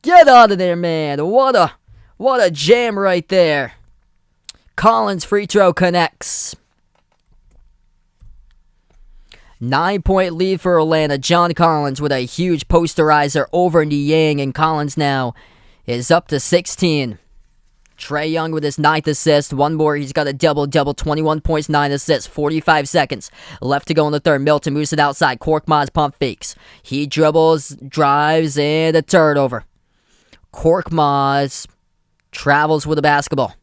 [SPEAKER 1] Get out of there, man. What a jam right there. Collins free throw connects. 9-point lead for Atlanta. John Collins with a huge posterizer over Niang, and Collins now is up to 16. Trae Young with his 9th assist. One more. He's got a double-double. 21 points, 9 assists. 45 seconds left to go in the third. Milton moves it outside. Korkmaz pump fakes. He dribbles, drives, and a turnover. Korkmaz travels with the basketball.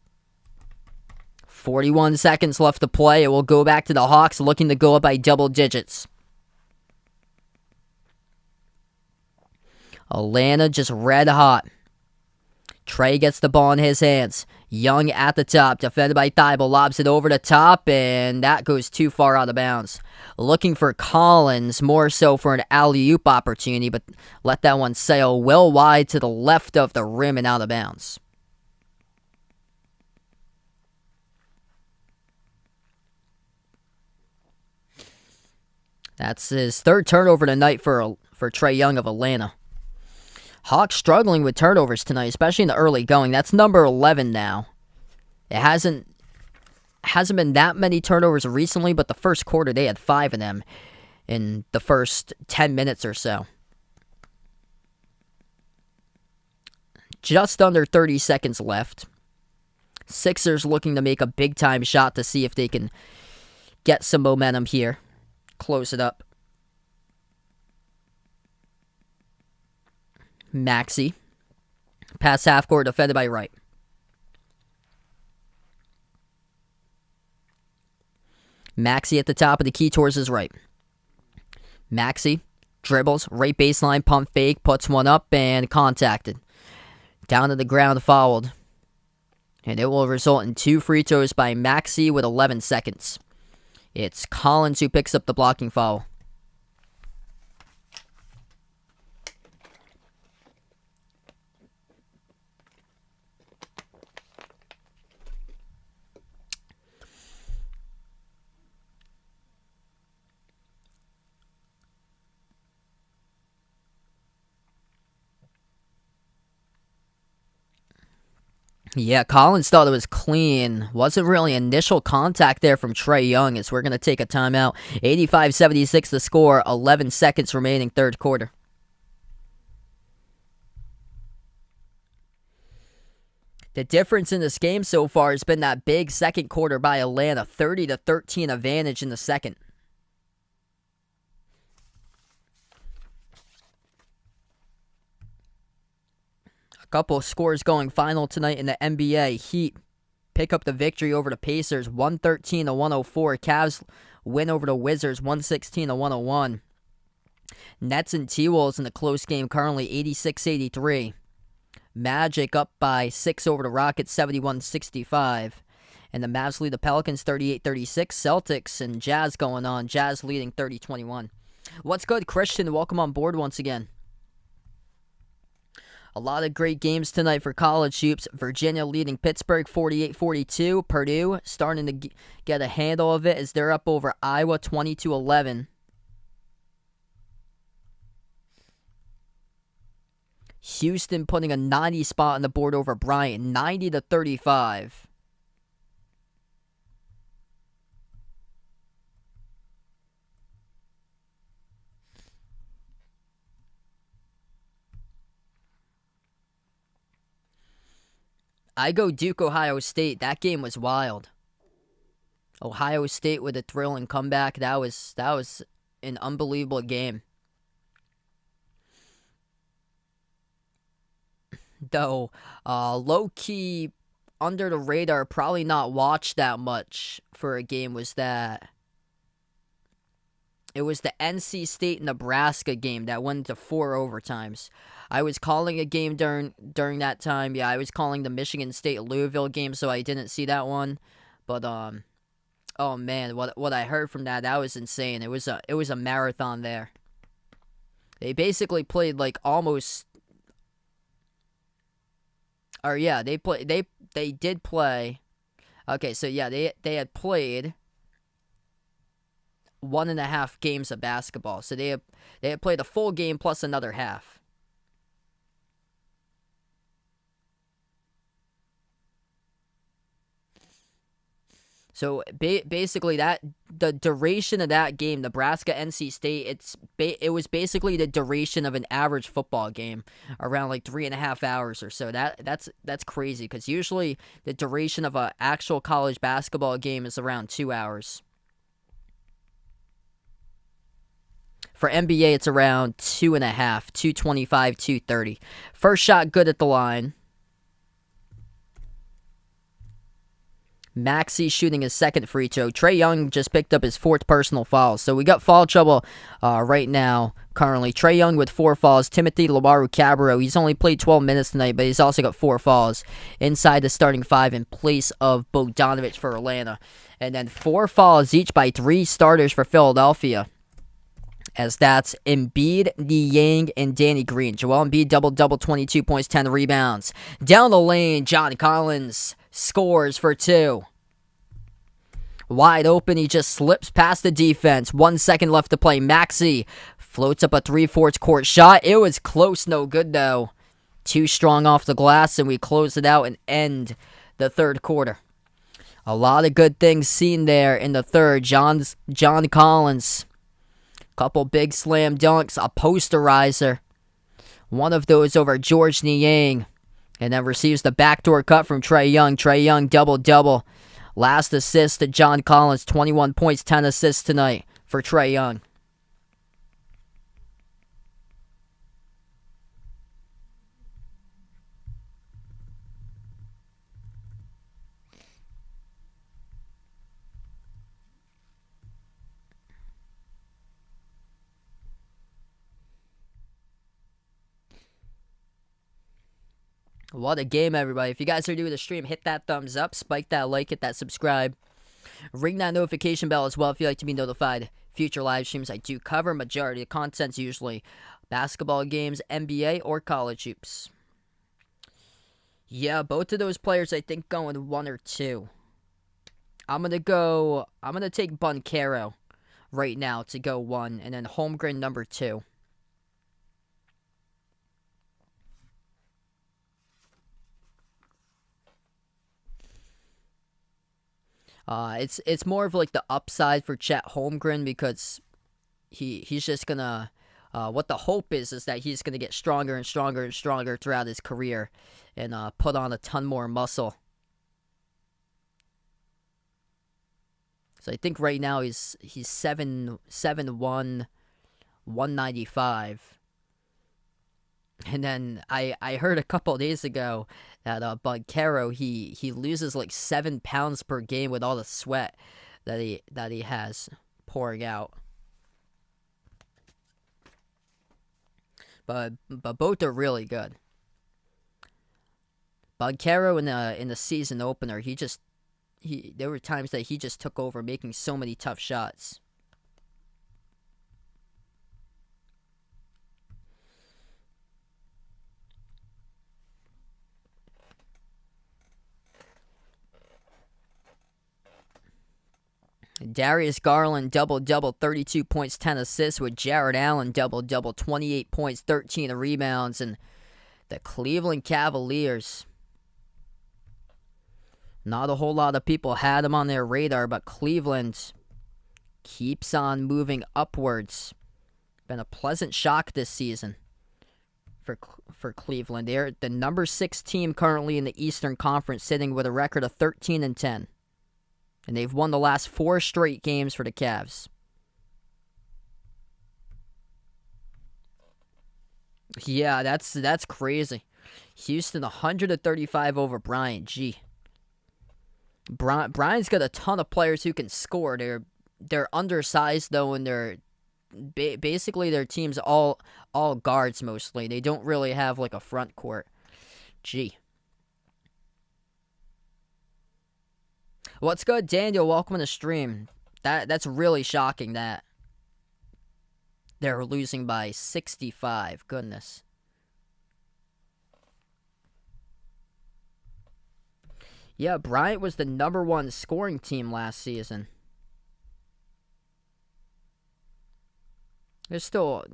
[SPEAKER 1] 41 seconds left to play. It will go back to the Hawks, looking to go up by double digits. Atlanta just red hot. Trey gets the ball in his hands. Young at the top, defended by Thibault, lobs it over the top, and that goes too far out of bounds. Looking for Collins, more so for an alley-oop opportunity, but let that one sail well wide to the left of the rim and out of bounds. That's his third turnover tonight for Trey Young of Atlanta. Hawks struggling with turnovers tonight, especially in the early going. That's number 11 now. It hasn't been that many turnovers recently, but the first quarter they had 5 of them in the first 10 minutes or so. Just under 30 seconds left. Sixers looking to make a big-time shot to see if they can get some momentum here. Close it up. Maxey. Pass half court, defended by Wright. Maxey at the top of the key towards his right. Maxey dribbles, right baseline, pump fake, puts one up, and contacted. Down to the ground, fouled. And it will result in 2 free throws by Maxey with 11 seconds. It's Collins who picks up the blocking foul. Yeah, Collins thought it was clean. Wasn't really initial contact there from Trey Young as we're going to take a timeout. 85-76 the score, 11 seconds remaining third quarter. The difference in this game so far has been that big second quarter by Atlanta, 30-13 advantage in the second. Couple of scores going final tonight in the NBA. Heat pick up the victory over the Pacers, 113-104. Cavs win over the Wizards, 116-101. Nets and T-Wolves in the close game currently 86-83. Magic up by 6 over the Rockets, 71-65. And the Mavs lead the Pelicans 38-36. Celtics and Jazz going on. Jazz leading 30-21. What's good, Christian? Welcome on board once again. A lot of great games tonight for college hoops. Virginia leading Pittsburgh 48-42. Purdue starting to get a handle of it as they're up over Iowa 20-11. Houston putting a 90 spot on the board over Bryant, 90-35. I go Duke, Ohio State. That game was wild. Ohio State with a thrilling comeback. That was an unbelievable game. Though, low-key, under the radar, probably not watched that much for a game was that it was the NC State-Nebraska game that went to 4 overtimes. I was calling a game during that time. Yeah, I was calling the Michigan State-Louisville game, so I didn't see that one. But, oh man, what I heard from that was insane. It was a marathon there. They basically played like almost... Or yeah, they did play. Okay, so yeah, they had played 1.5 games of basketball. So they had played a full game plus another half. So basically, the duration of that game, Nebraska NC State, it was basically the duration of an average football game, around like 3.5 hours or so. That's crazy because usually the duration of an actual college basketball game is around 2 hours. For NBA, it's around 2.5, 225, 230. First shot good at the line. Maxey shooting his second free throw. Trae Young just picked up his 4th personal foul. So we got foul trouble right now, currently. Trae Young with 4 fouls. Timothy Lobaru-Cabarrot, he's only played 12 minutes tonight, but he's also got 4 fouls inside the starting 5 in place of Bogdanovic for Atlanta. And then 4 fouls each by 3 starters for Philadelphia. As that's Embiid, Niang, and Danny Green. Joel Embiid double-double, 22 points, 10 rebounds. Down the lane, John Collins scores for 2. Wide open, he just slips past the defense. 1 second left to play. Maxey floats up a 3/4 court shot. It was close, no good though. Too strong off the glass, and we close it out and end the third quarter. A lot of good things seen there in the third. John Collins, couple big slam dunks, a posterizer. One of those over George Niang. And then receives the backdoor cut from Trae Young. Trae Young double-double. Last assist to John Collins. 21 points, 10 assists tonight for Trae Young. What a game, everybody. If you guys are new to the stream, hit that thumbs up, spike that like, hit that subscribe. Ring that notification bell as well if you'd like to be notified. Future live streams I do cover. Majority of content's usually basketball games, NBA, or college hoops. Yeah, both of those players I think going 1 or 2. I'm going to take Banchero right now to go 1, and then Holmgren number 2. It's more of like the upside for Chet Holmgren because he's just gonna what the hope is that he's gonna get stronger and stronger and stronger throughout his career and put on a ton more muscle. So I think right now he's 7'1", 195. And then I heard a couple of days ago that Banchero he loses like 7 pounds per game with all the sweat that he has pouring out. But both are really good. Banchero in the season opener, there were times that he just took over, making so many tough shots. Darius Garland double-double, 32 points, 10 assists, with Jared Allen double-double, 28 points, 13 rebounds, and the Cleveland Cavaliers. Not a whole lot of people had them on their radar, but Cleveland keeps on moving upwards. Been a pleasant shock this season for Cleveland. They're the number 6 team currently in the Eastern Conference, sitting with a record of 13-10. And they've won the last 4 straight games for the Cavs. Yeah, that's crazy. Houston 135 over Bryant. Gee. Bryant's got a ton of players who can score. They're undersized though, and they're basically their team's all guards mostly. They don't really have like a front court. Gee. What's good, Daniel? Welcome to the stream. That's really shocking that they're losing by 65. Goodness. Yeah, Bryant was the number 1 scoring team last season. There's still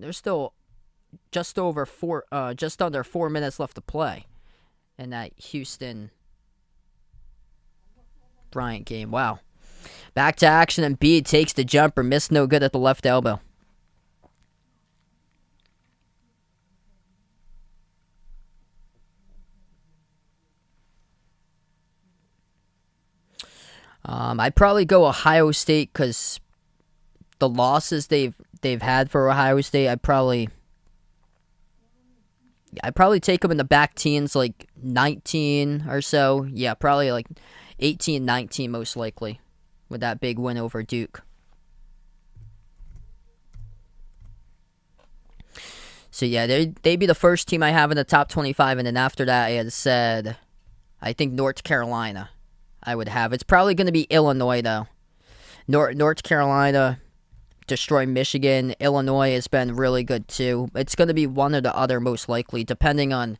[SPEAKER 1] just under 4 minutes left to play in that Houston Bryant game. Wow. Back to action, and Embiid takes the jumper, missed no good at the left elbow. I'd probably go Ohio State because the losses they've they've had for Ohio State, I'd probably take them in the back teens, like 19 or so. Yeah, probably like 18, 19 most likely, with that big win over Duke. So yeah, they'd be the first team I have in the top 25, and then after that, I had said, I think North Carolina I would have. It's probably going to be Illinois, though. North Carolina destroy Michigan. Illinois has been really good, too. It's going to be one or the other, most likely, depending on,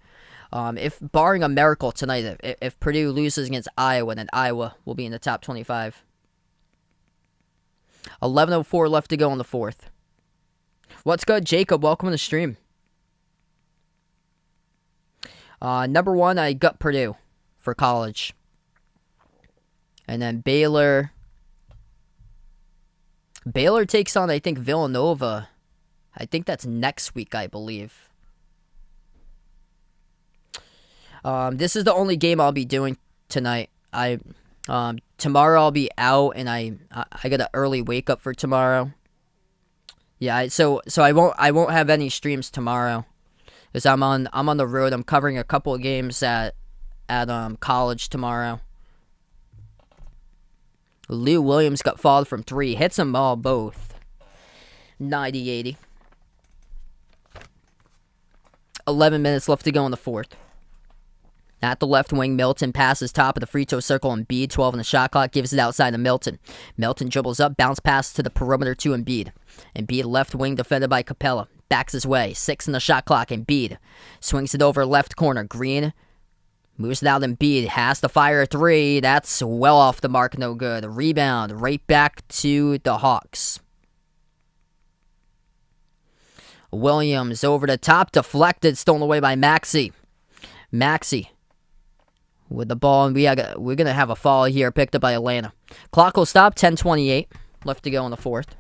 [SPEAKER 1] if barring a miracle tonight, if Purdue loses against Iowa, then Iowa will be in the top 25. 11:04 left to go in the fourth. What's good, Jacob? Welcome to the stream. Number 1, I got Purdue for college. And then Baylor. Baylor takes on, I think, Villanova. I think that's next week, I believe. This is the only game I'll be doing tonight. Tomorrow I'll be out, and I got an early wake up for tomorrow. Yeah, so I won't have any streams tomorrow, because I'm on the road. I'm covering a couple of games at college tomorrow. Lou Williams got fouled from 3. Hits them all both. 90-80. 11 minutes left to go in the fourth. At the left wing, Milton passes top of the free throw circle. Embiid, 12 on the shot clock, gives it outside to Milton. Milton dribbles up, bounce pass to the perimeter to Embiid. Embiid left wing, defended by Capella. Backs his way, 6 on the shot clock. Embiid swings it over left corner. Green moves it out. Embiid has to fire a 3. That's well off the mark, no good. Rebound right back to the Hawks. Williams over the top, deflected, stolen away by Maxey. Maxey with the ball, and we're going to have a foul here, picked up by Atlanta. Clock will stop, 10:28 left to go in the fourth.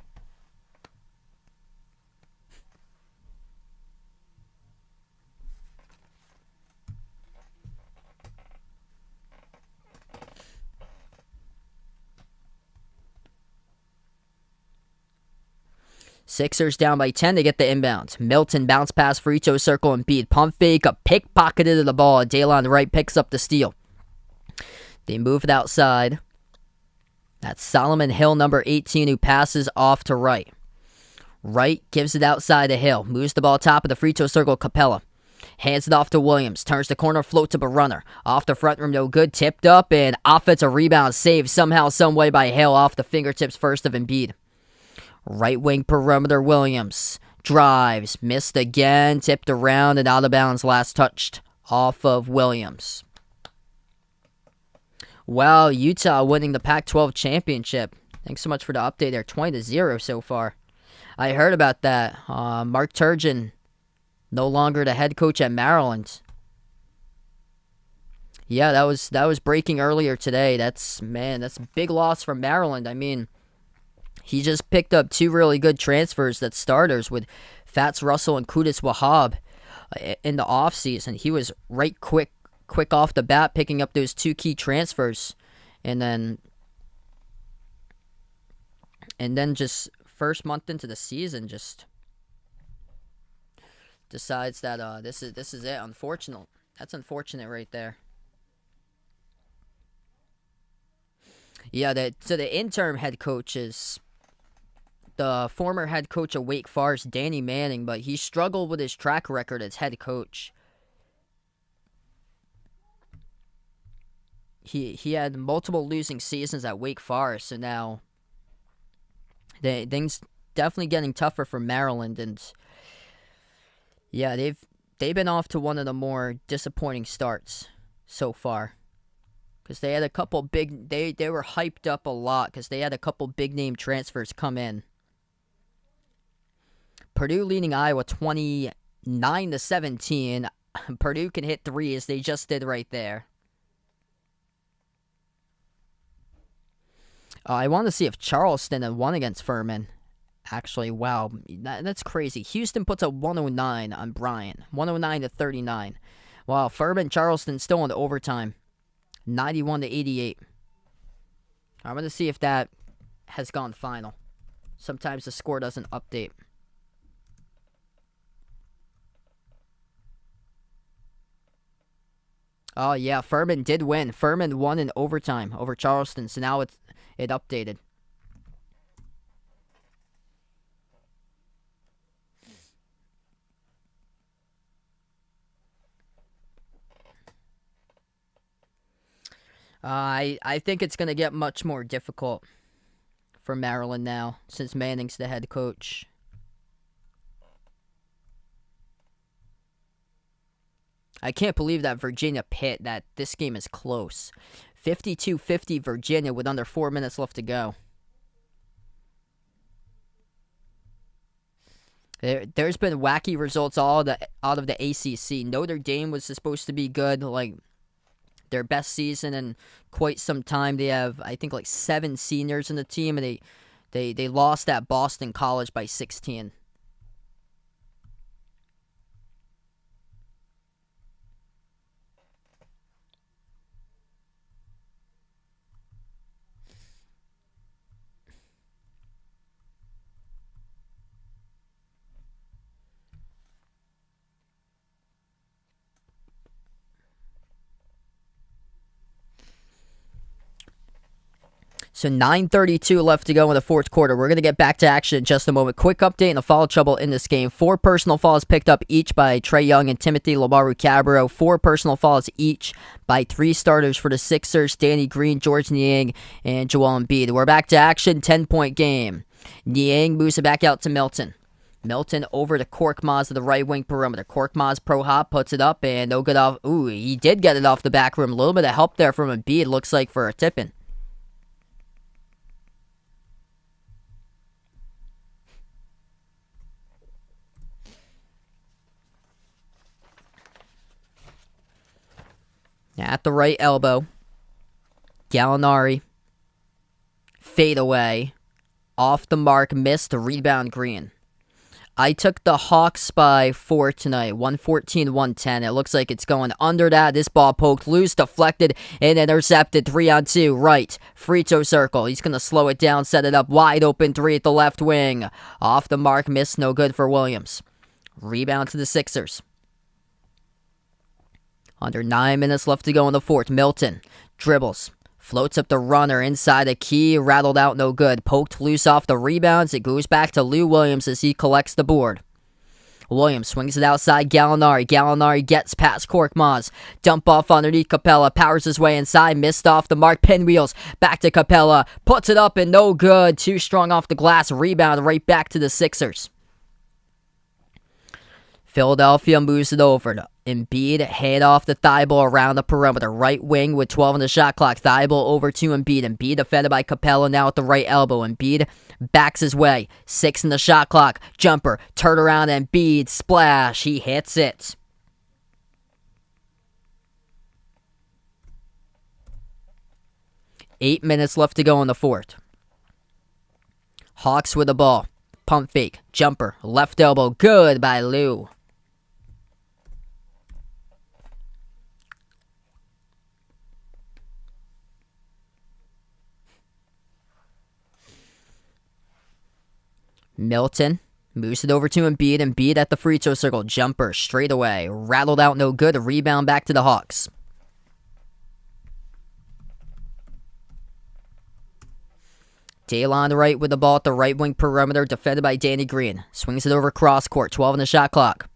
[SPEAKER 1] Sixers down by 10 to get the inbound. Milton bounce pass, free throw circle, Embiid pump fake, a pickpocketed to the ball. Daylon Wright picks up the steal. They move it outside. That's Solomon Hill, number 18, who passes off to Wright. Wright gives it outside to Hill. Moves the ball top of the free throw circle, Capella. Hands it off to Williams. Turns the corner, float to Barunner. Off the front rim, no good. Tipped up, and offensive rebound saved somehow, some way by Hill off the fingertips first of Embiid. Right wing perimeter, Williams drives, missed again, tipped around and out of bounds, last touched off of Williams. Wow, Utah winning the Pac-12 championship. Thanks so much for the update there. 20-0 so far. I heard about that. Mark Turgeon, no longer the head coach at Maryland. Yeah, that was breaking earlier today. That's a big loss for Maryland. I mean, he just picked up 2 really good transfers that's starters with Fats Russell and Qudus Wahab in the offseason. He was right quick off the bat picking up those 2 key transfers. And then just first month into the season just decides that this is it. Unfortunate. That's unfortunate right there. Yeah, so the interim head coach is the former head coach of Wake Forest, Danny Manning, but he struggled with his track record as head coach. He had multiple losing seasons at Wake Forest, so now things definitely getting tougher for Maryland, and yeah, they've been off to one of the more disappointing starts so far. Because they had a couple big, they were hyped up a lot because they had a couple big name transfers come in. Purdue leading Iowa 29-17. Purdue can hit threes. They just did right there. I want to see if Charleston had won against Furman. Actually, wow, that's crazy. Houston puts a 109 on Bryant. 109-39. Wow, Furman, Charleston still in overtime. 91-88. I'm going to see if that has gone final. Sometimes the score doesn't update. Oh, yeah, Furman did win. Furman won in overtime over Charleston, so now it updated. I think it's going to get much more difficult for Maryland now, since Manning's the head coach. I can't believe that Virginia Pitt, that this game is close. 52-50 Virginia with under 4 minutes left to go. There's been wacky results out of the ACC. Notre Dame was supposed to be good, like their best season in quite some time. They have, I think, like 7 seniors in the team, and they lost at Boston College by 16. So 9:32 left to go in the fourth quarter. We're going to get back to action in just a moment. Quick update on the foul trouble in this game. 4 personal fouls picked up each by Trae Young and Timothy Lobaru-Cabarrot. 4 personal fouls each by 3 starters for the Sixers: Danny Green, George Niang, and Joel Embiid. We're back to action. 10-point game. Niang moves it back out to Milton. Milton over to Korkmaz to the right wing perimeter. Korkmaz pro hop, puts it up, and no good off. Ooh, he did get it off the back rim. A little bit of help there from Embiid, looks like, for a tip-in. At the right elbow, Gallinari, fade away, off the mark, missed, rebound Green. I took the Hawks by 4 tonight, 114-110. It looks like it's going under that. This ball poked loose, deflected, and intercepted. 3-on-2, right, free throw circle. He's going to slow it down, set it up, wide open 3 at the left wing. Off the mark, missed, no good for Williams. Rebound to the Sixers. Under 9 minutes left to go in the fourth. Milton dribbles, floats up the runner inside the key, rattled out, no good. Poked loose off the rebounds. It goes back to Lou Williams as he collects the board. Williams swings it outside Gallinari. Gallinari gets past Korkmaz. Dump off underneath Capella. Powers his way inside. Missed off the mark. Pinwheels. Back to Capella. Puts it up and no good. Too strong off the glass. Rebound right back to the Sixers. Philadelphia moves it over to Embiid, head off the Thibault around the perimeter. Right wing with 12 on the shot clock. Thibault over to Embiid. Embiid defended by Capella now at the right elbow. Embiid backs his way. 6 in the shot clock. Jumper. Turn around. Embiid. Splash. He hits it. Eight minutes left to go in the fourth. Hawks with the ball. Pump fake. Jumper. Left elbow. Good by Lou. Milton moves it over to Embiid. Embiid at the free throw circle. Jumper straight away. Rattled out, no good. A rebound back to the Hawks. Dale on the right with the ball at the right wing perimeter. Defended by Danny Green. Swings it over cross court. 12 on the shot clock.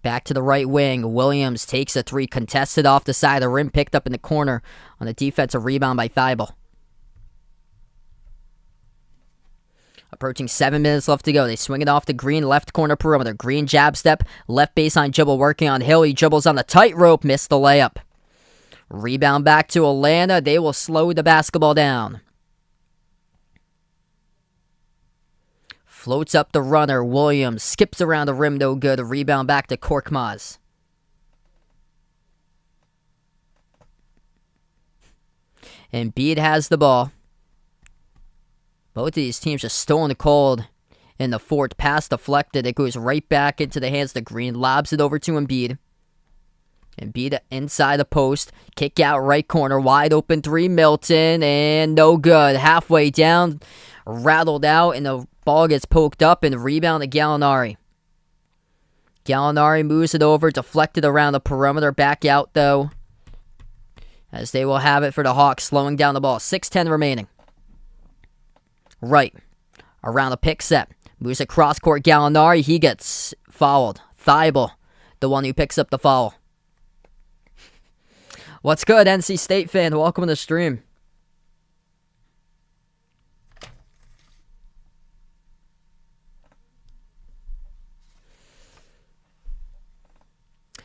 [SPEAKER 1] Back to the right wing. Williams takes a 3. Contested off the side of the rim. Picked up in the corner on a defensive rebound by Thibault. Approaching 7 minutes left to go. They swing it off the Green left corner perimeter. Green jab step. Left baseline dribble working on Hill. He dribbles on the tightrope. Missed the layup. Rebound back to Atlanta. They will slow the basketball down. Floats up the runner. Williams skips around the rim, no good. A rebound back to Korkmaz. Embiid has the ball. Both of these teams just stolen the cold in the fourth. Pass deflected. It goes right back into the hands of Green. Lobs it over to Embiid. Embiid inside the post. Kick out right corner. Wide open 3. Milton. And no good. Halfway down. Rattled out. And the ball gets poked up. And rebound to Gallinari. Gallinari moves it over, deflected around the perimeter, back out though, as they will have it for the Hawks, slowing down the ball. 6:10 remaining. Right, around the pick set. Moves it cross-court, Gallinari. He gets fouled. Thibault, the one who picks up the foul. What's good, NC State fan? Welcome to the stream.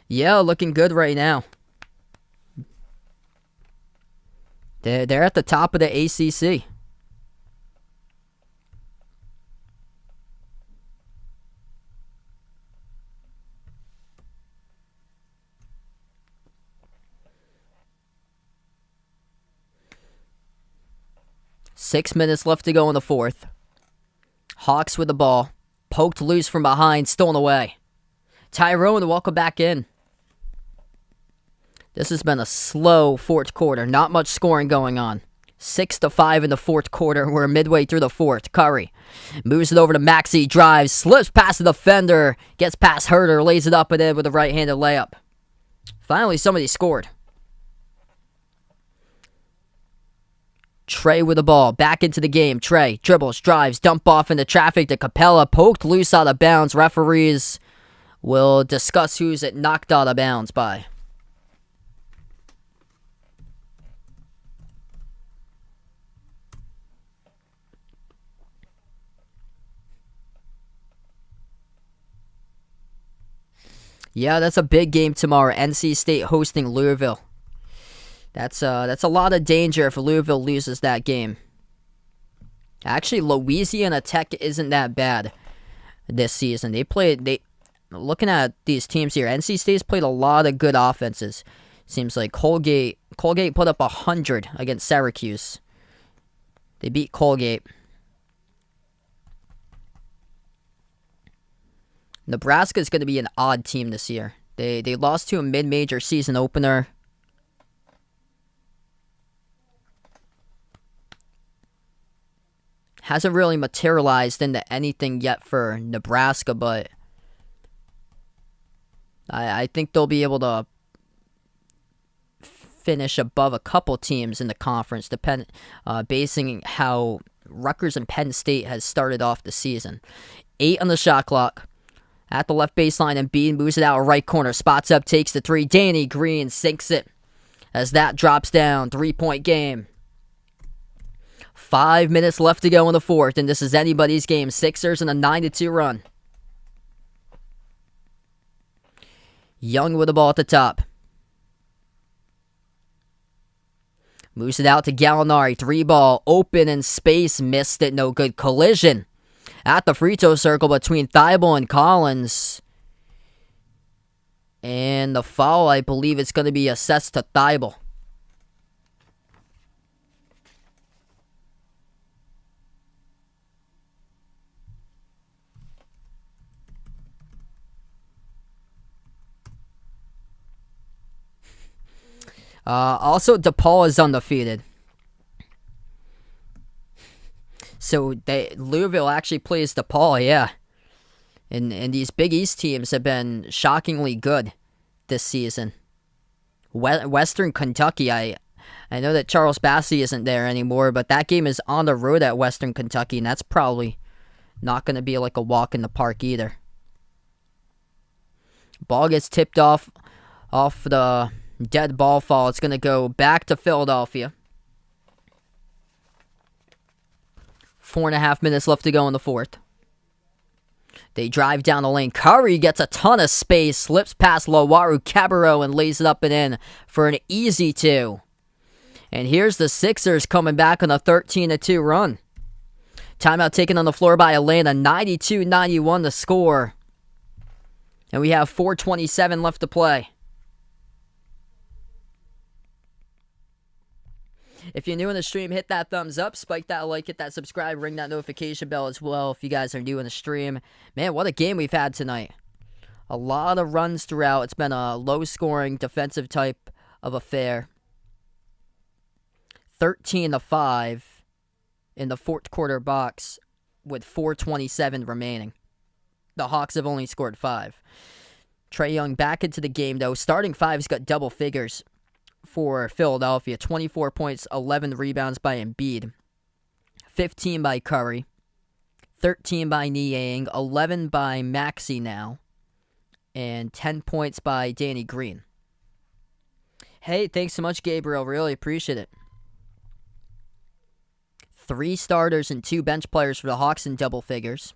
[SPEAKER 1] Yeah, looking good right now. They're at the top of the ACC. Six minutes left to go in the fourth. Hawks with the ball. Poked loose from behind, stolen away. Tyrone, welcome back in. This has been a slow fourth quarter. Not much scoring going on. 6-5 in the fourth quarter. We're midway through the fourth. Curry moves it over to Maxey. Drives. Slips past the defender. Gets past Herter. Lays it up and in with a right-handed layup. Finally, somebody scored. Trey with the ball. Back into the game. Trey dribbles, drives, dump off into traffic to Capella. Poked loose out of bounds. Referees will discuss who's it knocked out of bounds by. Yeah, that's a big game tomorrow. NC State hosting Louisville. That's a lot of danger if Louisville loses that game. Actually, Louisiana Tech isn't that bad this season. Looking at these teams here, NC State's played a lot of good offenses. Seems like Colgate put up 100 against Syracuse. They beat Colgate. Nebraska's going to be an odd team this year. They lost to a mid-major season opener. Hasn't really materialized into anything yet for Nebraska, but I think they'll be able to finish above a couple teams in the conference, basing how Rutgers and Penn State has started off the season. 8 on the shot clock. At the left baseline, Embiid moves it out right corner. Spots up, takes the three. Danny Green sinks it as that drops down. 3-point game. 5 minutes left to go in the fourth, and this is anybody's game. Sixers in a 9-2 run. Young with the ball at the top. Moves it out to Gallinari. 3-ball, open in space. Missed it, no good. Collision at the free throw circle between Thibault and Collins. And the foul, I believe it's going to be assessed to Thibault. Also, DePaul is undefeated. So Louisville actually plays DePaul, yeah. And these Big East teams have been shockingly good this season. Western Kentucky, I know that Charles Bassey isn't there anymore, but that game is on the road at Western Kentucky, and that's probably not going to be like a walk in the park either. Ball gets tipped off the dead ball fall. It's going to go back to Philadelphia. 4.5 minutes left to go in the fourth. They drive down the lane. Curry gets a ton of space, slips past Lowaru Cabarro and lays it up and in for an easy 2. And here's the Sixers coming back on a 13-2 run. Timeout taken on the floor by Atlanta. 92-91 the score. And we have 4:27 left to play. If you're new in the stream, hit that thumbs up, spike that like, hit that subscribe, ring that notification bell as well if you guys are new in the stream. Man, what a game we've had tonight. A lot of runs throughout. It's been a low-scoring defensive type of affair. 13-5 in the fourth quarter box with 4:27 remaining. The Hawks have only scored 5. Trae Young back into the game, though. Starting five's got double figures for Philadelphia. 24 points, 11 rebounds by Embiid. 15 by Curry. 13 by Niang. 11 by Maxey now. And 10 points by Danny Green. Hey, thanks so much, Gabriel. Really appreciate it. 3 starters and 2 bench players for the Hawks in double figures.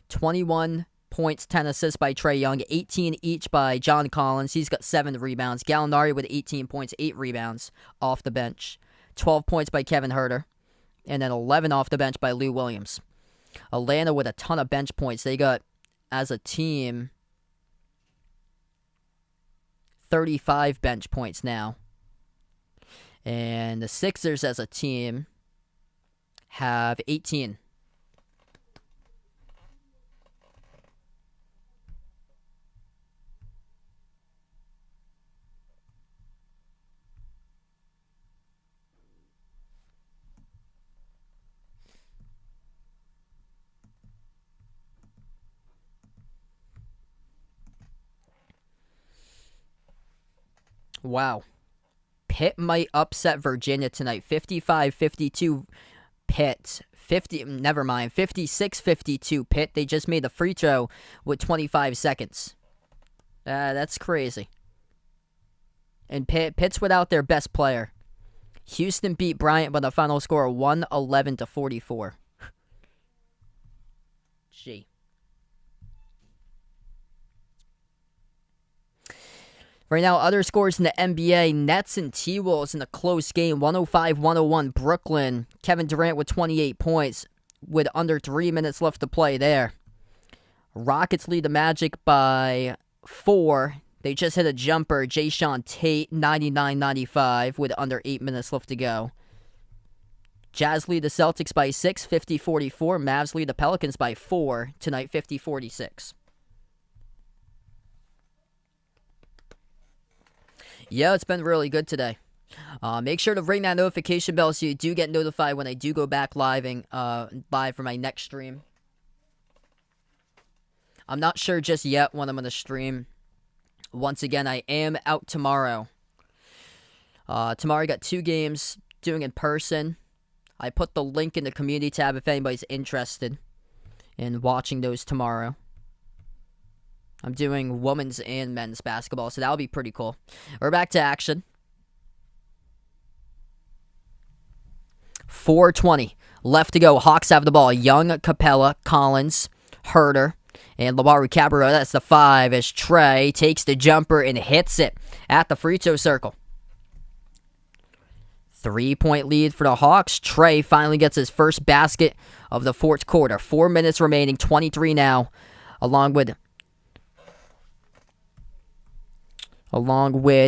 [SPEAKER 1] 21 points, 10 assists by Trae Young. 18 each by John Collins. He's got 7 rebounds. Gallinari with 18 points, 8 rebounds off the bench. 12 points by Kevin Huerter. And then 11 off the bench by Lou Williams. Atlanta with a ton of bench points. They got, as a team, 35 bench points now. And the Sixers as a team have 18. Wow. Pitt might upset Virginia tonight. 55-52 Pitt. 56-52 Pitt. They just made the free throw with 25 seconds. That's crazy. And Pitt's without their best player. Houston beat Bryant by the final score of 111-44. Gee. Right now, other scores in the NBA. Nets and T-Wolves in a close game. 105-101 Brooklyn. Kevin Durant with 28 points with under 3 minutes left to play there. Rockets lead the Magic by 4. They just hit a jumper. Jayshawn Tate, 99-95 with under 8 minutes left to go. Jazz lead the Celtics by 6, 50-44. Mavs lead the Pelicans by 4 tonight, 50-46. Yeah, it's been really good today. Make sure to ring that notification bell so you do get notified when I do go back live for my next stream. I'm not sure just yet when I'm going to stream. Once again, I am out tomorrow. Tomorrow I got 2 games doing in person. I put the link in the community tab if anybody's interested in watching those tomorrow. I'm doing women's and men's basketball, so that'll be pretty cool. We're back to action. 4:20 left to go. Hawks have the ball. Young, Capella, Collins, Huerter, and Lamar Cabarro. That's the 5 as Trae takes the jumper and hits it at the free throw circle. 3-point lead for the Hawks. Trae finally gets his first basket of the fourth quarter. 4 minutes remaining, 23 now, along with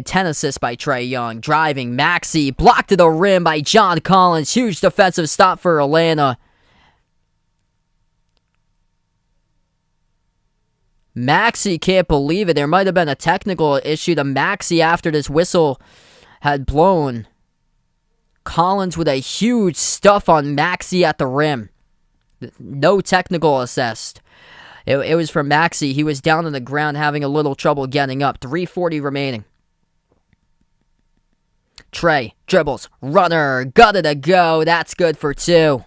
[SPEAKER 1] 10 assists by Trae Young. Driving, Maxey, blocked to the rim by John Collins. Huge defensive stop for Atlanta. Maxey can't believe it. There might have been a technical issue to Maxey after this whistle had blown. Collins with a huge stuff on Maxey at the rim. No technical assist. It was for Maxey. He was down on the ground having a little trouble getting up. 3:40 remaining. Trae dribbles. Runner. Got it to go. That's good for 2.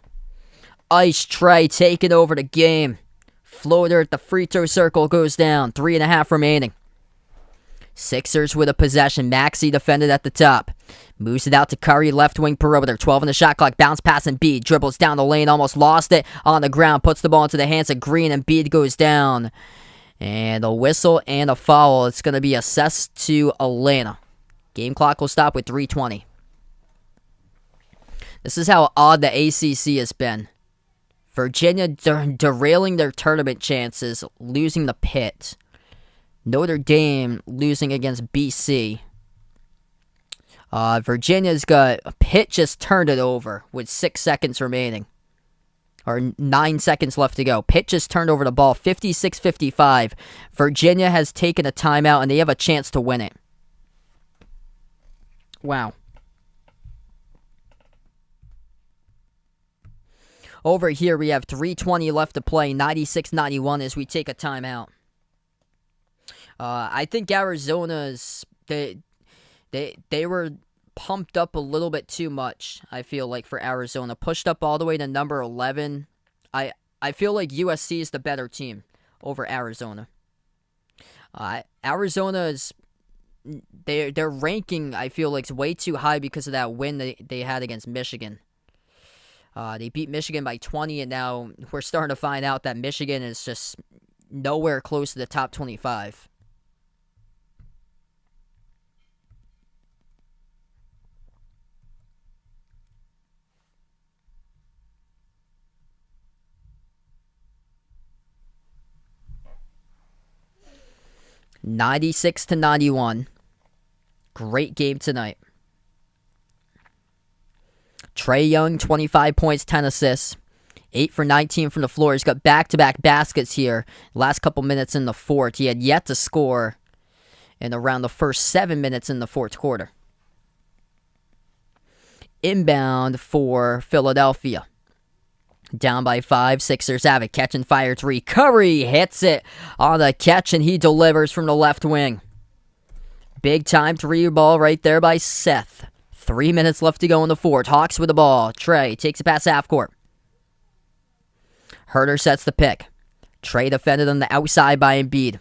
[SPEAKER 1] Ice Trae taking over the game. Floater at the free throw circle goes down. 3.5 remaining. Sixers with a possession. Maxey defended at the top. Moves it out to Curry, left wing perimeter. 12 on the shot clock. Bounce pass and Embiid. Dribbles down the lane. Almost lost it on the ground. Puts the ball into the hands of Green. And Embiid goes down. And a whistle and a foul. It's going to be assessed to Atlanta. Game clock will stop with 3:20. This is how odd the ACC has been. Virginia derailing their tournament chances. Losing the Pitt. Notre Dame losing against BC. Virginia's got Pitt just turned it over with 6 seconds remaining. Or 9 seconds left to go. Pitt just turned over the ball 56-55. Virginia has taken a timeout and they have a chance to win it. Wow. Over here we have 3:20 left to play. 96-91 as we take a timeout. I think Arizona's they were pumped up a little bit too much. I feel like for Arizona, pushed up all the way to number 11. I feel like USC is the better team over Arizona. Arizona's their ranking, I feel like, is way too high because of that win they had against Michigan. They beat Michigan by 20, and now we're starting to find out that Michigan is just nowhere close to the top 25. $96-91. Great game tonight. Trae Young, 25 points, 10 assists. 8 for 19 from the floor. He's got back-to-back baskets here. Last couple minutes in the fourth. He had yet to score in around the first 7 minutes in the fourth quarter. Inbound for Philadelphia. Down by 5, Sixers have it. Catch and fire 3. Curry hits it on the catch, and he delivers from the left wing. Big time 3 ball right there by Seth. 3 minutes left to go in the fourth. Hawks with the ball. Trae takes it past half court. Herter sets the pick. Trae defended on the outside by Embiid.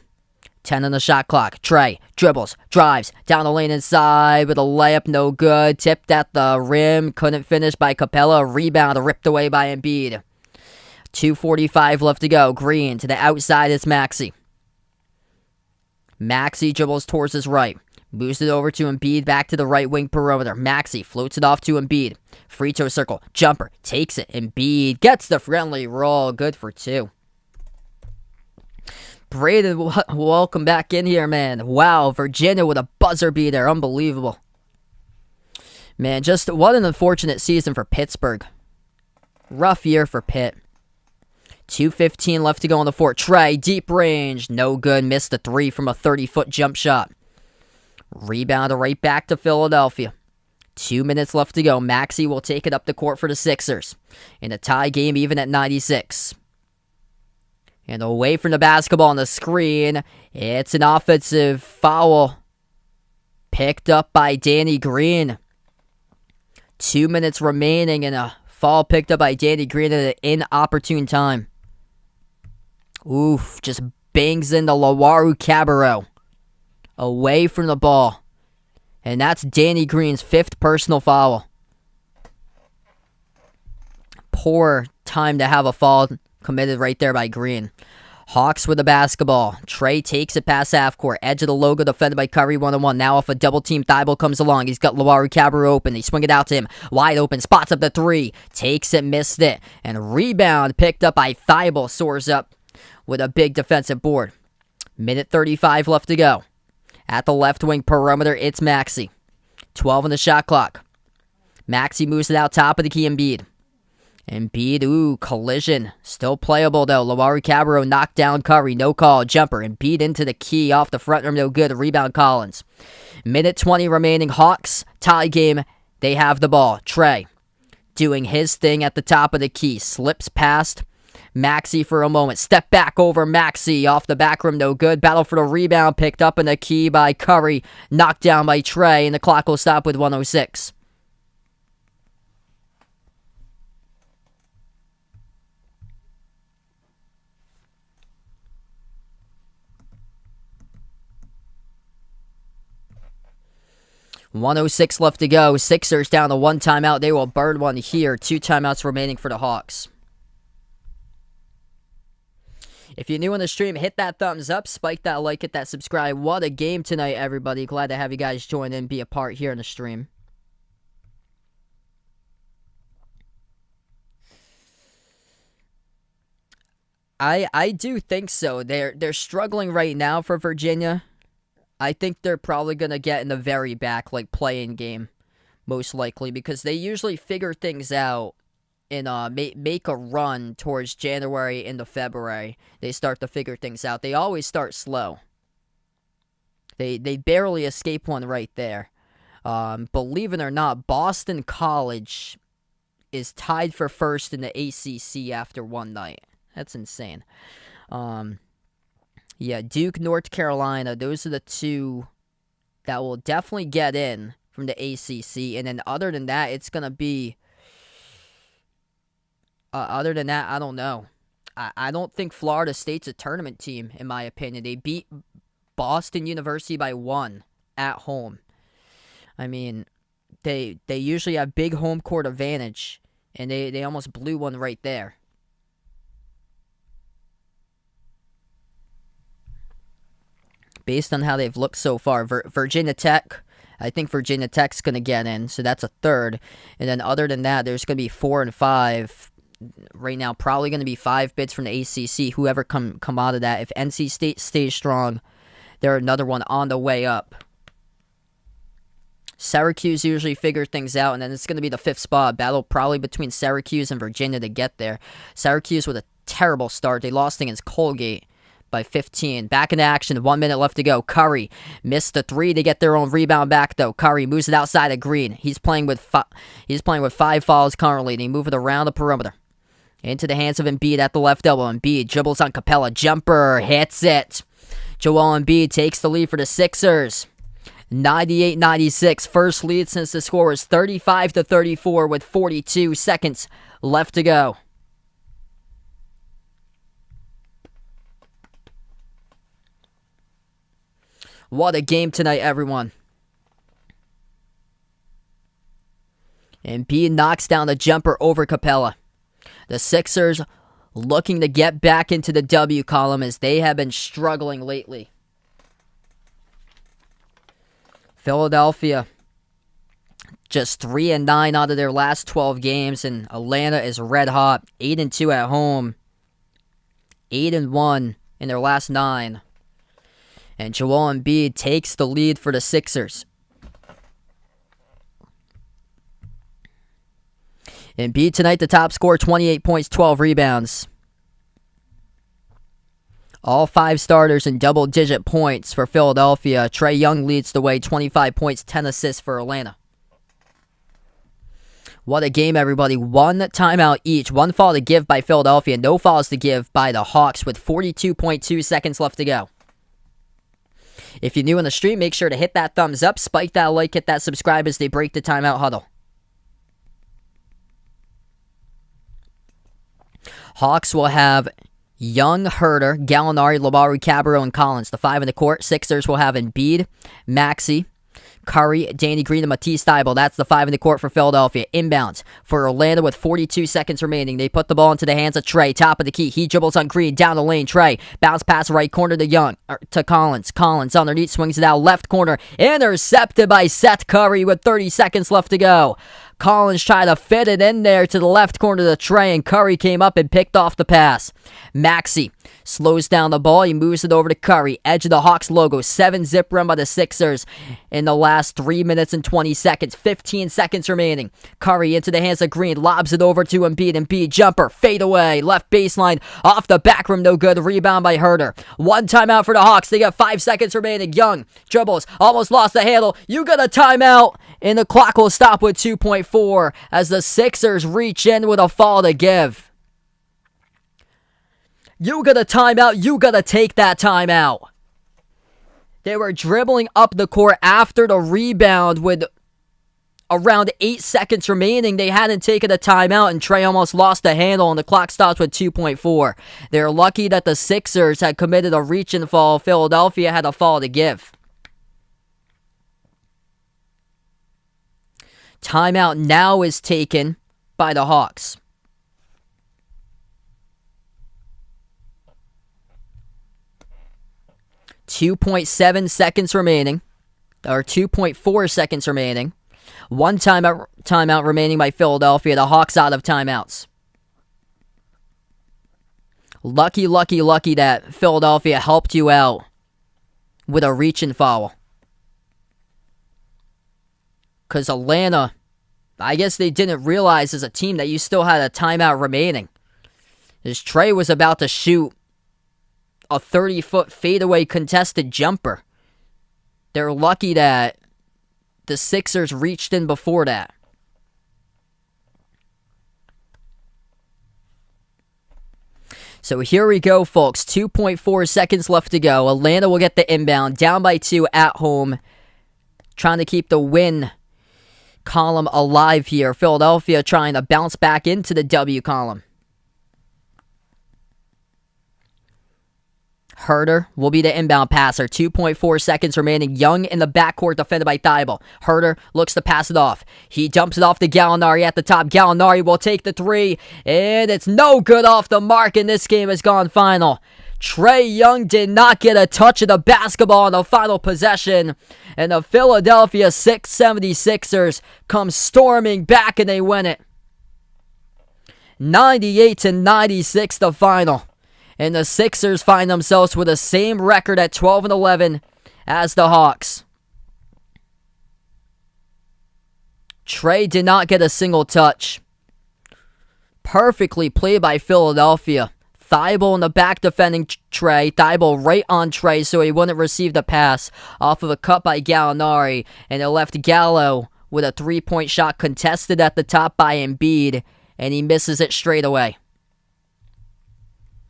[SPEAKER 1] 10 on the shot clock. Trae dribbles, drives, down the lane inside with a layup, no good. Tipped at the rim, couldn't finish by Capella. Rebound ripped away by Embiid. 2:45 left to go. Green to the outside, it's Maxey. Maxey dribbles towards his right. Moves it over to Embiid, back to the right wing perimeter. Maxey floats it off to Embiid. Free throw circle, jumper, takes it. Embiid gets the friendly roll, good for 2. Braden, welcome back in here, man. Wow, Virginia with a buzzer beater. Unbelievable. Man, just what an unfortunate season for Pittsburgh. Rough year for Pitt. 2:15 left to go on the fourth. Trae, deep range. No good. Missed the 3 from a 30-foot jump shot. Rebound right back to Philadelphia. 2 minutes left to go. Maxey will take it up the court for the Sixers. In a tie game, even at 96. And away from the basketball on the screen, it's an offensive foul. Picked up by Danny Green. 2 minutes remaining and a foul picked up by Danny Green at an inopportune time. Oof, just bangs into Loaru Cabarrot. Away from the ball. And that's Danny Green's 5th personal foul. Poor time to have a foul committed right there by Green. Hawks with the basketball. Trae takes it past half court. Edge of the logo defended by Curry 1-on-1. Now off a double team, Thibault comes along. He's got Loaru Cabarrot open. They swing it out to him. Wide open. Spots up the 3. Takes it, missed it. And rebound picked up by Thibault. Soars up with a big defensive board. Minute 35 left to go. At the left wing perimeter, it's Maxey. 12 on the shot clock. Maxey moves it out top of the key. Embiid, collision. Still playable, though. Loaru Cabarrot knocked down Curry. No call. Jumper. Embiid into the key. Off the front rim. No good. Rebound Collins. Minute 20 remaining. Hawks. Tie game. They have the ball. Trae doing his thing at the top of the key. Slips past Maxey for a moment. Step back over Maxey. Off the back rim. No good. Battle for the rebound. Picked up in the key by Curry. Knocked down by Trae. And the clock will stop with 1:06. .106 left to go. Sixers down to 1 timeout. They will burn one here. 2 timeouts remaining for the Hawks. If you're new on the stream, hit that thumbs up, spike that like, hit that subscribe. What a game tonight, everybody. Glad to have you guys join in and be a part here in the stream. I do think so. They're struggling right now for Virginia. I think they're probably going to get in the very back, like, play-in game, most likely, because they usually figure things out and make a run towards January into February. They start to figure things out. They always start slow. They barely escape one right there. Believe it or not, Boston College is tied for first in the ACC after one night. That's insane. Yeah, Duke, North Carolina, those are the two that will definitely get in from the ACC. And then other than that, it's going to be... other than that, I don't know. I don't think Florida State's a tournament team, in my opinion. They beat Boston University by 1 at home. I mean, they usually have big home court advantage, and they almost blew one right there. Based on how they've looked so far, Virginia Tech, I think Virginia Tech's going to get in, so that's a third. And then other than that, there's going to be 4 and 5. Right now, probably going to be 5 bids from the ACC, whoever come out of that. If NC State stays strong, they're another one on the way up. Syracuse usually figure things out, and then it's going to be the 5th spot. Battle probably between Syracuse and Virginia to get there. Syracuse with a terrible start. They lost against Colgate by 15. Back in action, 1 minute left to go. Curry missed the 3 to get their own rebound back, though. Curry moves it outside of Green. He's playing with 5 fouls currently. They move it around the perimeter. Into the hands of Embiid at the left elbow. Embiid dribbles on Capella. Jumper. Hits it. Joel Embiid takes the lead for the Sixers. 98-96. First lead since the score was 35-34 with 42 seconds left to go. What a game tonight, everyone. Embiid knocks down the jumper over Capella. The Sixers looking to get back into the W column as they have been struggling lately. Philadelphia just 3-9 out of their last 12 games, and Atlanta is red hot. 8-2 at home. 8-1 in their last 9. And Joel Embiid takes the lead for the Sixers. Embiid tonight, the top scorer, 28 points, 12 rebounds. All 5 starters in double-digit points for Philadelphia. Trae Young leads the way, 25 points, 10 assists for Atlanta. What a game, everybody. 1 timeout each. 1 foul to give by Philadelphia. No fouls to give by the Hawks with 42.2 seconds left to go. If you're new on the stream, make sure to hit that thumbs up, spike that like, hit that subscribe as they break the timeout huddle. Hawks will have Young, Herter, Gallinari, Labaru, Cabarrot, and Collins. The 5 in the court. Sixers will have Embiid, Maxey, Curry, Danny Green, and Matisse Thybulle. That's the 5 in the court for Philadelphia. Inbounds for Orlando with 42 seconds remaining. They put the ball into the hands of Trae. Top of the key. He dribbles on Green. Down the lane. Trae. Bounce pass right corner to Young. To Collins. Collins underneath. Swings it out left corner. Intercepted by Seth Curry with 30 seconds left to go. Collins tried to fit it in there to the left corner to Trae, and Curry came up and picked off the pass. Maxey slows down the ball. He moves it over to Curry. Edge of the Hawks logo. 7-zip run by the Sixers in the last 3 minutes and 20 seconds. 15 seconds remaining. Curry into the hands of Green. Lobs it over to Embiid. Embiid jumper. Fade away. Left baseline. Off the back rim. No good. Rebound by Herter. 1 timeout for the Hawks. They got 5 seconds remaining. Young dribbles. Almost lost the handle. You got a timeout. And the clock will stop with 2.4 as the Sixers reach in with a foul to give. You got a timeout. You got to take that timeout. They were dribbling up the court after the rebound with around 8 seconds remaining. They hadn't taken a timeout, and Trae almost lost the handle, and the clock stops with 2.4. They're lucky that the Sixers had committed a reach-in foul. Philadelphia had a foul to give. Timeout now is taken by the Hawks. .7 seconds remaining, or 2.4 seconds remaining. 1 timeout remaining by Philadelphia. The Hawks out of timeouts. Lucky that Philadelphia helped you out with a reach-in foul. Because Atlanta, I guess they didn't realize as a team that you still had a timeout remaining. As Trae was about to shoot a 30-foot fadeaway contested jumper. They're lucky that the Sixers reached in before that. So here we go, folks. 2.4 seconds left to go. Atlanta will get the inbound, down by 2 at home. Trying to keep the win column alive here. Philadelphia trying to bounce back into the W column. Herter will be the inbound passer. 2.4 seconds remaining. Young in the backcourt, defended by Thibault. Herter looks to pass it off. He dumps it off to Gallinari at the top. Gallinari will take the three, and it's no good off the mark, and this game has gone final. Trae Young did not get a touch of the basketball in the final possession, and the Philadelphia 76ers come storming back, and they win it. 98-96 the final. And the Sixers find themselves with the same record at 12-11 as the Hawks. Trae did not get a single touch. Perfectly played by Philadelphia. Thibault in the back defending Trae. Thibault right on Trae so he wouldn't receive the pass off of a cut by Gallinari. And it left Gallo with a three-point shot contested at the top by Embiid. And he misses it straight away.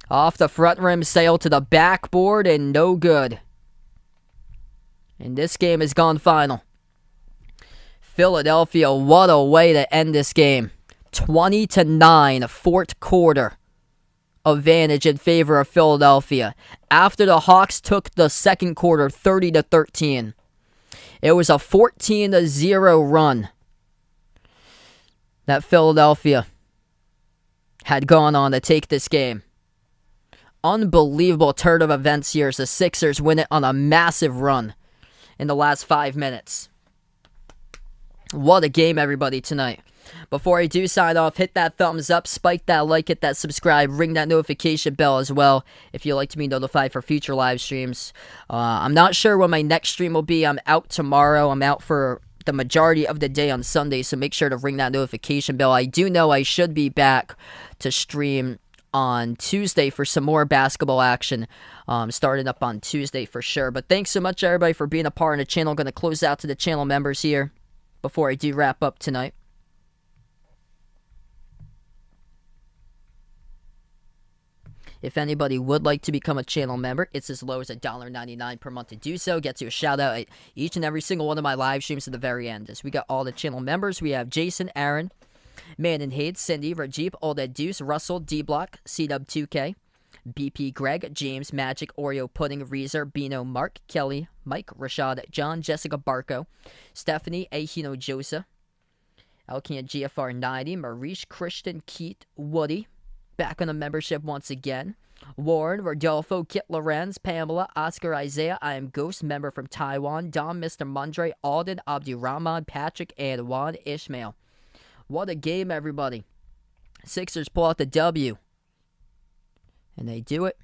[SPEAKER 1] Off the front rim, sail to the backboard, and no good. And this game has gone final. Philadelphia, what a way to end this game. 20-9, fourth quarter advantage in favor of Philadelphia. After the Hawks took the second quarter 30-13. It was a 14-0 run that Philadelphia had gone on to take this game. Unbelievable turn of events here as the Sixers win it on a massive run in the last 5 minutes. What a game, everybody, tonight. Before I do sign off, hit that thumbs up, spike that like, hit that subscribe, ring that notification bell as well if you'd like to be notified for future live streams. I'm not sure when my next stream will be. I'm out tomorrow. I'm out for the majority of the day on Sunday, so make sure to ring that notification bell. I do know I should be back to stream on Tuesday for some more basketball action, starting up on Tuesday for sure. But thanks so much, everybody, for being a part of the channel. I'm going to close out to the channel members here before I do wrap up tonight. If anybody would like to become a channel member, it's as low as $1.99 per month to do so. Get you a shout out at each and every single one of my live streams at the very end. As we got all the channel members, we have Jason, Aaron, Man and Hade, Cindy, Rajib, All That Deuce, Russell, D-Block, CW2K, BP, Greg, James, Magic, Oreo, Pudding, Reezer, Bino, Mark, Kelly, Mike, Rashad, John, Jessica, Barco, Stephanie, Ahino, Josa, Alkian, GFR 90, Marish, Christian, Keith, Woody, back on the membership once again, Warren, Rodolfo, Kit Lorenz, Pamela, Oscar, Isaiah, I Am Ghost, member from Taiwan, Dom, Mr. Mundre, Alden, Abdurrahman, Patrick, and Juan Ishmael. What a game, everybody. Sixers pull out the W. And they do it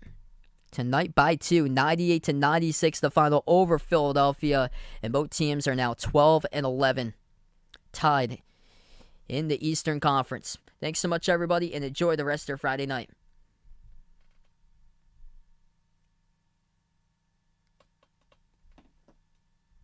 [SPEAKER 1] tonight by 2. 98-96, the final over Philadelphia. And both teams are now 12-11. Tied in the Eastern Conference. Thanks so much, everybody, and enjoy the rest of your Friday night.